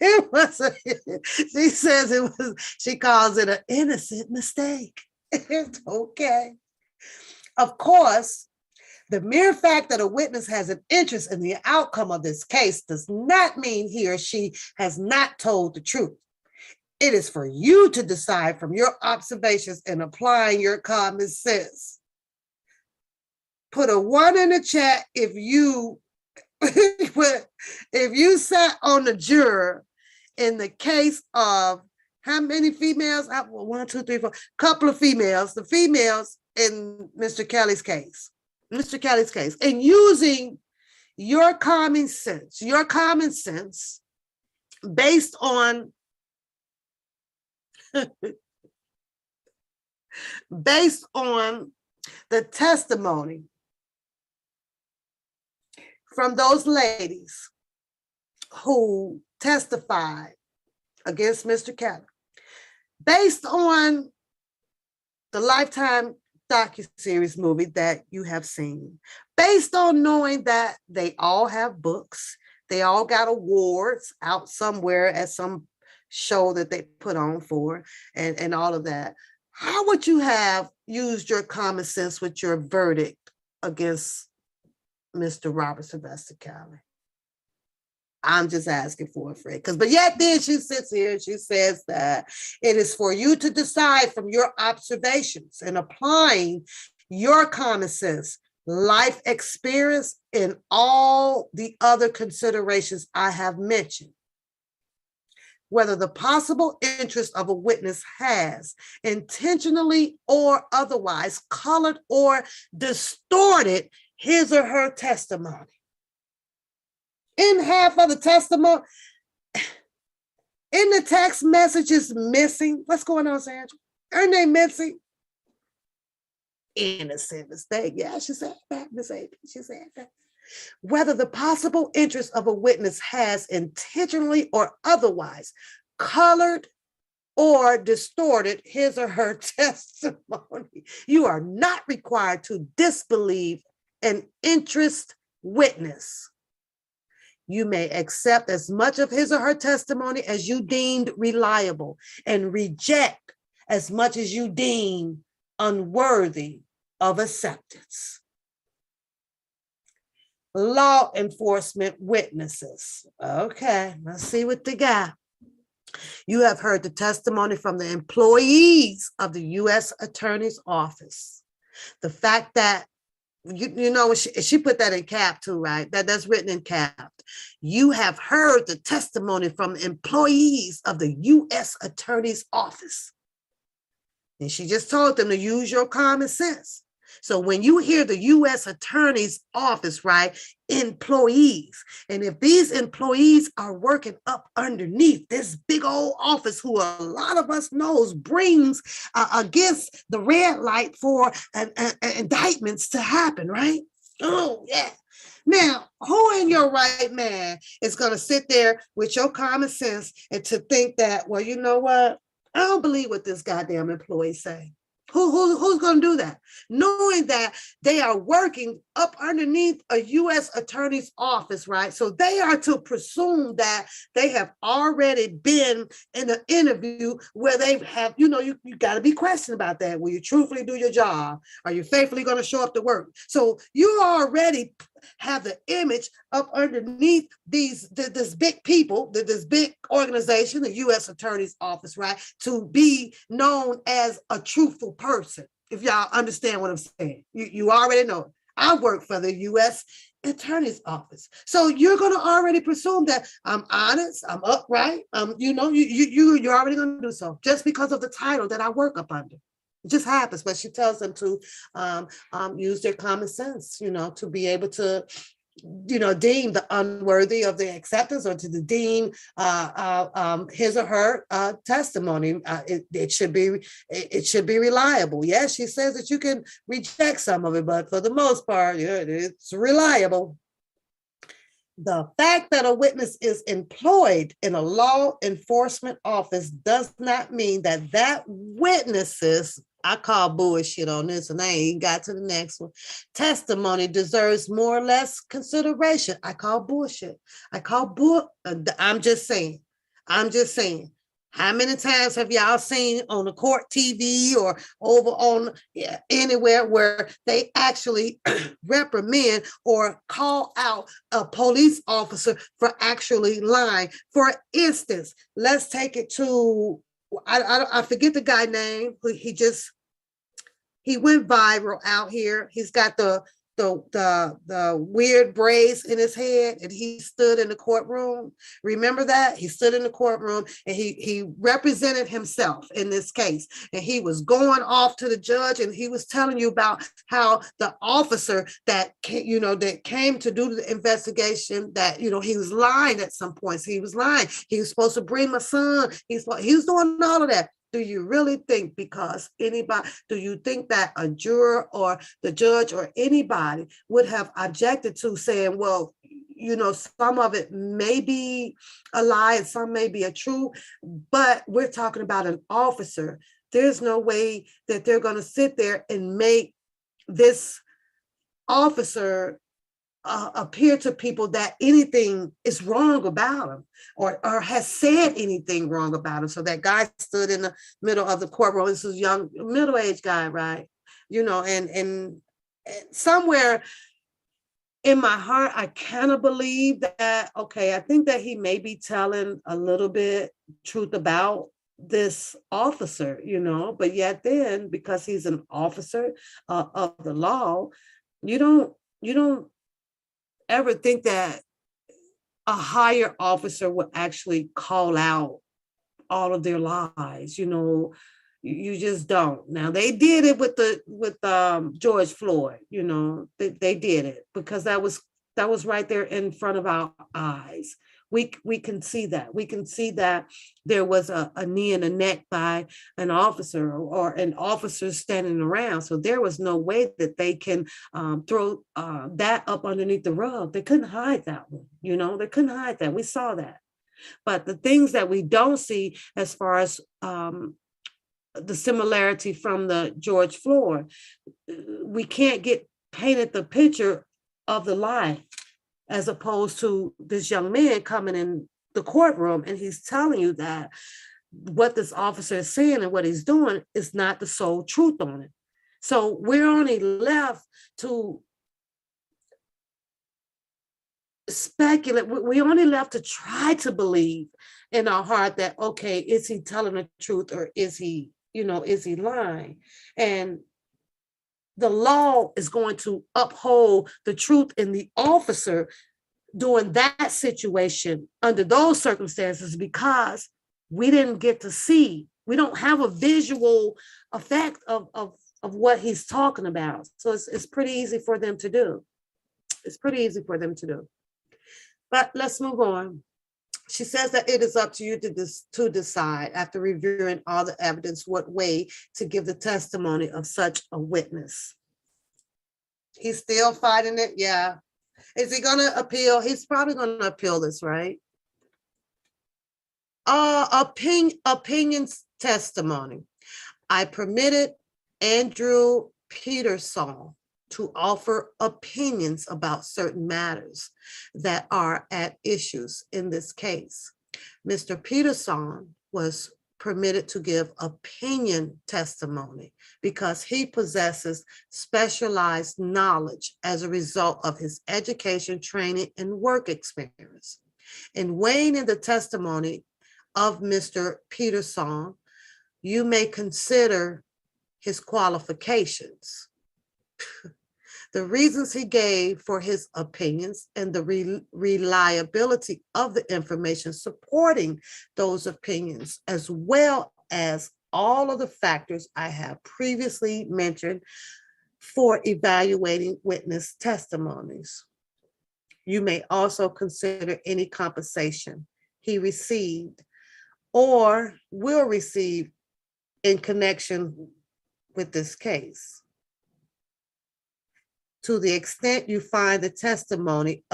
It was, she says it was, she calls it an innocent mistake. It's okay. Of course, the mere fact that a witness has an interest in the outcome of this case does not mean he or she has not told the truth. It is for you to decide from your observations and applying your common sense. Put a 1 in the chat if you sat on the juror in the case of how many females? 1, 2, 3, 4, couple of females, the females in Mr. Kelly's case, and using your common sense based on the testimony from those ladies who testified against Mr. Kelly, based on the Lifetime docuseries movie that you have seen, based on knowing that they all have books, they all got awards out somewhere at some show that they put on for, and all of that, how would you have used your common sense with your verdict against Mr. Robert Sylvester Kelly? I'm just asking for a friend. But yet then she sits here and she says that it is for you to decide from your observations and applying your common sense, life experience, and all the other considerations I have mentioned, whether the possible interest of a witness has intentionally or otherwise colored or distorted his or her testimony. In half of the testimony, in the text messages missing. What's going on, Sandra? Her name missing. Innocent mistake. Yeah, she said that, Miss A. She said that. Whether the possible interest of a witness has intentionally or otherwise colored or distorted his or her testimony. You are not required to disbelieve an interest witness. You may accept as much of his or her testimony as you deemed reliable and reject as much as you deem unworthy of acceptance. Law enforcement witnesses. Okay, let's see what they got. You have heard the testimony from the employees of the U.S. Attorney's Office. The fact that, you know, she put that in cap too, right? That's written in cap. You have heard the testimony from employees of the U.S. Attorney's Office. And she just told them to use your common sense. So when you hear the U.S. Attorney's Office, right, employees, and if these employees are working up underneath this big old office who a lot of us knows brings against the red light for indictments to happen, right? Oh, yeah. Now, who in your right man is going to sit there with your common sense and to think that, well, you know what? I don't believe what this goddamn employee say. Who's going to do that? Knowing that they are working up underneath a U.S. attorney's office, right? So they are to presume that they have already been in an interview where they have, you got to be questioned about that. Will you truthfully do your job? Are you faithfully going to show up to work? So you already have the image up underneath this big people, this big organization, the U.S. Attorney's Office, right, to be known as a truthful person. If y'all understand what I'm saying, you already know it. I work for the U.S. Attorney's Office, so you're going to already presume that I'm honest, I'm upright. You're already going to do so just because of the title that I work up under. It just happens, but she tells them to use their common sense, to be able to, deem the unworthy of the acceptance or to deem his or her testimony. It should be reliable. Yes, she says that you can reject some of it, but for the most part, it's reliable. The fact that a witness is employed in a law enforcement office does not mean that witness's, I call bullshit on this, and I ain't got to the next one, testimony deserves more or less consideration. I call bullshit. I'm just saying. How many times have y'all seen on the court TV or over on anywhere where they actually reprimand or call out a police officer for actually lying? For instance, let's take it to, I forget the guy name. He went viral out here. He's got the weird braids in his head, and he stood in the courtroom. Remember that? He stood in the courtroom and he represented himself in this case. And he was going off to the judge, and he was telling you about how the officer that came to do the investigation, that he was lying at some points. He was lying. He was supposed to bring my son. He was doing all of that. Do you really think do you think that a juror or the judge or anybody would have objected to saying, well, some of it may be a lie and some may be a true, but we're talking about an officer. There's no way that they're going to sit there and make this officer appear to people that anything is wrong about him or has said anything wrong about him. So that guy stood in the middle of the courtroom. This is a young, middle-aged guy, right? And somewhere in my heart, I kind of believe that, okay, I think that he may be telling a little bit truth about this officer, but yet then, because he's an officer of the law, you don't ever think that a higher officer would actually call out all of their lies. You just don't. Now they did it with George Floyd. They did it because that was right there in front of our eyes. We can see that. We can see that there was a knee in the neck by an officer or an officer standing around. So there was no way that they can throw that up underneath the rug. They couldn't hide that one. They couldn't hide that. We saw that. But the things that we don't see as far as the similarity from the George Floyd, we can't get painted the picture of the lie, as opposed to this young man coming in the courtroom and he's telling you that what this officer is saying and what he's doing is not the sole truth on it. So we're only left to speculate. We only left to try to believe in our heart that, okay, is he telling the truth or is he lying? And the law is going to uphold the truth in the officer during that situation under those circumstances, because we didn't get to see, we don't have a visual effect of what he's talking about. So it's pretty easy for them to do. But let's move on. She says that it is up to you to decide, after reviewing all the evidence, what way to give the testimony of such a witness. He's still fighting it. Yeah. Is he going to appeal? He's probably going to appeal this, right? Opinions testimony. I permitted Andrew Peterson to offer opinions about certain matters that are at issues in this case. Mr. Peterson was permitted to give opinion testimony because he possesses specialized knowledge as a result of his education, training, and work experience. In weighing in the testimony of Mr. Peterson, you may consider his qualifications, the reasons he gave for his opinions, and the reliability of the information supporting those opinions, as well as all of the factors I have previously mentioned for evaluating witness testimonies. You may also consider any compensation he received or will receive in connection with this case. To the extent you find the testimony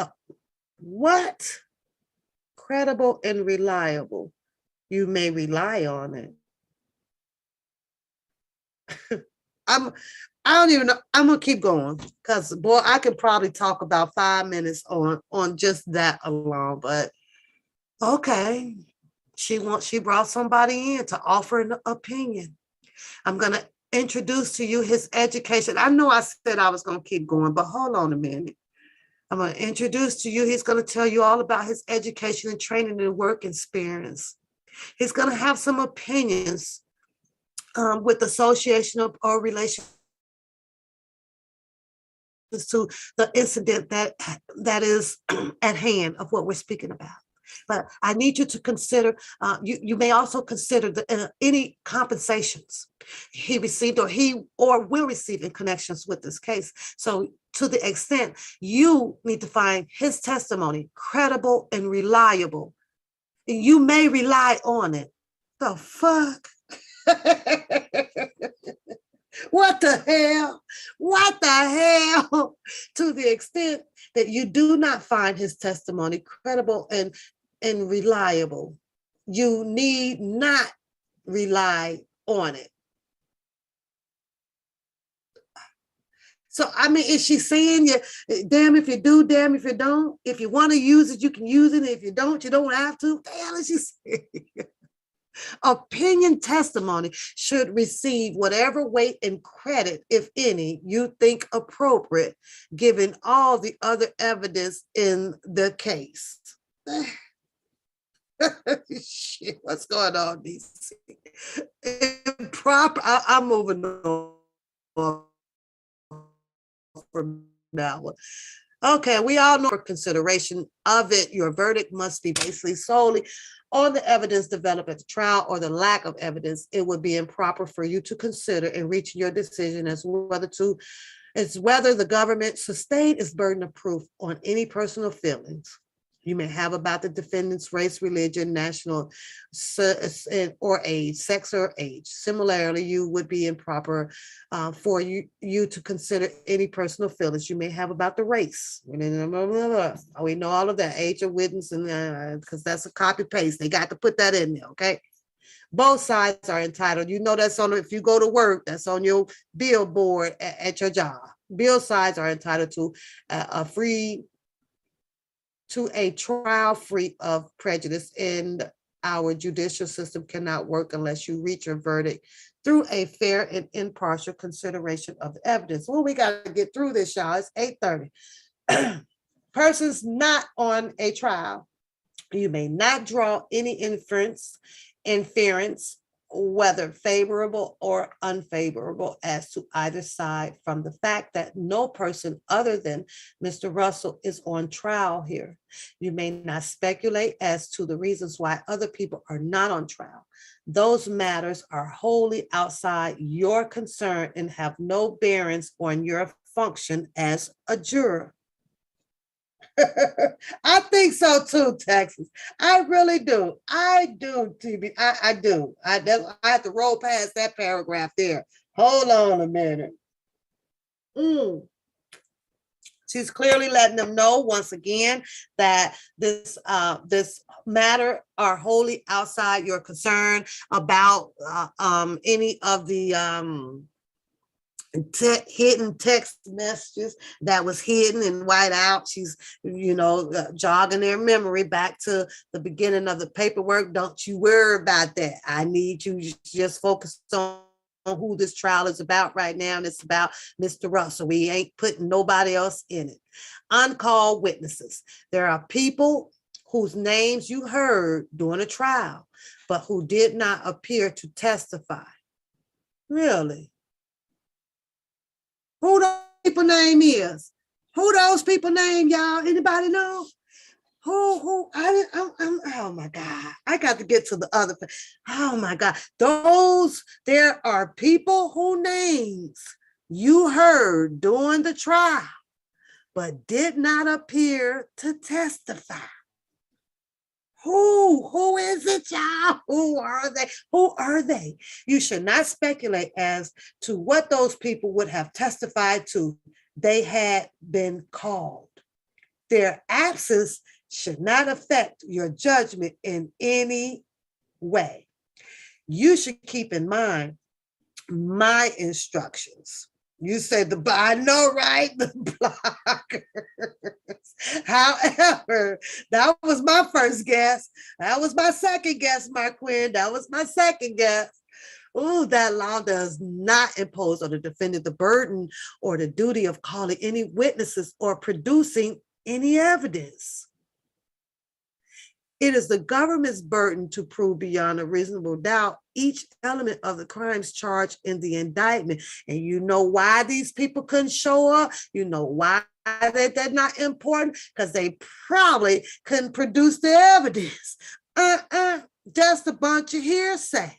credible and reliable, you may rely on it. I don't even know. I'm gonna keep going because boy, I could probably talk about 5 minutes on just that alone. But okay, she brought somebody in to offer an opinion. I'm gonna introduce to you his education. I know I said I was going to keep going, but hold on a minute. I'm going to introduce to you, he's going to tell you all about his education and training and work experience. He's going to have some opinions with association or relation to the incident that is at hand of what we're speaking about. But I need you to consider, you may also consider any compensations he received or will receive in connections with this case. So to the extent you need to find his testimony credible and reliable, you may rely on it. The fuck? What the hell? What the hell? To the extent that you do not find his testimony credible and reliable, you need not rely on it. So, I mean, is she saying you, damn if you do, damn if you don't? If you want to use it, you can use it. If you don't have to. What the hell is she saying? Opinion testimony should receive whatever weight and credit, if any, you think appropriate, given all the other evidence in the case. Shit, what's going on, DC? Improper. I'm moving on from now. Okay, we all know for consideration of it, your verdict must be basically solely on the evidence developed at the trial or the lack of evidence. It would be improper for you to consider in reaching your decision as whether the government sustained its burden of proof on any personal feelings you may have about the defendant's race, religion, national, or age, sex or age. Similarly, you would be improper for you to consider any personal feelings you may have about the race. We know all of that, age of witness, and because that's a copy paste. They got to put that in there, okay? Both sides are entitled. You know that's on, if you go to work, that's on your billboard at your job. Both sides are entitled to a trial free of prejudice, and our judicial system cannot work unless you reach your verdict through a fair and impartial consideration of the evidence. Well, we got to get through this, y'all. It's 8:30. Persons not on a trial, you may not draw any inference, whether favorable or unfavorable, as to either side from the fact that no person other than Mr. Russell is on trial here. You may not speculate as to the reasons why other people are not on trial. Those matters are wholly outside your concern and have no bearings on your function as a juror. I think so too, Texas. I really do. I do, TB. I do. I have to roll past that paragraph there. Hold on a minute. She's clearly letting them know once again that this matter are wholly outside your concern about any of the hidden text messages that was hidden and white out. She's, jogging their memory back to the beginning of the paperwork. Don't you worry about that. I need you to just focus on who this trial is about right now, and it's about Mr. Russell. We ain't putting nobody else in it. Uncalled witnesses. There are people whose names you heard during a trial, but who did not appear to testify. Really? Who those people name is? Who those people name, y'all? Anybody know? Who? Oh my God. I got to get to the other. Oh my God. There are people whose names you heard during the trial, but did not appear to testify. Who is it, y'all? Who are they? Who are they? You should not speculate as to what those people would have testified to. They had been called. Their absence should not affect your judgment in any way. You should keep in mind my instructions. You say I know, right? The blockers. However, that was my first guess. That was my second guess, my queen. That was my second guess. Oh, that law does not impose on the defendant the burden or the duty of calling any witnesses or producing any evidence. It is the government's burden to prove beyond a reasonable doubt each element of the crimes charged in the indictment. And you know why these people couldn't show up? You know why they're not important? Because they probably couldn't produce the evidence. Just a bunch of hearsay.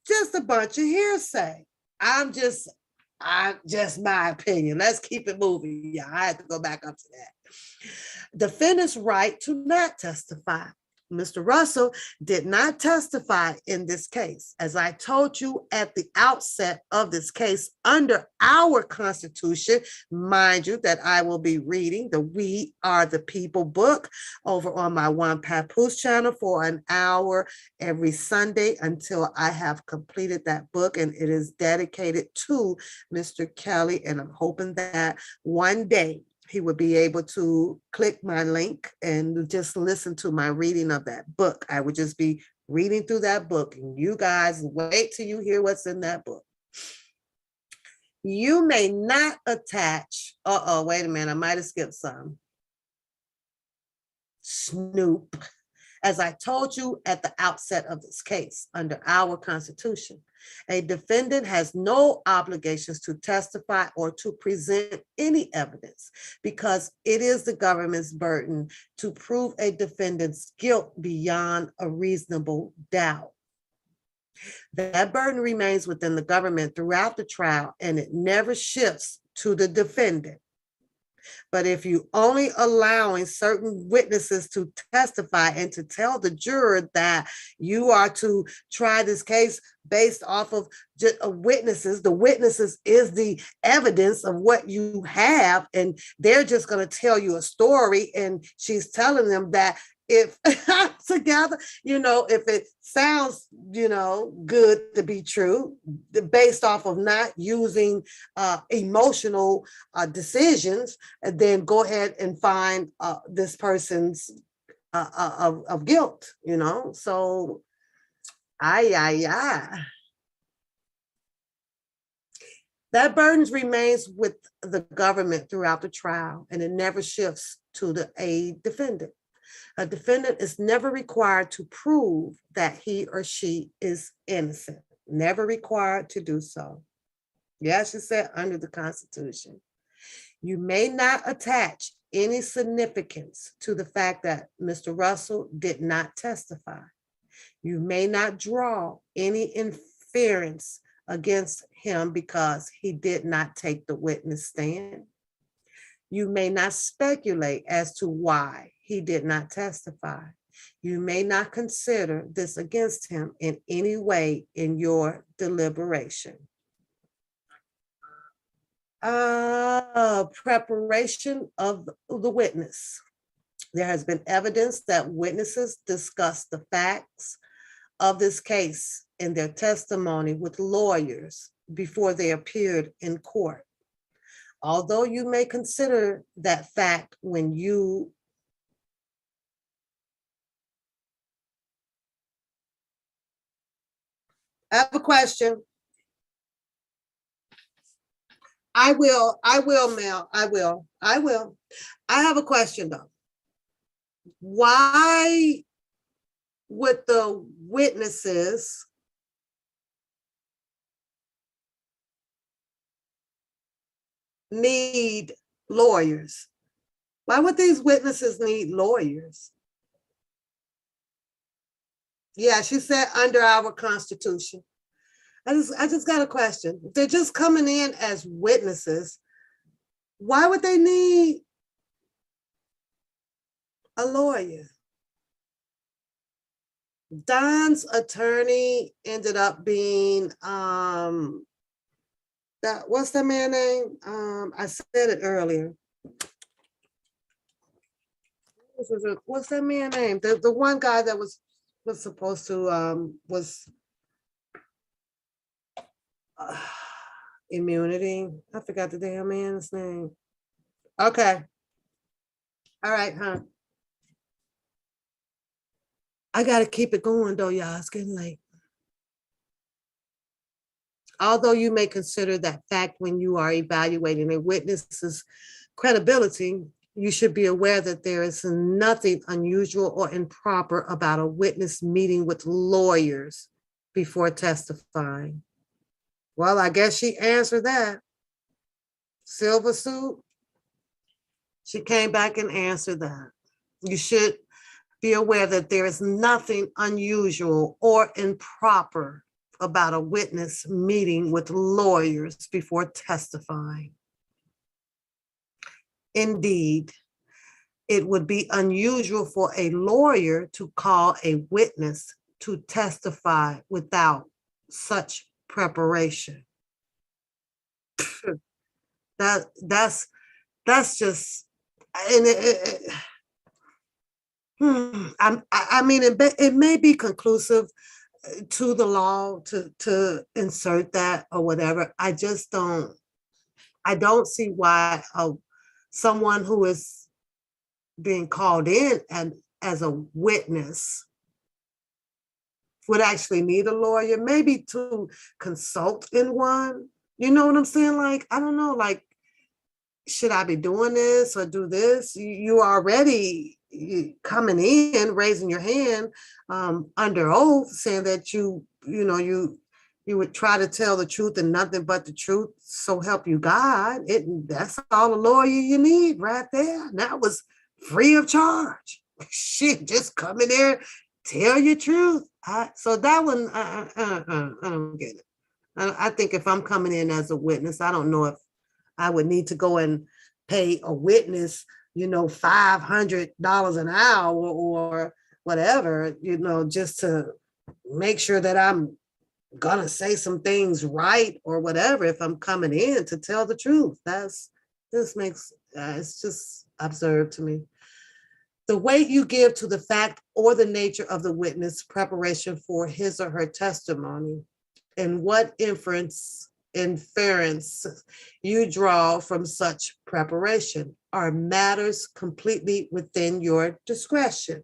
Just a bunch of hearsay. Just my opinion. Let's keep it moving. Yeah, I had to go back up to that. Defendant's right to not testify. Mr. Russell did not testify in this case. As I told you at the outset of this case, under our Constitution, mind you that I will be reading the We Are the People book over on my One Papoose channel for an hour every Sunday until I have completed that book, and it is dedicated to Mr. Kelly, and I'm hoping that one day he would be able to click my link and just listen to my reading of that book. I would just be reading through that book, and you guys wait till you hear what's in that book. You may not attach, wait a minute, I might have skipped some. Snoop. As I told you at the outset of this case, under our Constitution, a defendant has no obligations to testify or to present any evidence because it is the government's burden to prove a defendant's guilt beyond a reasonable doubt. That burden remains within the government throughout the trial, and it never shifts to the defendant. But if you only allowing certain witnesses to testify and to tell the juror that you are to try this case based off of witnesses, the witnesses is the evidence of what you have, and they're just going to tell you a story, and she's telling them that if together, if it sounds, good to be true, based off of not using emotional decisions, then go ahead and find this person's of guilt, So, that burden remains with the government throughout the trial, and it never shifts to a defendant. A defendant is never required to prove that he or she is innocent. Never required to do so. Yes, you said under the Constitution. You may not attach any significance to the fact that Mr. Russell did not testify. You may not draw any inference against him because he did not take the witness stand. You may not speculate as to why he did not testify. You may not consider this against him in any way in your deliberation. Preparation of the witness. There has been evidence that witnesses discussed the facts of this case in their testimony with lawyers before they appeared in court. Although you may consider that fact when you I have a question. I will, Mel. I will. I have a question though. Why would the witnesses need lawyers? Why would these witnesses need lawyers? Yeah, she said under our Constitution. I just got a question. If they're just coming in as witnesses, why would they need a lawyer? Don's attorney ended up being what's that man's name? I said it earlier. What's that man's name? The one guy that was supposed to immunity. I forgot the damn man's name. Okay. All right, huh? I gotta keep it going though, y'all. It's getting late. Although you may consider that fact when you are evaluating a witness's credibility, you should be aware that there is nothing unusual or improper about a witness meeting with lawyers before testifying. Well, I guess she answered that. Silver suit. She came back and answered that. You should be aware that there is nothing unusual or improper about a witness meeting with lawyers before testifying. Indeed, it would be unusual for a lawyer to call a witness to testify without such preparation. That's just, and I mean, it may be conclusive to the law to insert that or whatever. I don't see why someone who is being called in and as a witness would actually need a lawyer, maybe to consult in one. You know what I'm saying? Like, I don't know, like, should I be doing this or do this? You already coming in, raising your hand under oath, saying that you would try to tell the truth and nothing but the truth, so help you God. That's all a lawyer you need right there. That was free of charge. Shit, just come in there, tell your truth. So that one, I don't get it. I think if I'm coming in as a witness, I don't know if I would need to go and pay a witness, $500 an hour or whatever, just to make sure that I'm gonna say some things right or whatever if I'm coming in to tell the truth. It's just absurd to me. The weight you give to the fact or the nature of the witness preparation for his or her testimony, and what inference you draw from such preparation are matters completely within your discretion.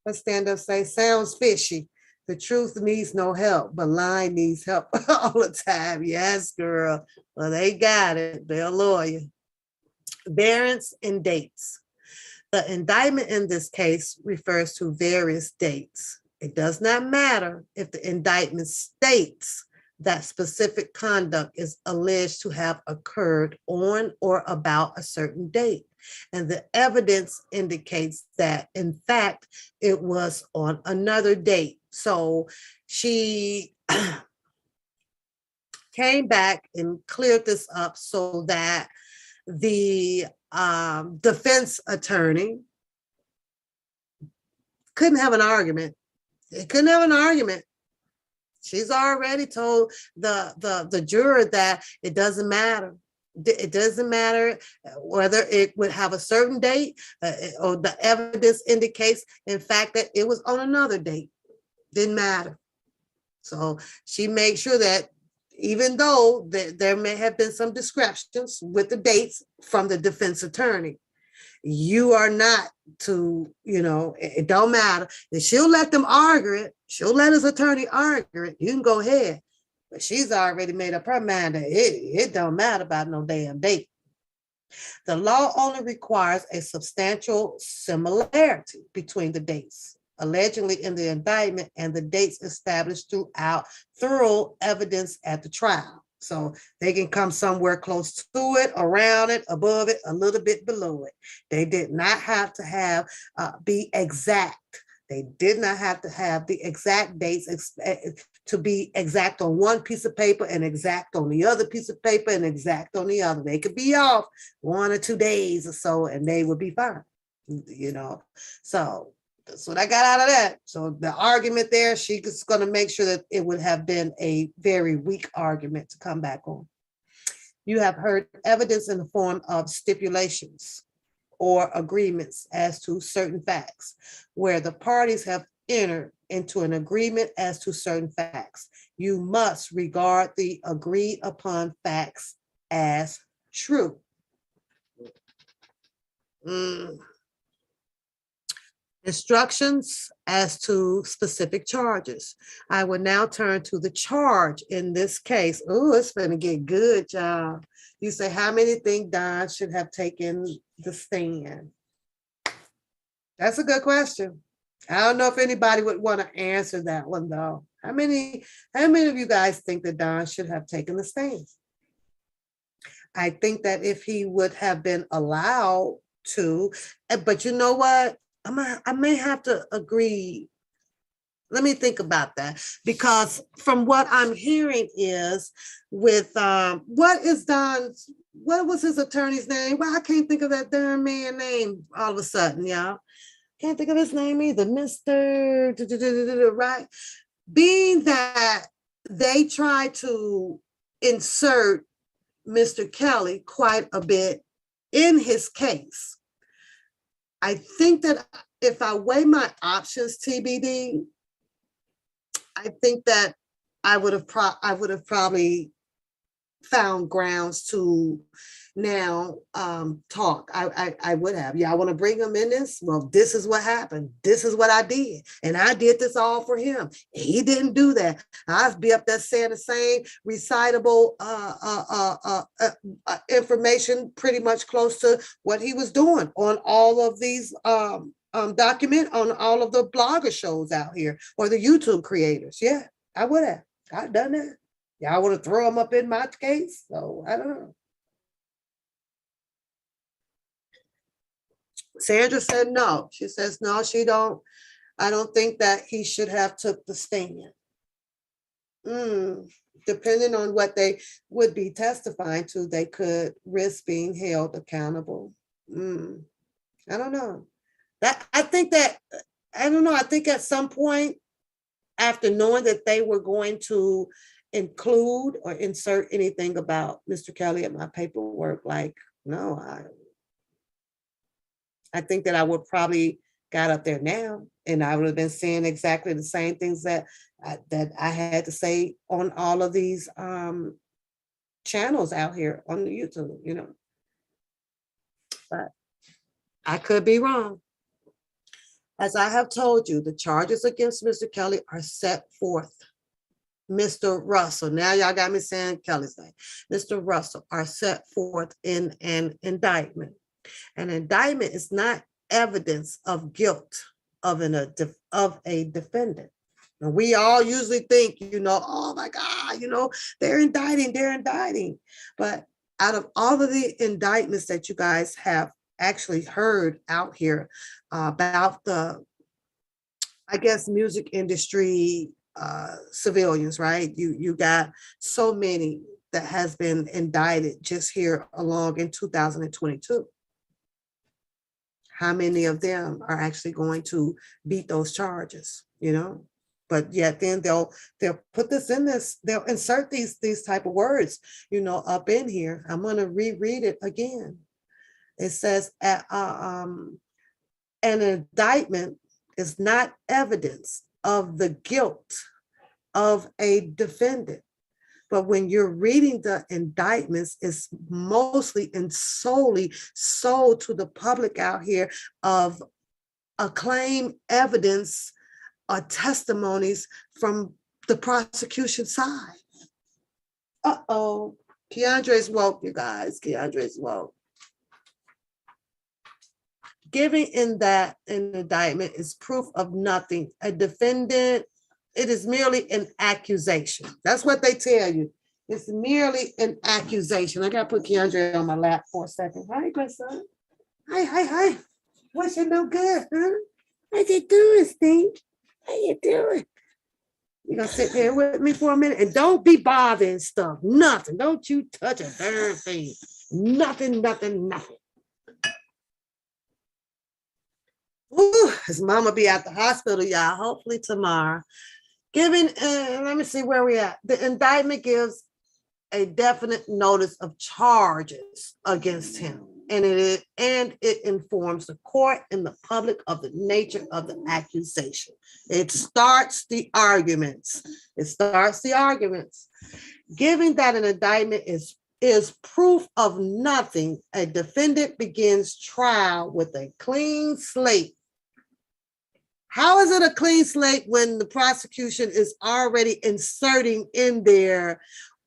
Let's stand up, say, sounds fishy. The truth needs no help, but lying needs help all the time. Yes, girl. Well, they got it. They're a lawyer. Variance in dates. The indictment in this case refers to various dates. It does not matter if the indictment states that specific conduct is alleged to have occurred on or about a certain date. And the evidence indicates that, in fact, it was on another date. So she came back and cleared this up so that the defense attorney couldn't have an argument. They couldn't have an argument. She's already told the juror that it doesn't matter. It doesn't matter whether it would have a certain date or the evidence indicates, in fact, that it was on another date. Didn't matter. So she made sure that even though there may have been some discrepancies with the dates from the defense attorney, you are not to, it don't matter. And she'll let them argue it. She'll let his attorney argue it. You can go ahead. But she's already made up her mind that it don't matter about no damn date. The law only requires a substantial similarity between the dates allegedly in the indictment and the dates established throughout thorough evidence at the trial. So they can come somewhere close to it, around it, above it, a little bit below it. They did not have to be exact. They did not have to have the exact dates to be exact on one piece of paper and exact on the other piece of paper and exact on the other. They could be off 1 or 2 days or so and they would be fine, So that's what I got out of that. So the argument there, she's going to make sure that it would have been a very weak argument to come back on. You have heard evidence in the form of stipulations or agreements as to certain facts, where the parties have entered into an agreement as to certain facts. You must regard the agreed upon facts as true. Instructions as to specific charges. I will now turn to the charge in this case. Oh, it's going to get good, y'all. You say, how many think Don should have taken the stand? That's a good question. I don't know if anybody would want to answer that one, though. How many of you guys think that Don should have taken the stand? I think that if he would have been allowed to, but you know what? I may have to agree. Let me think about that, because from what I'm hearing is with what was his attorney's name? Well, I can't think of that darn man name all of a sudden, y'all. Can't think of his name either. Mr. Right? Being that they tried to insert Mr. Kelly quite a bit in his case, I think that if I weigh my options, TBD, I think that I would have probably found grounds to now talk. I would have. Yeah, I want to bring him in this. Well, this is what happened. This is what I did. And I did this all for him. He didn't do that. I'd be up there saying the same recitable information pretty much close to what he was doing on all of these document on all of the blogger shows out here or the YouTube creators. Yeah, I would have. I've done that. Y'all want to throw him up in my case? So I don't know. Sandra said no. She says no, she don't. I don't think that he should have took the stand. Depending on what they would be testifying to, they could risk being held accountable. I don't know. I think at some point, after knowing that they were going to include or insert anything about Mr. Kelly in my paperwork, like, no, I think that I would probably got up there now and I would have been saying exactly the same things that I had to say on all of these channels out here on the YouTube, But I could be wrong. As I have told you, the charges against Mr. Kelly are set forth. Mr. Russell, now y'all got me saying Kelly's name. Mr. Russell are set forth in an indictment. An indictment is not evidence of guilt of a defendant. And we all usually think, oh my God, they're indicting. But out of all of the indictments that you guys have actually heard out here about the, I guess, music industry civilians, right? You got so many that has been indicted just here along in 2022. How many of them are actually going to beat those charges, But yet then they'll put this in this, they'll insert these type of words, up in here. I'm going to reread it again. It says, an indictment is not evidence of the guilt of a defendant. But when you're reading the indictments, it's mostly and solely sold to the public out here of acclaimed evidence or testimonies from the prosecution side. Uh-oh, Keandre's woke, you guys. Keandre's woke. Giving in that an indictment is proof of nothing. A defendant, it is merely an accusation. That's what they tell you. It's merely an accusation. I gotta put Keandre on my lap for a second. Hi, grandson. Hi. What's your no good, huh? How you doing, Steve? How you doing? You gonna sit there with me for a minute and don't be bothering stuff. Nothing. Don't you touch a darn thing. Nothing. Ooh, his mama be at the hospital, y'all. Hopefully tomorrow. Let me see where we at. The indictment gives a definite notice of charges against him, and it informs the court and the public of the nature of the accusation. It starts the arguments. Giving that an indictment is proof of nothing, a defendant begins trial with a clean slate. How is it a clean slate when the prosecution is already inserting in there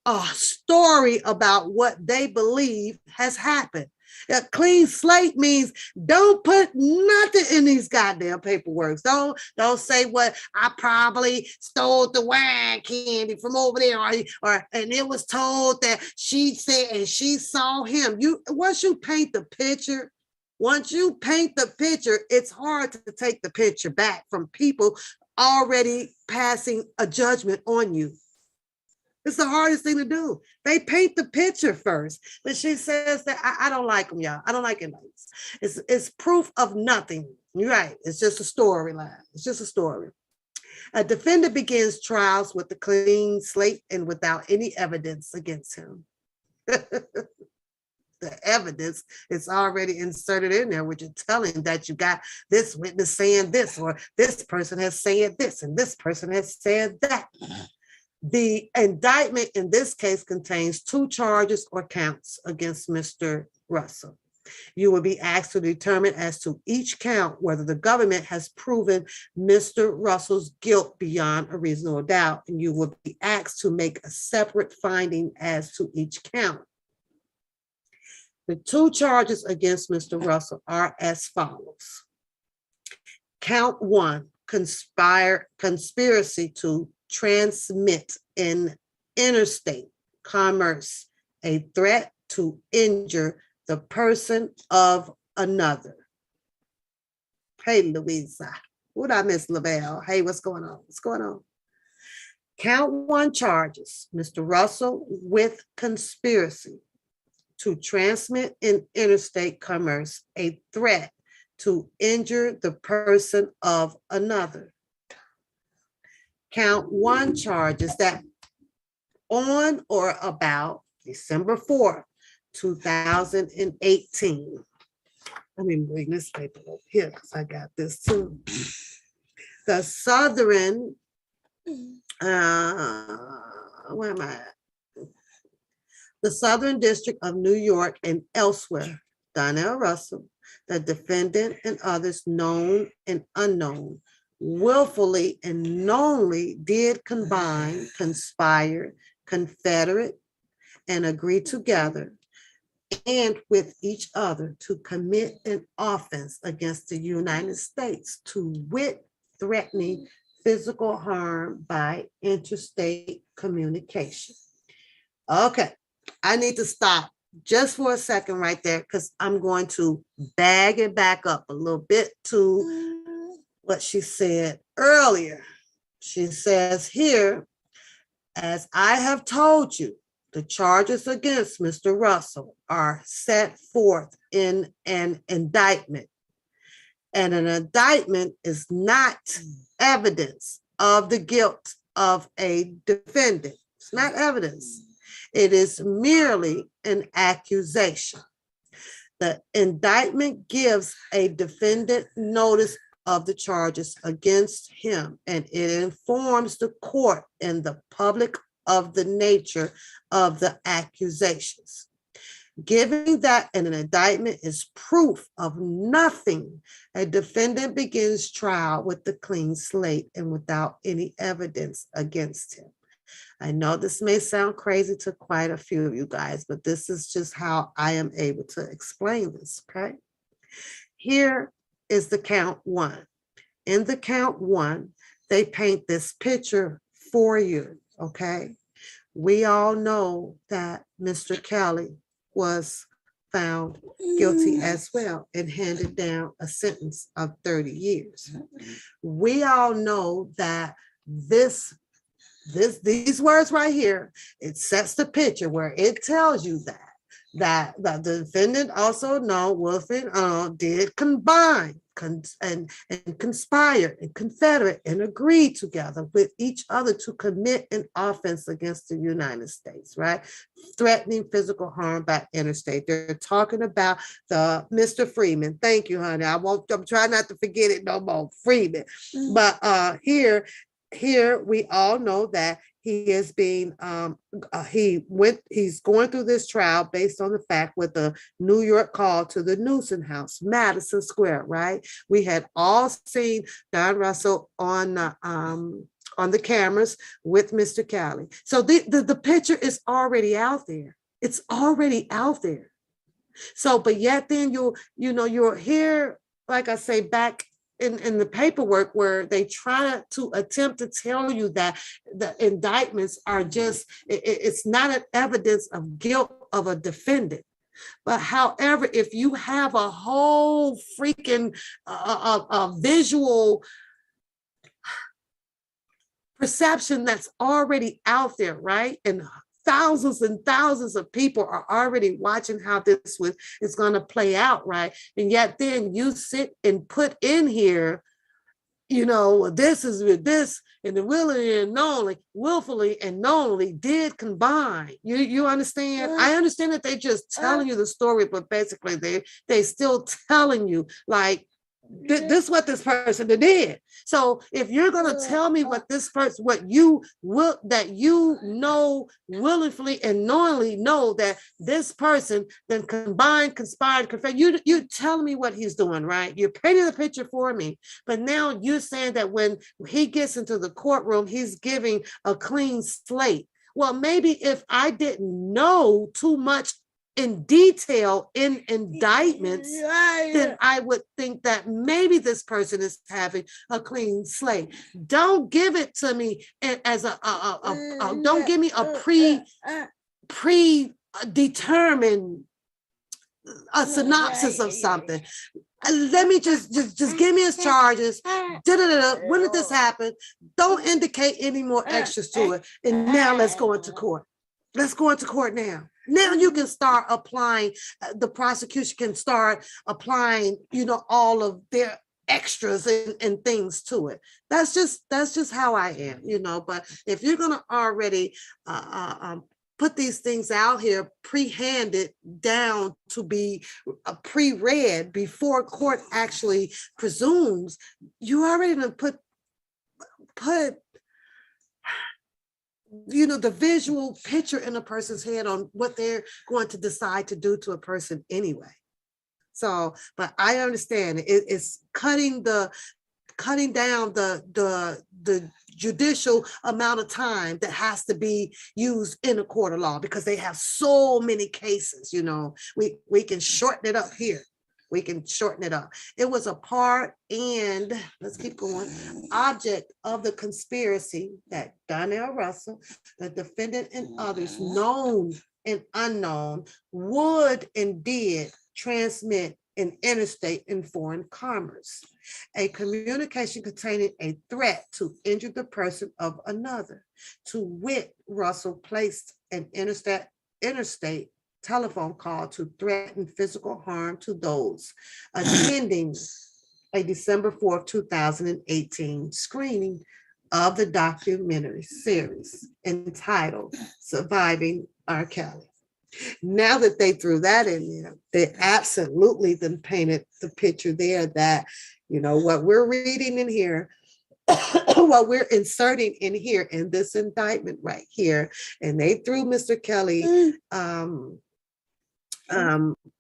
a story about what they believe has happened? A clean slate means don't put nothing in these goddamn paperwork. Don't say what I probably stole the wine candy from over there, or and it was told that she said and she saw him. Once you paint the picture, it's hard to take the picture back from people already passing a judgment on you. It's the hardest thing to do. They paint the picture first. But she says that I don't like them, y'all. I don't like indictments. It's proof of nothing. You're right. It's just a storyline. It's just a story. A defendant begins trials with a clean slate and without any evidence against him. The evidence is already inserted in there, which is telling that you got this witness saying this, or this person has said this, and this person has said that. The indictment in this case contains 2 charges or counts against Mr. Russell. You will be asked to determine as to each count whether the government has proven Mr. Russell's guilt beyond a reasonable doubt, and you will be asked to make a separate finding as to each count. The 2 charges against Mr. Russell are as follows. Count 1, conspiracy to transmit in interstate commerce a threat to injure the person of another. Hey, Louisa. What I miss, Lavelle? Hey, what's going on? What's going on? Count 1 charges Mr. Russell with conspiracy to transmit in interstate commerce a threat to injure the person of another. Count 1 charges that on or about December 4th, 2018. Let me bring this paper over here because I got this too. The Southern, where am I at? The Southern District of New York and elsewhere, Donnell Russell, the defendant and others known and unknown, willfully and knowingly did combine, conspire, confederate, and agree together and with each other to commit an offense against the United States, to wit, threatening physical harm by interstate communication. Okay, I need to stop just for a second right there because I'm going to bag it back up a little bit to what she said earlier. She says here, as I have told you, the charges against Mr. Russell are set forth in an indictment. And an indictment is not evidence of the guilt of a defendant. It's not evidence. It is merely an accusation. The indictment gives a defendant notice of the charges against him, and it informs the court and the public of the nature of the accusations. Given that an indictment is proof of nothing, a defendant begins trial with a clean slate and without any evidence against him. I know this may sound crazy to quite a few of you guys, but this is just how I am able to explain this, okay? Here is the count one. In the count one, they paint this picture for you, okay? We all know that Mr. Kelly was found guilty as well and handed down a sentence of 30 years. We all know that these words right here, it sets the picture where it tells you that the defendant also know Wolf and did combine and conspire and confederate and agree together with each other to commit an offense against the United States, right? Threatening physical harm by interstate. They're talking about the Mr. Freeman. Thank you, honey. I'm trying not to forget it no more. Freeman. But here we all know that he is being he's going through this trial based on the fact with the New York call to the Newsom House, Madison Square, right? We had all seen Don Russell on the cameras with Mr. Kelly. So the picture is already out there. It's already out there. So, but yet then you're here, like I say, back in the paperwork where they try to attempt to tell you that the indictments are just, it's not an evidence of guilt of a defendant. But however, if you have a whole freaking visual perception that's already out there, right? And thousands of people are already watching how this is going to play out, right? And yet then you sit and put in here, this is with this, and the willfully and knowingly did combine. You understand? I understand that they just telling you the story, but basically they still telling you like, this is what this person did. So if you're going to tell me what this person, willingly and knowingly know that this person then combined, conspired, confessed, you tell me what he's doing, right? You're painting the picture for me. But now you're saying that when he gets into the courtroom, he's giving a clean slate. Well, maybe if I didn't know too much in detail in indictments, then I would think that maybe this person is having a clean slate. Don't give it to me as don't give me a predetermined synopsis of something. Let me just give me his charges. When did this happen? Don't indicate any more extras to it. And now let's go into court. Let's go into court now. Now you can start applying, the prosecution can start applying, all of their extras and things to it. That's just how I am, but if you're going to already put these things out here pre-handed down to be pre-read before court actually presumes, you already done put the visual picture in a person's head on what they're going to decide to do to a person anyway. So, but I understand it's cutting down the judicial amount of time that has to be used in a court of law because they have so many cases. We can shorten it up here. We can shorten it up. It was a part and, let's keep going, object of the conspiracy that Donnell Russell, the defendant, and others, known and unknown, would and did transmit in interstate and foreign commerce. A communication containing a threat to injure the person of another. To wit, Russell placed an interstate telephone call to threaten physical harm to those attending a December 4th, 2018 screening of the documentary series entitled Surviving R. Kelly. Now that they threw that in there, they absolutely then painted the picture there that, what we're reading in here, what we're inserting in here in this indictment right here, and they threw Mr. Kelly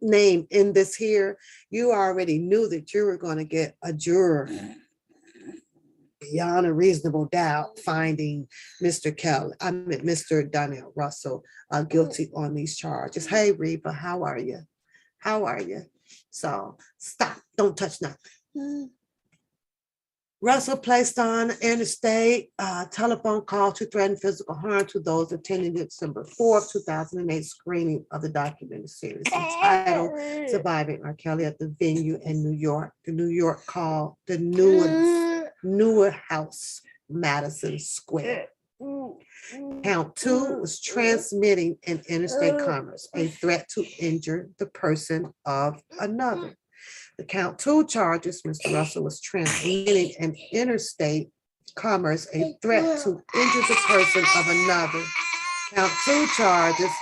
name in this here, you already knew that you were going to get a juror beyond a reasonable doubt finding Mr. Donnell Russell guilty on these charges. Hey, Reba, how are you? How are you? So stop, don't touch nothing. Russell placed on interstate telephone call to threaten physical harm to those attending December 4th, 2008 screening of the documented series entitled Surviving R. Kelly at the venue in New York. The New York called the Newer House, Madison Square. Count 2 was transmitting in interstate commerce, a threat to injure the person of another. The count 2 charges, Mr. Russell was transmitting in interstate commerce, a threat to injure the person of another. Count 2 charges,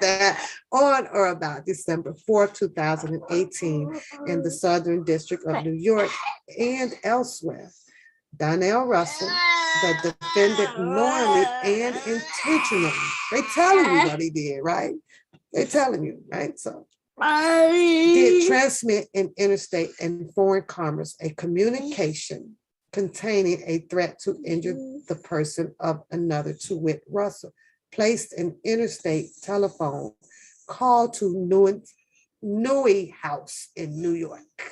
that on or about December 4th, 2018, in the Southern District of New York and elsewhere, Donnell Russell, the defendant, knowingly and intentionally, they telling you what he did, right? They telling you, right? So did transmit in interstate and foreign commerce a communication containing a threat to injure the person of another, to wit, Russell, placed an interstate telephone call to Newer House in New York.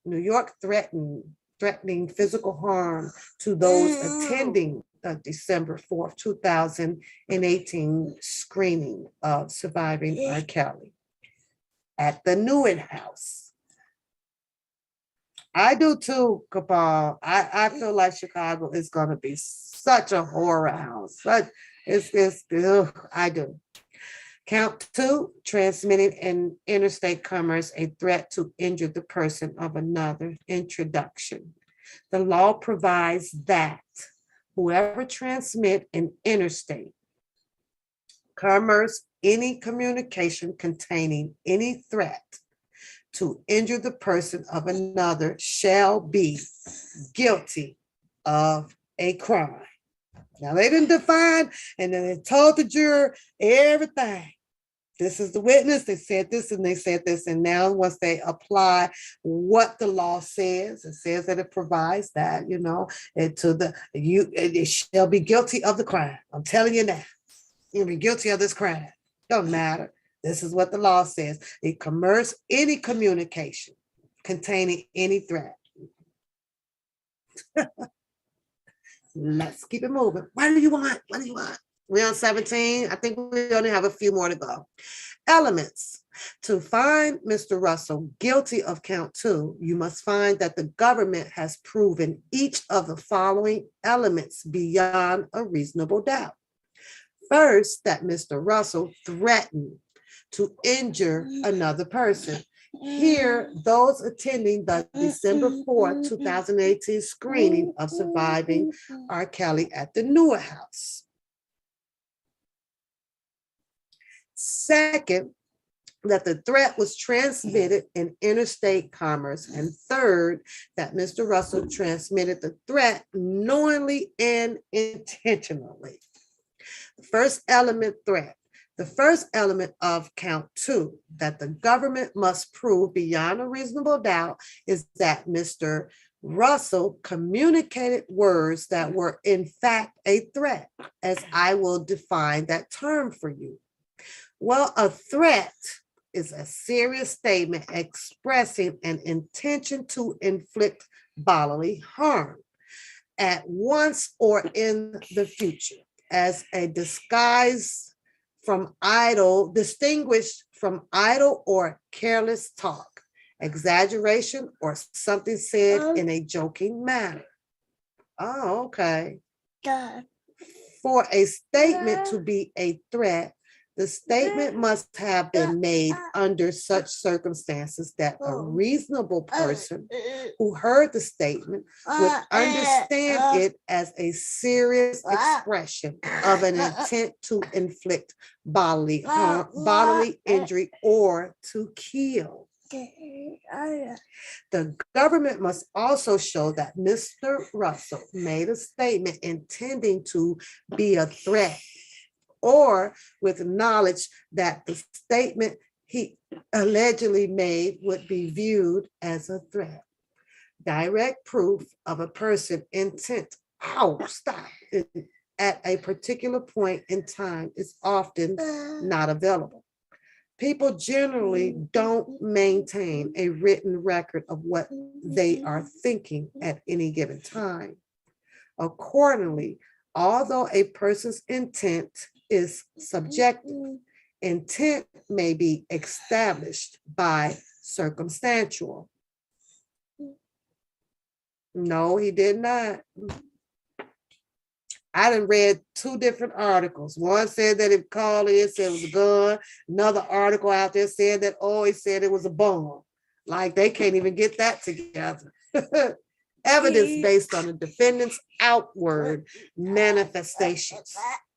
New York threatening physical harm to those attending the December 4th, 2018 screening of Surviving R. Kelly at the Newer House. I do too, Cabal. I feel like Chicago is going to be such a horror house. I do. Count 2, transmitting in interstate commerce a threat to injure the person of another. Introduction. The law provides that whoever transmit in interstate commerce any communication containing any threat to injure the person of another shall be guilty of a crime. Now, they didn't define, and then they told the juror everything. This is the witness, they said this and they said this. And now once they apply what the law says, it says that it provides that, it shall be guilty of the crime. I'm telling you now, you'll be guilty of this crime. Don't matter. This is what the law says. It commerce any communication containing any threat. Let's keep it moving. What do you want? What do you want? We're on 17. I think we only have a few more to go. Elements. To find Mr. Russell guilty of count 2, you must find that the government has proven each of the following elements beyond a reasonable doubt. First, that Mr. Russell threatened to injure another person. Here, those attending the December 4th, 2018 screening of Surviving R. Kelly at the Newer House. Second, that the threat was transmitted in interstate commerce. And third, that Mr. Russell transmitted the threat knowingly and intentionally. The first element, threat. The first element of count 2 that the government must prove beyond a reasonable doubt is that Mr. Russell communicated words that were in fact a threat, as I will define that term for you. Well, a threat is a serious statement expressing an intention to inflict bodily harm at once or in the future, as a disguise from distinguished from idle or careless talk, exaggeration, or something said in a joking manner. Oh, okay. For a statement to be a threat, The statement must have been made under such circumstances that a reasonable person who heard the statement would understand it as a serious expression of an intent to inflict bodily harm, bodily injury, or to kill. The government must also show that Mr. Russell made a statement intending to be a threat, or with knowledge that the statement he allegedly made would be viewed as a threat. Direct proof of a person's intent, at a particular point in time is often not available. People generally don't maintain a written record of what they are thinking at any given time. Accordingly, although a person's intent is subjective, intent may be established by circumstantial. No, he did not. I done read two different articles. One said that it called it said it was a gun. Another article out there said that, he said it was a bomb. Like they can't even get that together. Evidence based on the defendant's outward manifestations.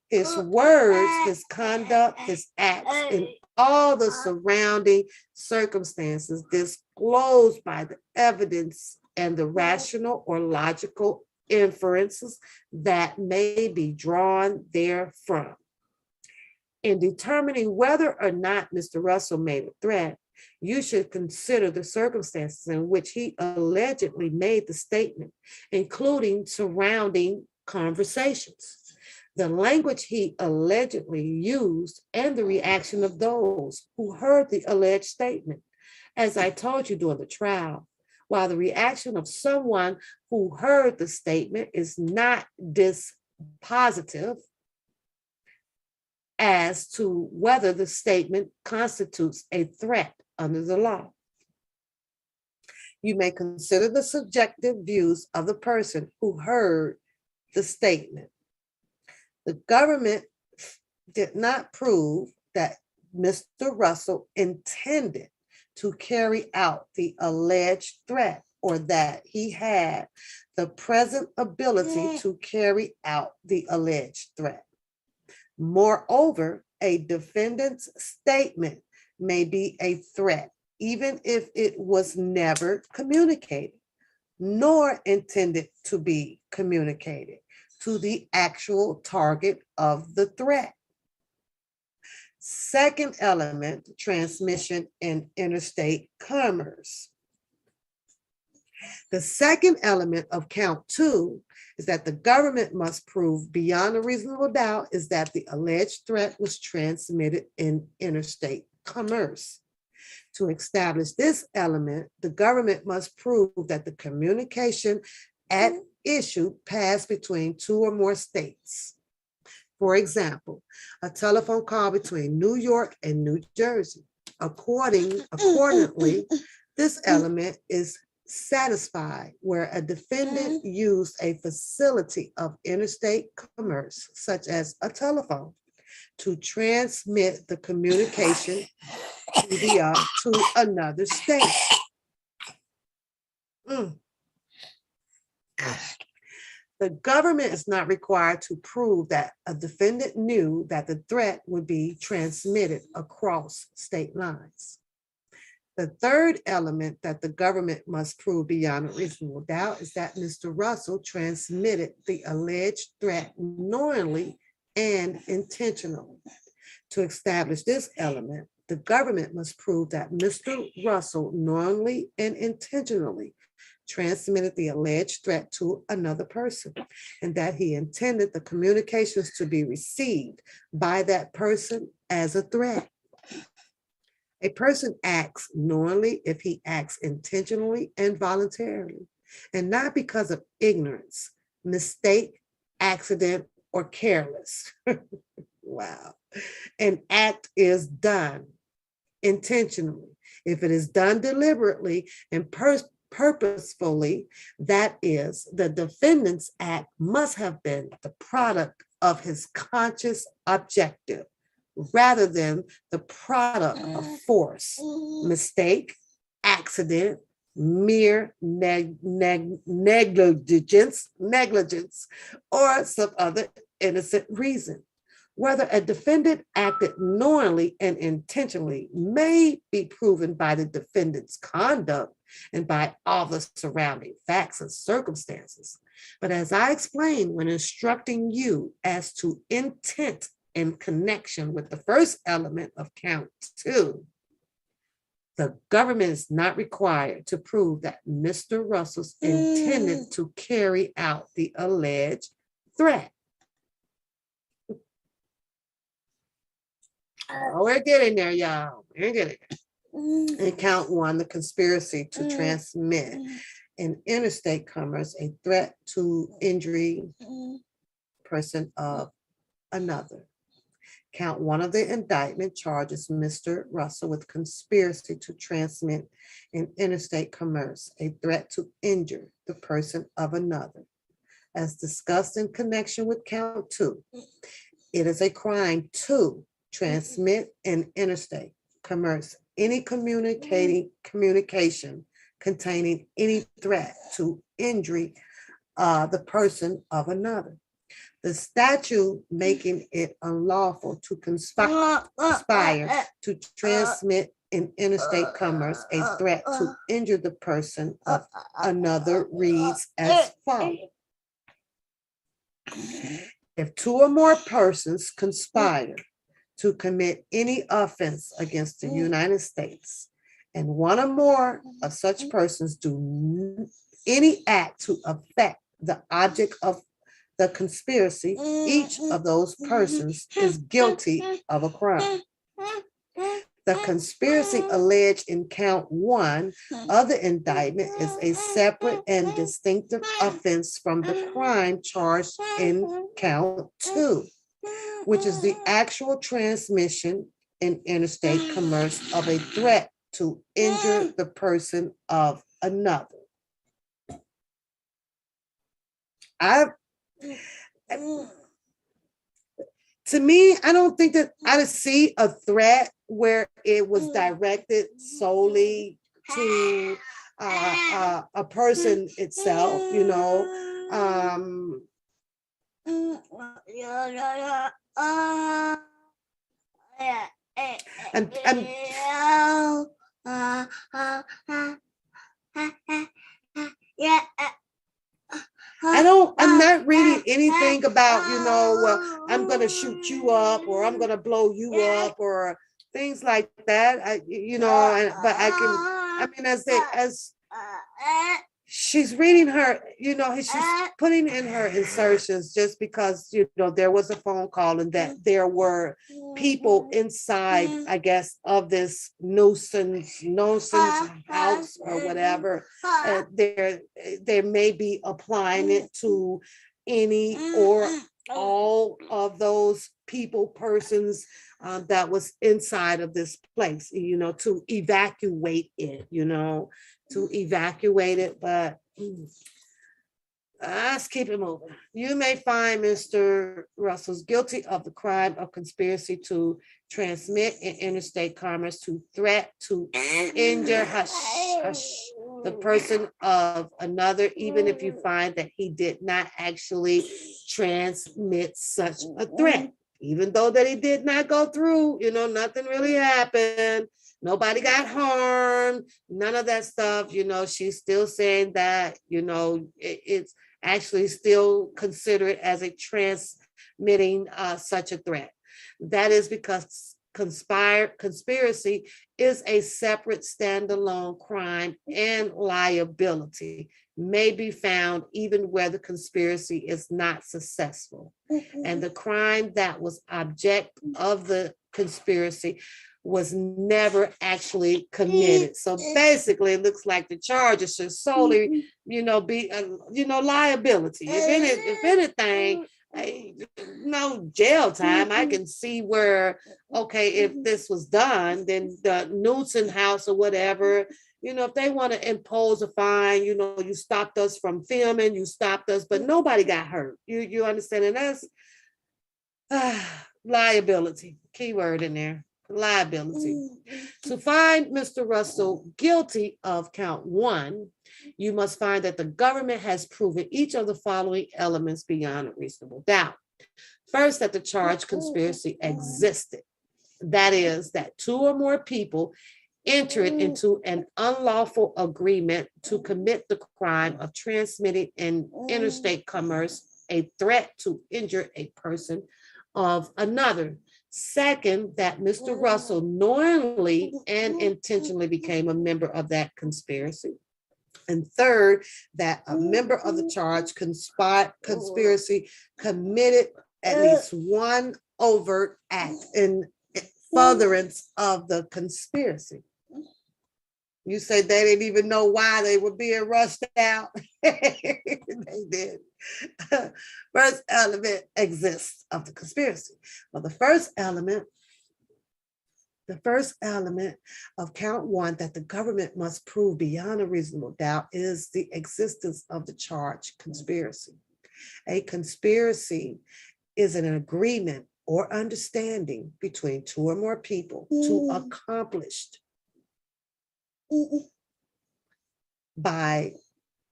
His words, his conduct, his acts, and all the surrounding circumstances disclosed by the evidence and the rational or logical inferences that may be drawn therefrom. In determining whether or not Mr. Russell made a threat, you should consider the circumstances in which he allegedly made the statement, including surrounding conversations, the language he allegedly used, and the reaction of those who heard the alleged statement. As I told you during the trial, while the reaction of someone who heard the statement is not dispositive as to whether the statement constitutes a threat under the law. You may consider the subjective views of the person who heard the statement. The government did not prove that Mr. Russell intended to carry out the alleged threat, or that he had the present ability to carry out the alleged threat. Moreover, a defendant's statement may be a threat, even if it was never communicated, nor intended to be communicated to the actual target of the threat. Second element, transmission in interstate commerce. The second element of count 2 is that the government must prove beyond a reasonable doubt is that the alleged threat was transmitted in interstate commerce. To establish this element, the government must prove that the communication at issue passed between two or more states. For example, a telephone call between New York and New Jersey. Accordingly, this element is satisfied where a defendant used a facility of interstate commerce, such as a telephone, to transmit the communication to another state. The government is not required to prove that a defendant knew that the threat would be transmitted across state lines. The third element that the government must prove beyond a reasonable doubt is that Mr. Russell transmitted the alleged threat knowingly and intentionally. To establish this element, the government must prove that Mr. Russell knowingly and intentionally transmitted the alleged threat to another person, and that he intended the communications to be received by that person as a threat. A person acts knowingly if he acts intentionally and voluntarily, and not because of ignorance, mistake, accident, or careless. Wow. An act is done intentionally. If it is done deliberately and purposefully, that is, the defendant's act must have been the product of his conscious objective, rather than the product of force, mistake, accident, mere negligence, or some other innocent reason. Whether a defendant acted knowingly and intentionally may be proven by the defendant's conduct and by all the surrounding facts and circumstances. But as I explained when instructing you as to intent in connection with the first element of count 2, the government is not required to prove that Mr. Russell's intended to carry out the alleged threat. Oh, we're getting there, y'all. We're getting there. In count 1, the conspiracy to transmit in interstate commerce a threat to injury person of another. Count 1 of the indictment charges Mr. Russell with conspiracy to transmit in interstate commerce a threat to injure the person of another. As discussed in connection with count 2, it is a crime to transmit in interstate commerce any communication containing any threat to injury the person of another. The statute making it unlawful to conspire to transmit in interstate commerce a threat to injure the person of another reads as follows. If 2 or more persons conspire to commit any offense against the United States, and 1 or more of such persons do any act to affect the object of the conspiracy, each of those persons is guilty of a crime. The conspiracy alleged in count 1 of the indictment is a separate and distinctive offense from the crime charged in count 2, which is the actual transmission in interstate commerce of a threat to injure the person of another. To me, I don't think that I see a threat where it was directed solely to a person itself, you know. I'm not reading anything about, I'm going to shoot you up or I'm going to blow you up or things like that. As she's reading her, she's putting in her insertions just because, there was a phone call and that there were people inside, I guess, of this nuisance house or whatever. They may be applying it to any or all of those persons that was inside of this place, to evacuate it, but let's keep it moving. You may find Mr. Russell's guilty of the crime of conspiracy to transmit in interstate commerce to threat to injure the person of another, even if you find that he did not actually transmit such a threat. Even though that he did not go through, nothing really happened. Nobody got harmed, none of that stuff, she's still saying that, it's actually still considered as a transmitting such a threat. That is because conspiracy is a separate standalone crime and liability may be found even where the conspiracy is not successful. And the crime that was object of the conspiracy was never actually committed. So basically, it looks like the charges should solely, be, liability. If anything, no jail time. I can see where, okay, if this was done, then the nuisance house or whatever, if they want to impose a fine, you stopped us from filming, you stopped us, but nobody got hurt. You understand? And that's liability, keyword in there, liability. To find Mr. Russell guilty of count 1, you must find that the government has proven each of the following elements beyond a reasonable doubt. First, that the charged conspiracy existed. That is, that 2 or more people entered into an unlawful agreement to commit the crime of transmitting in interstate commerce a threat to injure a person of another. Second, that Mr. Russell knowingly and intentionally became a member of that conspiracy. And third, that a member of the charged conspiracy committed at least one overt act in furtherance of the conspiracy. You say they didn't even know why they were being rushed out. They did. First element exists of the conspiracy. Well, the first element of count 1 that the government must prove beyond a reasonable doubt is the existence of the charged conspiracy. A conspiracy is an agreement or understanding between 2 or more people to accomplish by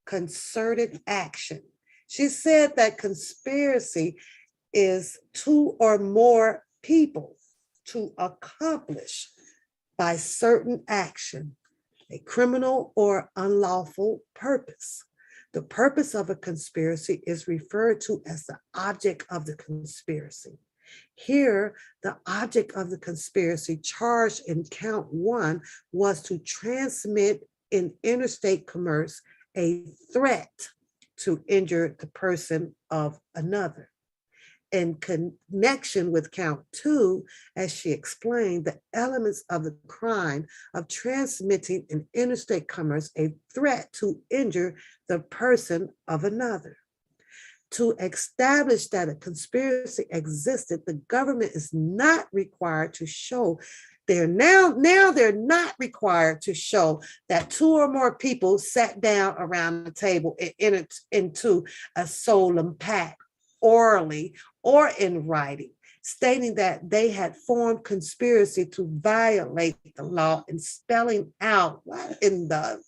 concerted action. She said that conspiracy is 2 or more people to accomplish by certain action a criminal or unlawful purpose. The purpose of a conspiracy is referred to as the object of the conspiracy. Here, the object of the conspiracy charged in count 1 was to transmit in interstate commerce a threat to injure the person of another. In connection with count 2, as she explained, the elements of the crime of transmitting in interstate commerce a threat to injure the person of another. To establish that a conspiracy existed, the government is not required to show they're not required to show that 2 or more people sat down around the table and entered into a solemn pact, orally or in writing, stating that they had formed conspiracy to violate the law and spelling out what in the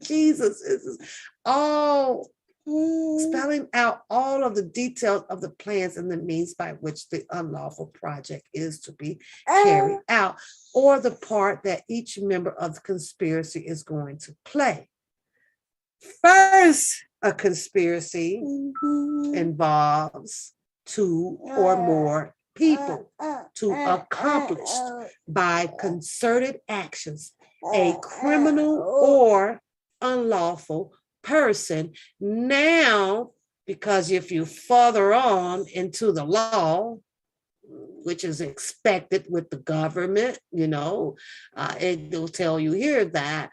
Jesus is all spelling out all of the details of the plans and the means by which the unlawful project is to be carried out, or the part that each member of the conspiracy is going to play. First, a conspiracy involves 2 or more people to accomplish by concerted actions a criminal or unlawful person. Now, because if you further on into the law, which is expected with the government, it will tell you here that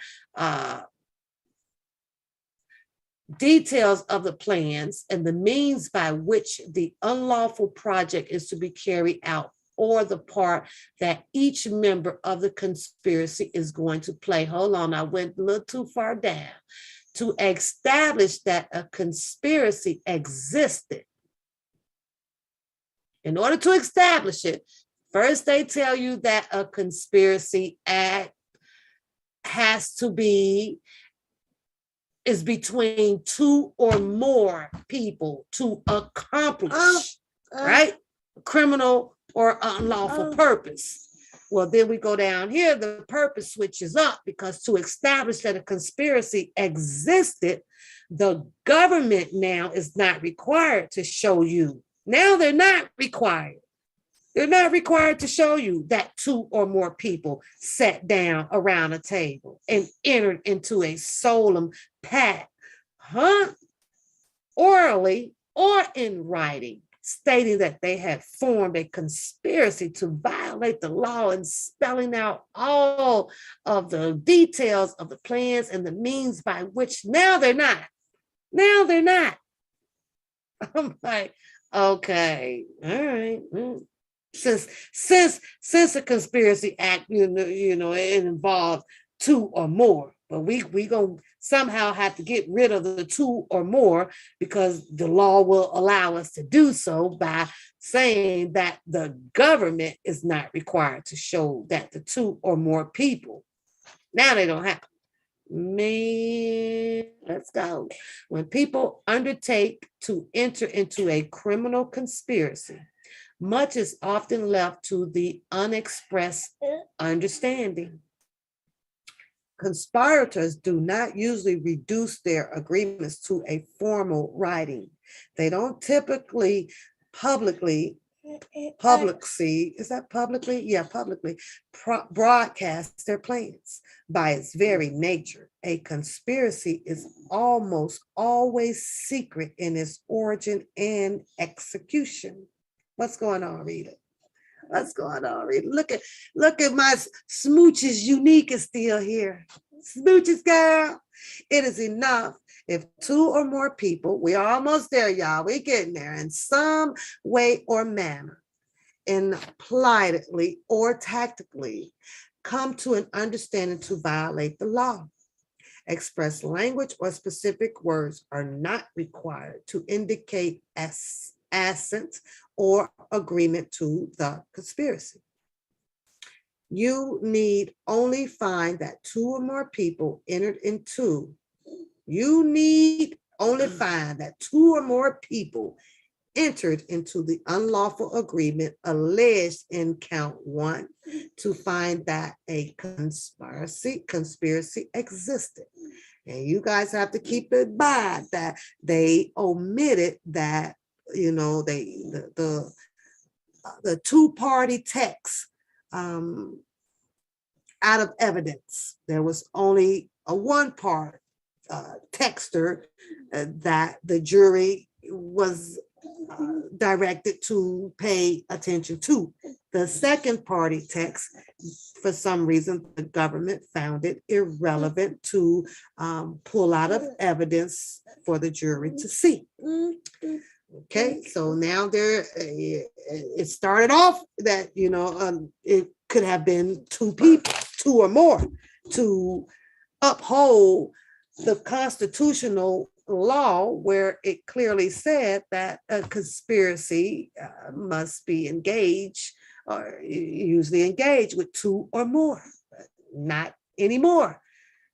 details of the plans and the means by which the unlawful project is to be carried out, or the part that each member of the conspiracy is going to play. Hold on, I went a little too far down. To establish that a conspiracy existed. In order to establish it, first they tell you that a conspiracy act is between 2 or more people to accomplish, right? Criminal or unlawful purpose. Well, then we go down here, the purpose switches up, because to establish that a conspiracy existed, the government now is not required to show you. Now they're not required. They're not required to show you that 2 or more people sat down around a table and entered into a solemn pact, orally or in writing, stating that they had formed a conspiracy to violate the law and spelling out all of the details of the plans and the means by which now they're not. I'm like, okay, all right. Since a conspiracy act, it involves 2 or more, but we gonna somehow have to get rid of the two or more, because the law will allow us to do so by saying that the government is not required to show that the two or more people. Now they don't have. Man, let's go. When people undertake to enter into a criminal conspiracy, much is often left to the unexpressed understanding. Conspirators do not usually reduce their agreements to a formal writing. They don't typically publicly broadcast their plans. By its very nature, a conspiracy is almost always secret in its origin and execution. What's going on, Rita? What's going on, Rita? Look at my Smooches Unique is still here. Smooches, girl. It is enough if two or more people, we're almost there, y'all. We're getting there in some way or manner, impliedly or tactically, come to an understanding to violate the law. Express language or specific words are not required to indicate assent or agreement to the conspiracy. You need only find that two or more people entered into. You need only find that two or more people entered into the unlawful agreement alleged in count 1 to find that a conspiracy existed. And you guys have to keep in mind that they omitted that, you know, the two-party text out of evidence. There was only a one-part texter that the jury was directed to pay attention to. The second party text, for some reason, the government found it irrelevant to pull out of evidence for the jury to see. Okay, so now it started off that, you know, it could have been two people, two or more, to uphold the constitutional law where it clearly said that a conspiracy must be engaged or usually engaged with two or more. Not anymore.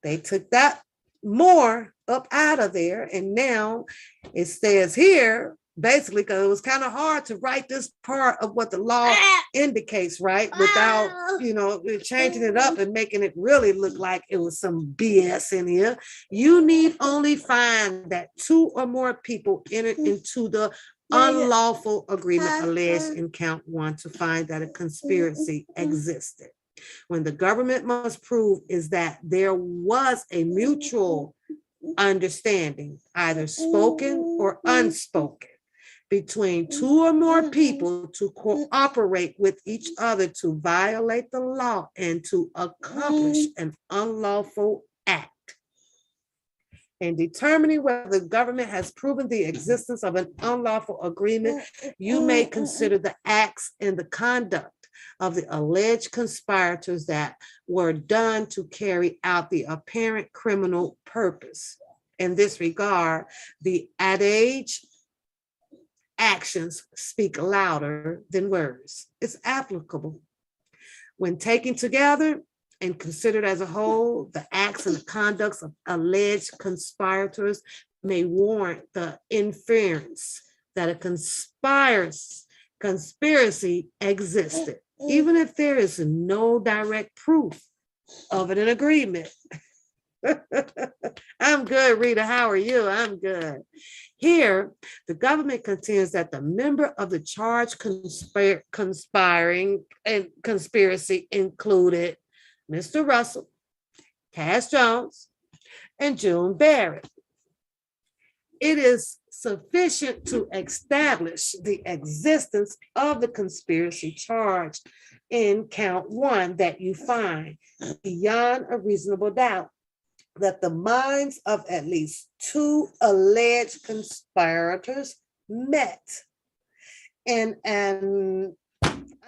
They took that more up out of there, and now it says here, basically, because it was kind of hard to write this part of what the law indicates, right? Without, you know, changing it up and making it really look like it was some BS in here. You need only find that two or more people entered into the unlawful agreement alleged in count 1 to find that a conspiracy existed. When the government must prove is that there was a mutual understanding, either spoken or unspoken, between two or more people to cooperate with each other to violate the law and to accomplish an unlawful act. In determining whether the government has proven the existence of an unlawful agreement, you may consider the acts and the conduct of the alleged conspirators that were done to carry out the apparent criminal purpose. In this regard, the adage, actions speak louder than words, is applicable. When taken together and considered as a whole, the acts and the conducts of alleged conspirators may warrant the inference that a conspiracy existed, even if there is no direct proof of an agreement. I'm good, Rita. How are you? I'm good. Here, the government contends that the member of the charged conspiring and conspiracy included Mr. Russell, Cass Jones, and June Barrett. It is sufficient to establish the existence of the conspiracy charged in count 1 that you find beyond a reasonable doubt that the minds of at least two alleged conspirators met in an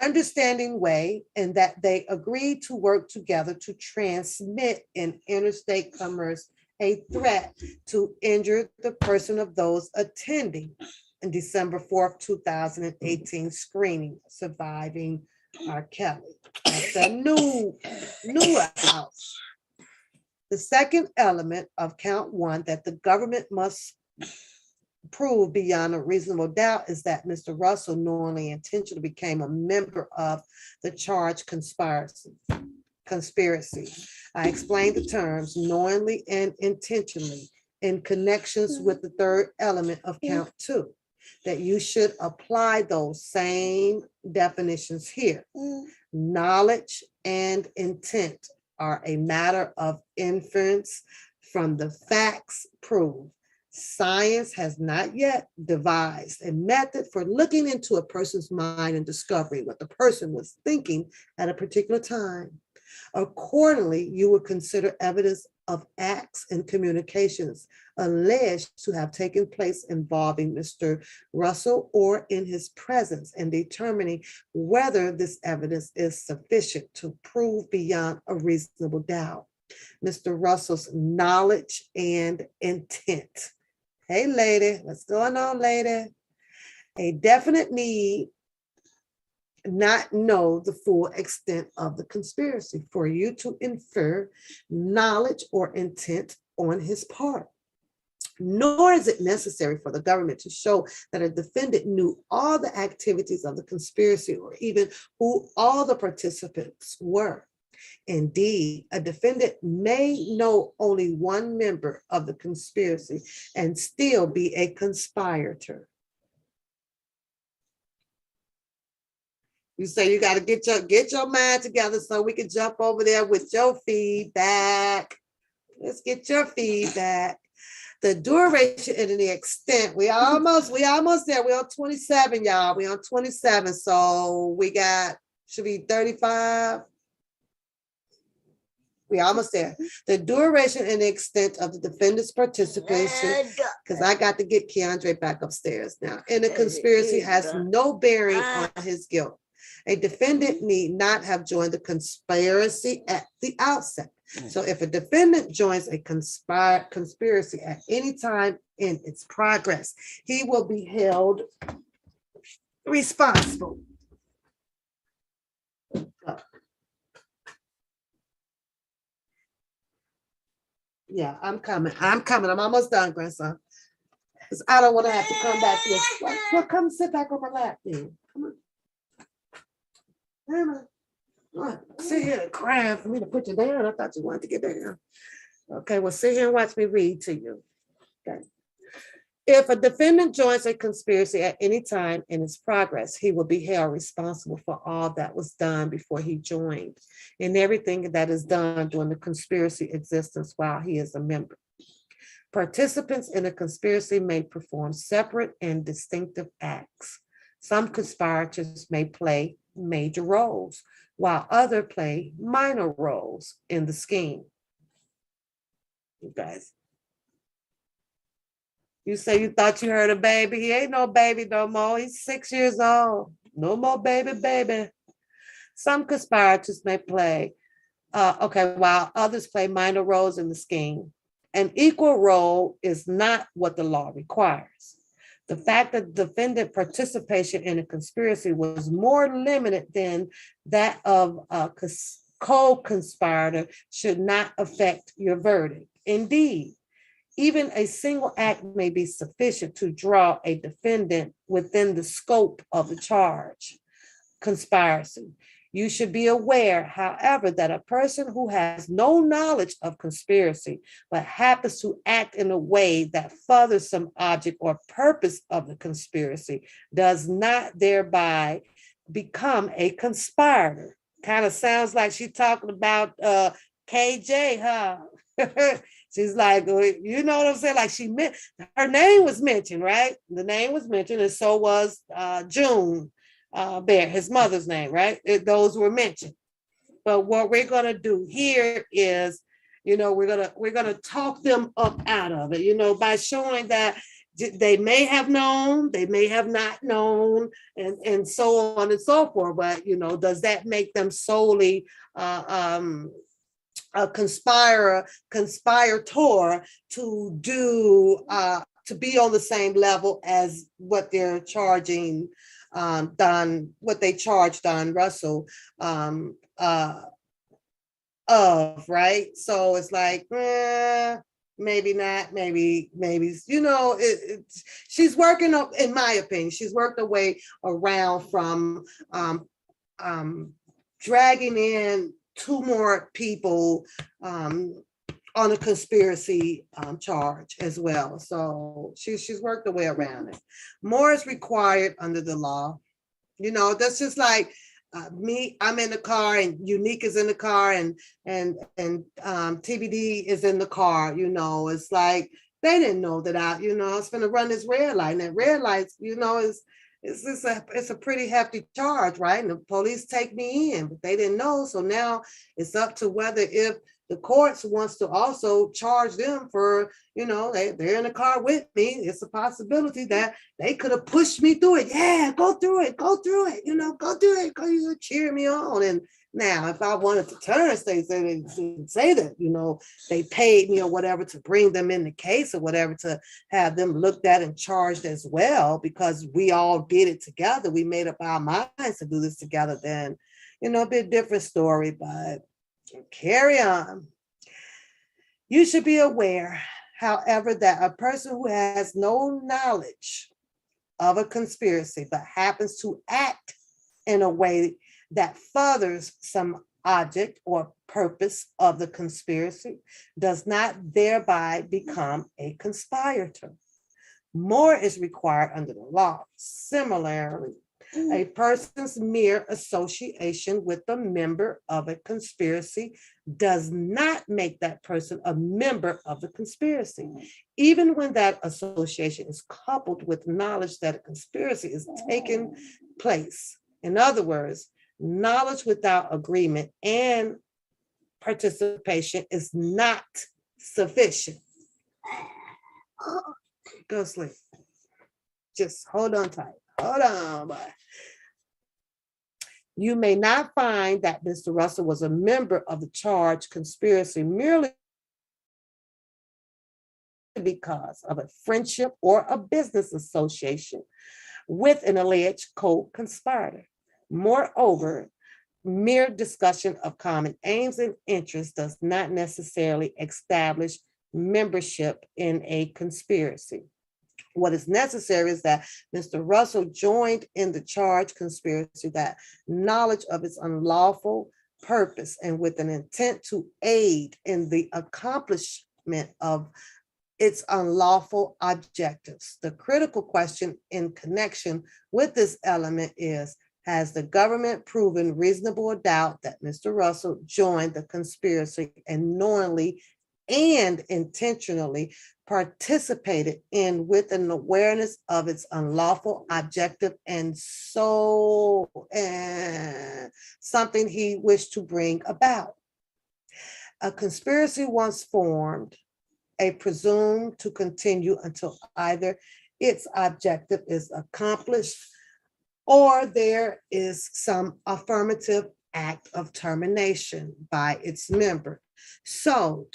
understanding way, and that they agreed to work together to transmit in interstate commerce a threat to injure the person of those attending in December 4th, 2018 screening surviving R. Kelly. That's a new house. The second element of count one that the government must prove beyond a reasonable doubt is that Mr. Russell knowingly intentionally became a member of the charged conspiracy. I explained the terms knowingly and intentionally in connections with the third element of count two, that you should apply those same definitions here. Knowledge and intent are a matter of inference from the facts proved. Science has not yet devised a method for looking into a person's mind and discovering what the person was thinking at a particular time. Accordingly, you would consider evidence of acts and communications alleged to have taken place involving Mr. Russell or in his presence, and determining whether this evidence is sufficient to prove beyond a reasonable doubt Mr. Russell's knowledge and intent. Hey, lady, what's going on, lady? A definite need not know the full extent of the conspiracy for you to infer knowledge or intent on his part. Nor is it necessary for the government to show that a defendant knew all the activities of the conspiracy or even who all the participants were. Indeed, a defendant may know only one member of the conspiracy and still be a conspirator. You say you got to get your mind together so we can jump over there with your feedback. Let's get your feedback. The duration and the extent, we almost there. We're on 27, y'all. We're on 27. So we got, should be 35. We almost there. The duration and the extent of the defendant's participation, because I got to get Keandre back upstairs now, and the conspiracy has no bearing on his guilt. A defendant need not have joined the conspiracy at the outset. So if a defendant joins a conspiracy at any time in its progress, he will be held responsible. Yeah, I'm coming. I'm almost done, grandson. Because I don't want to have to come back here. Well, come sit back on my lap then. Come on. Sit here and crying for me to put you down. I thought you wanted to get down. Okay, well, sit here and watch me read to you. Okay. If a defendant joins a conspiracy at any time in its progress, he will be held responsible for all that was done before he joined and everything that is done during the conspiracy existence while he is a member. Participants in a conspiracy may perform separate and distinctive acts. Some conspirators may play major roles, while others play minor roles in the scheme. You guys, you say you thought you heard a baby. He ain't no baby no more. He's 6 years old. No more baby. Some conspirators may play, while others play minor roles in the scheme. An equal role is not what the law requires. The fact that defendant participation in a conspiracy was more limited than that of a co-conspirator should not affect your verdict. Indeed, even a single act may be sufficient to draw a defendant within the scope of the charge, conspiracy. You should be aware, however, that a person who has no knowledge of conspiracy, but happens to act in a way that furthers some object or purpose of the conspiracy, does not thereby become a conspirator. Kind of sounds like she's talking about KJ, huh? She's like, you know what I'm saying? Like her name was mentioned, right? The name was mentioned, and so was June. Bear, his mother's name, right? Those were mentioned. But what we're gonna do here is, we're gonna talk them up out of it, by showing that They may have known, they may have not known, and so on and so forth. But does that make them solely a conspirator to do to be on the same level as what they're charging what they charged Don Russell of, right? So it's like, maybe not, maybe, she's working up, in my opinion, she's worked her way around from dragging in two more people on a conspiracy charge as well. So she's worked her way around it. More is required under the law. That's just like me, I'm in the car and Unique is in the car and TBD is in the car. It's like they didn't know that I was going to run this red light, and that red light, it's a pretty hefty charge, right? And the police take me in, but they didn't know. So now it's up to whether if the courts wants to also charge them for, they're in the car with me. It's a possibility that they could have pushed me through it. Yeah, go through it, go through it, go through it, go cheer me on. And now if I wanted to turn, say that, they paid me or whatever to bring them in the case or whatever, to have them looked at and charged as well, because we all did it together. We made up our minds to do this together, then, a bit different story, but carry on. You should be aware, however, that a person who has no knowledge of a conspiracy but happens to act in a way that furthers some object or purpose of the conspiracy does not thereby become a conspirator. More is required under the law. Similarly, a person's mere association with a member of a conspiracy does not make that person a member of the conspiracy, even when that association is coupled with knowledge that a conspiracy is taking place. In other words, knowledge without agreement and participation is not sufficient. Go sleep. Just hold on tight. Hold on, boy. You may not find that Mr. Russell was a member of the charged conspiracy merely because of a friendship or a business association with an alleged co-conspirator. Moreover, mere discussion of common aims and interests does not necessarily establish membership in a conspiracy. What is necessary is that Mr. Russell joined in the charged conspiracy, that knowledge of its unlawful purpose and with an intent to aid in the accomplishment of its unlawful objectives. The critical question in connection with this element is, has the government proven reasonable doubt that Mr. Russell joined the conspiracy and knowingly and intentionally participated in with an awareness of its unlawful objective and so something he wished to bring about? A conspiracy once formed, a presumed to continue until either its objective is accomplished or there is some affirmative act of termination by its member. So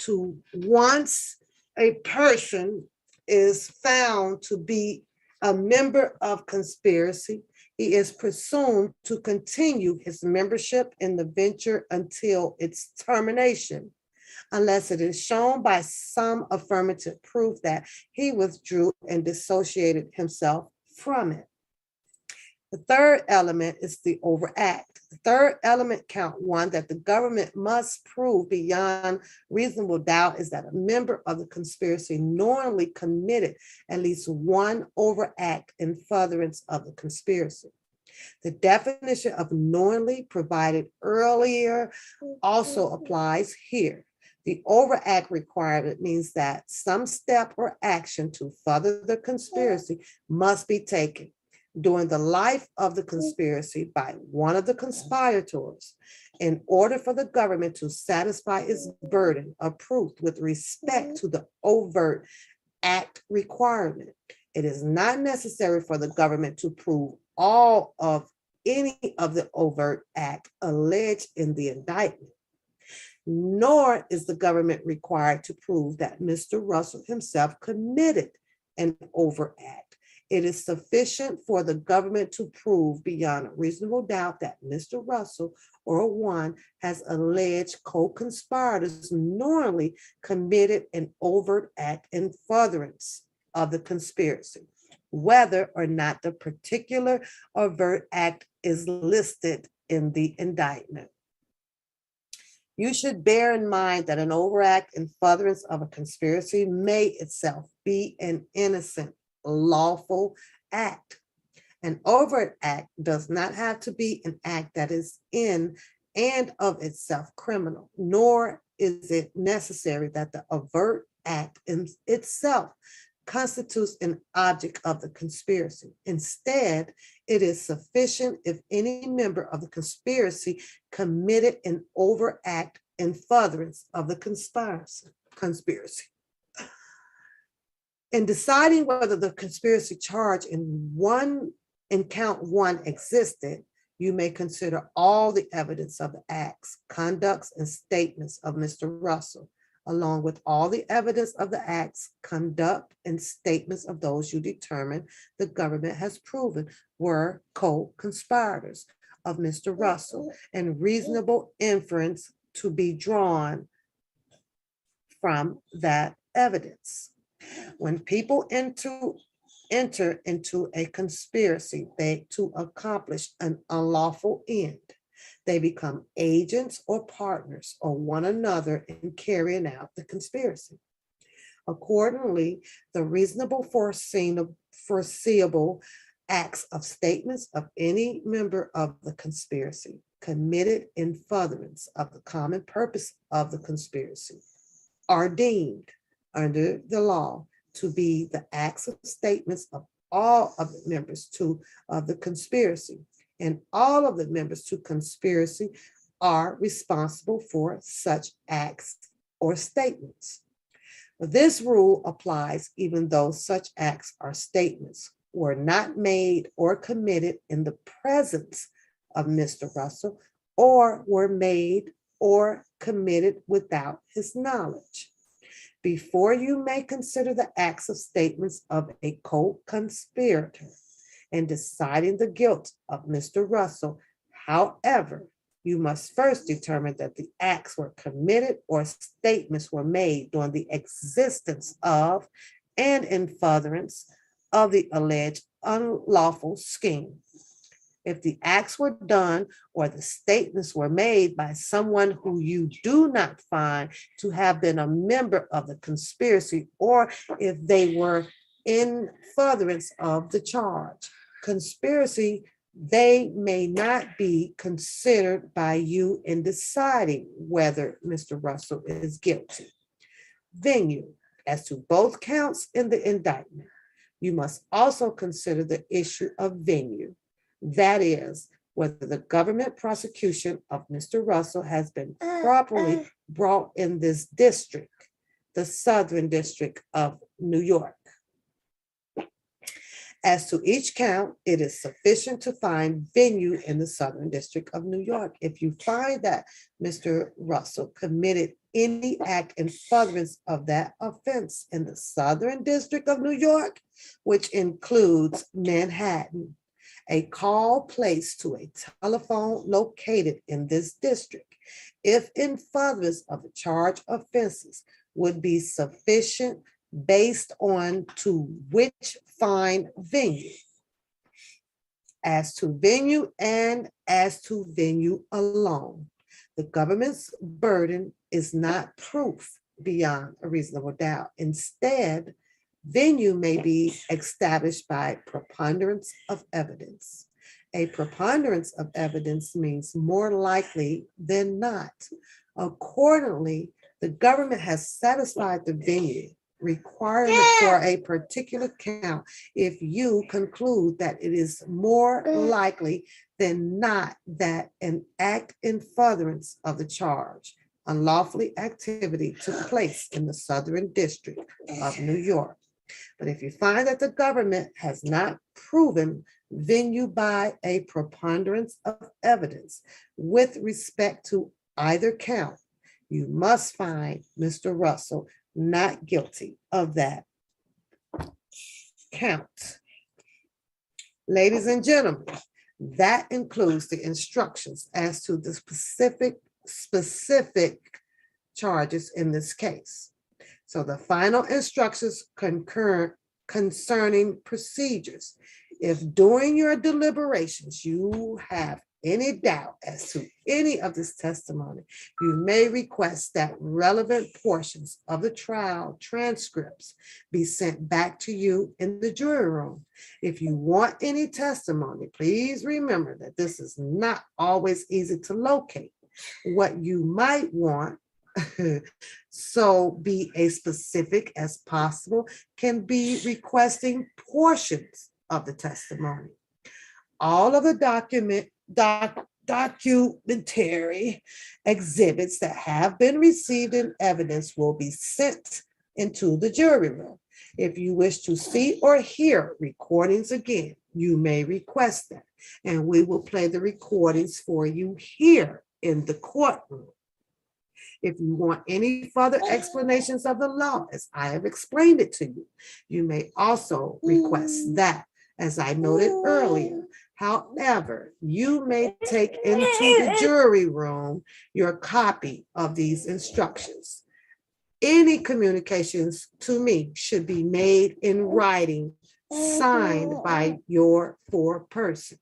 once a person is found to be a member of conspiracy, he is presumed to continue his membership in the venture until its termination, unless it is shown by some affirmative proof that he withdrew and dissociated himself from it. The third element is the overact. The third element, count one, that the government must prove beyond reasonable doubt is that a member of the conspiracy knowingly committed at least one overact in furtherance of the conspiracy. The definition of knowingly provided earlier also applies here. The overact requirement means that some step or action to further the conspiracy must be taken during the life of the conspiracy by one of the conspirators in order for the government to satisfy its burden of proof with respect to the overt act requirement. It is not necessary for the government to prove all of any of the overt act alleged in the indictment, nor is the government required to prove that Mr. Russell himself committed an overt act. It is sufficient for the government to prove beyond a reasonable doubt that Mr. Russell or one has alleged co-conspirators knowingly committed an overt act in furtherance of the conspiracy, whether or not the particular overt act is listed in the indictment. You should bear in mind that an overt act in furtherance of a conspiracy may itself be an innocent, lawful act. An overt act does not have to be an act that is in and of itself criminal, nor is it necessary that the overt act in itself constitutes an object of the conspiracy. Instead, it is sufficient if any member of the conspiracy committed an overt act in furtherance of the conspiracy. In deciding whether the conspiracy charge in count one existed, you may consider all the evidence of the acts, conducts, and statements of Mr. Russell, along with all the evidence of the acts, conduct, and statements of those you determine the government has proven were co-conspirators of Mr. Russell, and reasonable inference to be drawn from that evidence. When people enter into a conspiracy to accomplish an unlawful end, they become agents or partners of one another in carrying out the conspiracy. Accordingly, the reasonable foreseeable acts of statements of any member of the conspiracy committed in furtherance of the common purpose of the conspiracy are deemed under the law to be the acts of statements of all of the members of the conspiracy, and all of the members to conspiracy are responsible for such acts or statements. This rule applies even though such acts or statements were not made or committed in the presence of Mr. Russell, or were made or committed without his knowledge. Before you may consider the acts of statements of a co-conspirator in deciding the guilt of Mr. Russell, however, you must first determine that the acts were committed or statements were made during the existence of and in furtherance of the alleged unlawful scheme. If the acts were done or the statements were made by someone who you do not find to have been a member of the conspiracy, or if they were in furtherance of the charge, conspiracy, they may not be considered by you in deciding whether Mr. Russell is guilty. Venue, as to both counts in the indictment, you must also consider the issue of venue. That is, whether the government prosecution of Mr. Russell has been properly brought in this district, the Southern District of New York. As to each count, it is sufficient to find venue in the Southern District of New York. If you find that Mr. Russell committed any act in furtherance of that offense in the Southern District of New York, which includes Manhattan, a call placed to a telephone located in this district, if in furtherance of the charge offenses, would be sufficient based on to which find venue. As to venue and as to venue alone, the government's burden is not proof beyond a reasonable doubt. Instead, venue may be established by preponderance of evidence. A preponderance of evidence means more likely than not. Accordingly, the government has satisfied the venue requirement for a particular count if you conclude that it is more likely than not that an act in furtherance of the charge, unlawfully activity, took place in the Southern District of New York. But if you find that the government has not proven venue by a preponderance of evidence with respect to either count, you must find Mr. Russell not guilty of that count. Ladies and gentlemen, that includes the instructions as to the specific charges in this case. So the final instructions concerning procedures. If during your deliberations you have any doubt as to any of this testimony, you may request that relevant portions of the trial transcripts be sent back to you in the jury room. If you want any testimony, please remember that this is not always easy to locate. What you might want, so be as specific as possible, can be requesting portions of the testimony. All of the documentary exhibits that have been received in evidence will be sent into the jury room. If you wish to see or hear recordings again, you may request that, and we will play the recordings for you here in the courtroom. If you want any further explanations of the law, as I have explained it to you, you may also request that, as I noted earlier. However, you may take into the jury room your copy of these instructions. Any communications to me should be made in writing, signed by your foreperson.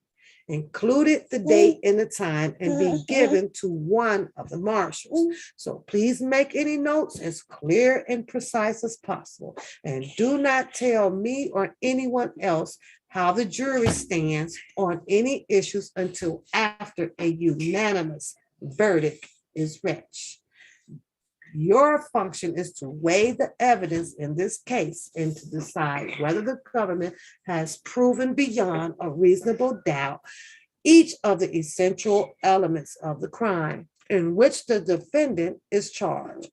Included the date and the time and be given to one of the marshals. So please make any notes as clear and precise as possible. And do not tell me or anyone else how the jury stands on any issues until after a unanimous verdict is reached. Your function is to weigh the evidence in this case and to decide whether the government has proven beyond a reasonable doubt each of the essential elements of the crime in which the defendant is charged.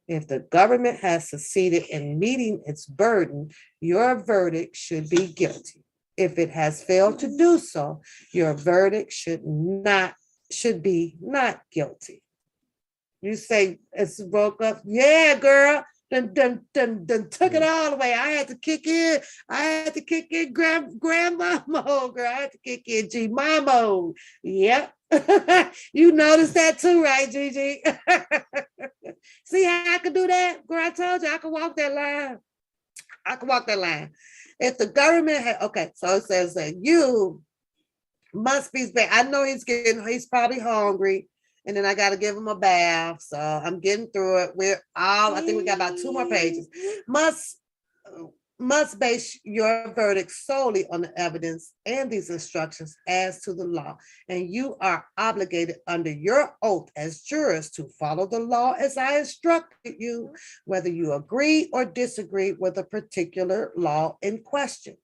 If the government has succeeded in meeting its burden, your verdict should be guilty. If it has failed to do so, your verdict should be not guilty. You say it's broke up. Yeah, girl. Done took it all away. I had to kick in. Grandma mode, girl. I had to kick in G-Ma mode. Yep. You noticed that too, right, Gigi? See how I can do that? Girl, I told you I can walk that line. If the government had, okay, so it says that you must be back. I know he's probably hungry. And then I got to give him a bath. So I'm getting through it. I think we got about 2 more pages. Must base your verdict solely on the evidence and these instructions as to the law. And you are obligated under your oath as jurors to follow the law as I instructed you, whether you agree or disagree with a particular law in question.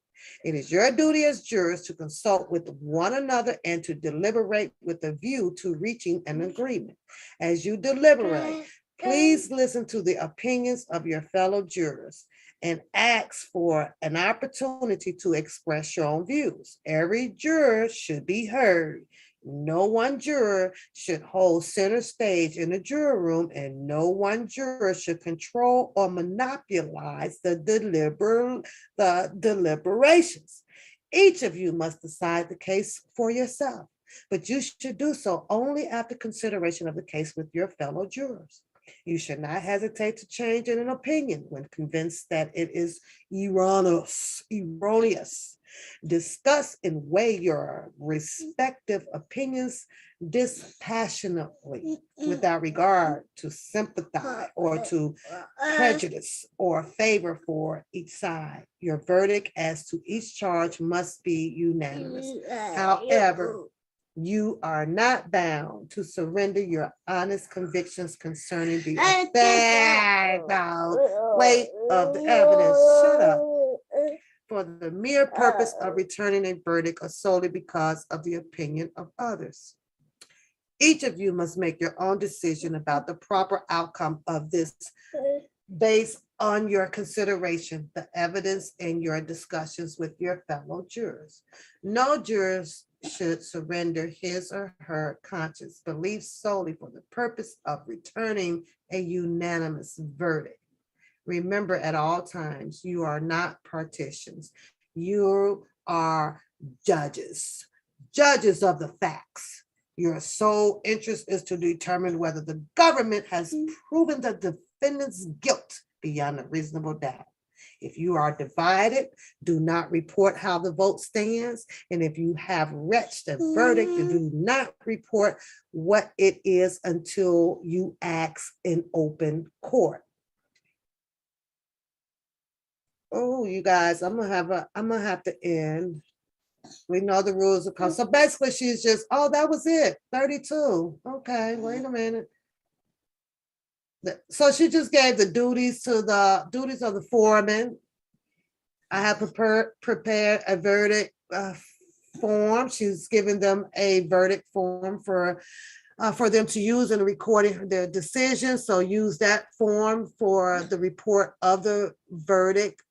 It is your duty as jurors to consult with one another and to deliberate with a view to reaching an agreement. As you deliberate, please listen to the opinions of your fellow jurors and ask for an opportunity to express your own views. Every juror should be heard. No one juror should hold center stage in the jury room, and no one juror should control or monopolize the deliberations. Each of you must decide the case for yourself, but you should do so only after consideration of the case with your fellow jurors. You should not hesitate to change an opinion when convinced that it is erroneous. Discuss and weigh your respective opinions dispassionately without regard to sympathy or to prejudice or favor for each side. Your verdict as to each charge must be unanimous. However, you are not bound to surrender your honest convictions concerning the weight of the evidence. Shut up. For the mere purpose of returning a verdict or solely because of the opinion of others. Each of you must make your own decision about the proper outcome of this based on your consideration the evidence in your discussions with your fellow jurors. No jurors should surrender his or her conscious beliefs solely for the purpose of returning a unanimous verdict. Remember at all times, you are not partitions. You are judges of the facts. Your sole interest is to determine whether the government has proven the defendant's guilt beyond a reasonable doubt. If you are divided, do not report how the vote stands. And if you have reached a verdict, do not report what it is until you ask in open court. Oh, you guys, I'm gonna have to end. We know the rules of so basically she's just, oh, that was it, 32. Okay, wait a minute. So she just gave the duties of the foreman. I have prepared a verdict form. She's given them a verdict form for them to use in recording their decision. So use that form for the report of the verdict.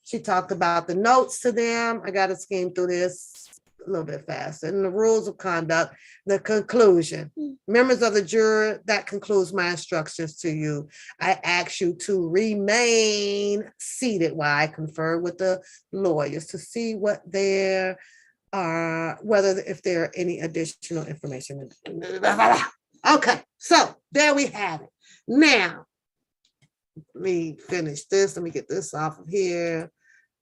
She talked about the notes to them. I got to skim through this a little bit faster. And the rules of conduct, the conclusion. Members of the jury, that concludes my instructions to you. I ask you to remain seated while I confer with the lawyers to see what there are, if there are any additional information. Okay, so there we have it. Now, let me finish this. Let me get this off of here.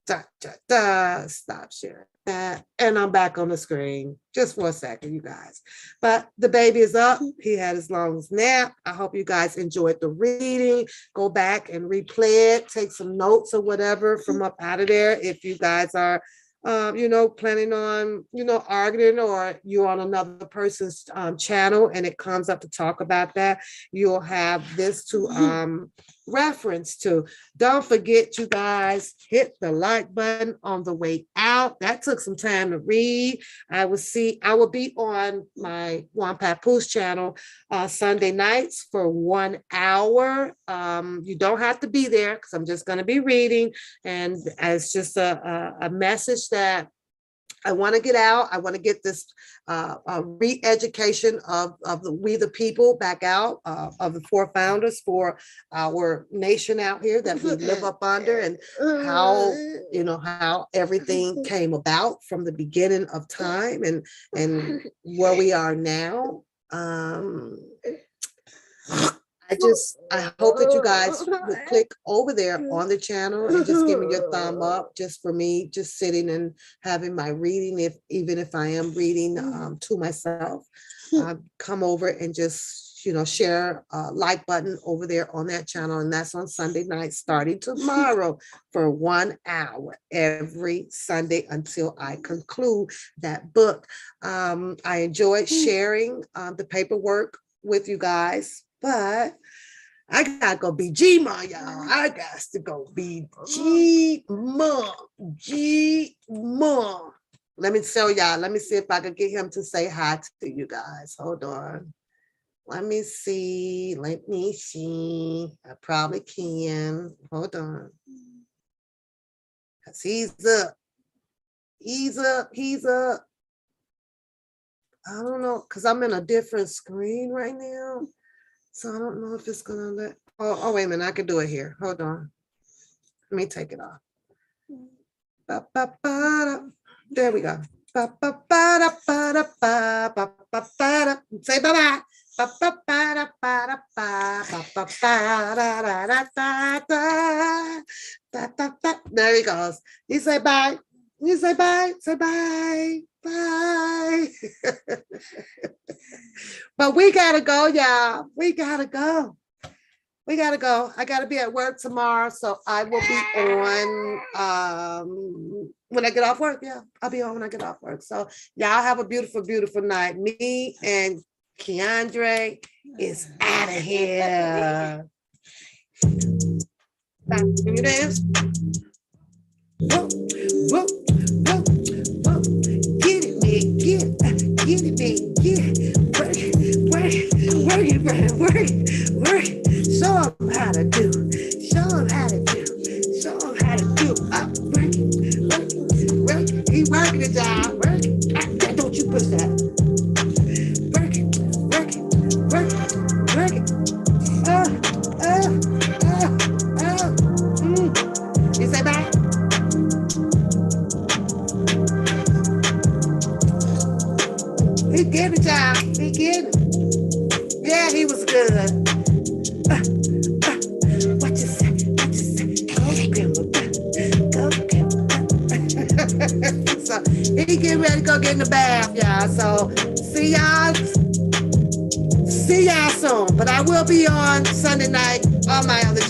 Stop sharing that. And I'm back on the screen just for a second, you guys. But the baby is up. He had his longest nap. I hope you guys enjoyed the reading. Go back and replay it. Take some notes or whatever from up out of there. If you guys are planning on, arguing, or you're on another person's channel and it comes up to talk about that, you'll have this to reference to. Don't forget, you guys, hit the like button on the way out. That took some time to read. I will be on my Juan Papoose channel Sunday nights for 1 hour. You don't have to be there because I'm just going to be reading, and it's just a message that I want to get out. I want to get this re-education of we the people back out, of the four founders for our nation out here that we live up under, and how everything came about from the beginning of time and where we are now. I hope that you guys would click over there on the channel and just give me your thumb up, just for me, just sitting and having my reading. Even if I am reading to myself, come over and just, share a like button over there on that channel. And that's on Sunday night, starting tomorrow for 1 hour every Sunday until I conclude that book. I enjoyed sharing the paperwork with you guys. But I gotta go be G-Mom, y'all. I got to go be G-Mom. Let me tell y'all. Let me see if I can get him to say hi to you guys. Hold on. Let me see. I probably can. Hold on. Because he's up. I don't know, because I'm in a different screen right now. So I don't know if it's gonna let. Oh, wait a minute. I can do it here. Hold on. Let me take it off. There we go. Say bye-bye. There he goes. You say bye. You say bye. Say bye. Bye. But we gotta go, y'all. We gotta go. I gotta be at work tomorrow, so I will be on when I get off work. Yeah, I'll be on when I get off work. So y'all have a beautiful, beautiful night. Me and Keandre is out of here. Can you dance? Whoa, whoa, whoa, whoa. Get it, man. Get it, man. Get it. Work it. Show them how to do. Show Push that. Work it, work it, work it, work it. You say bye? He getting it, y'all. He getting it. Yeah, he was good. What you say? What you say? Go Grimmer. Go Grimmer. So he getting ready to go get in the bath, y'all. So see y'all soon. But I will be on Sunday night on my other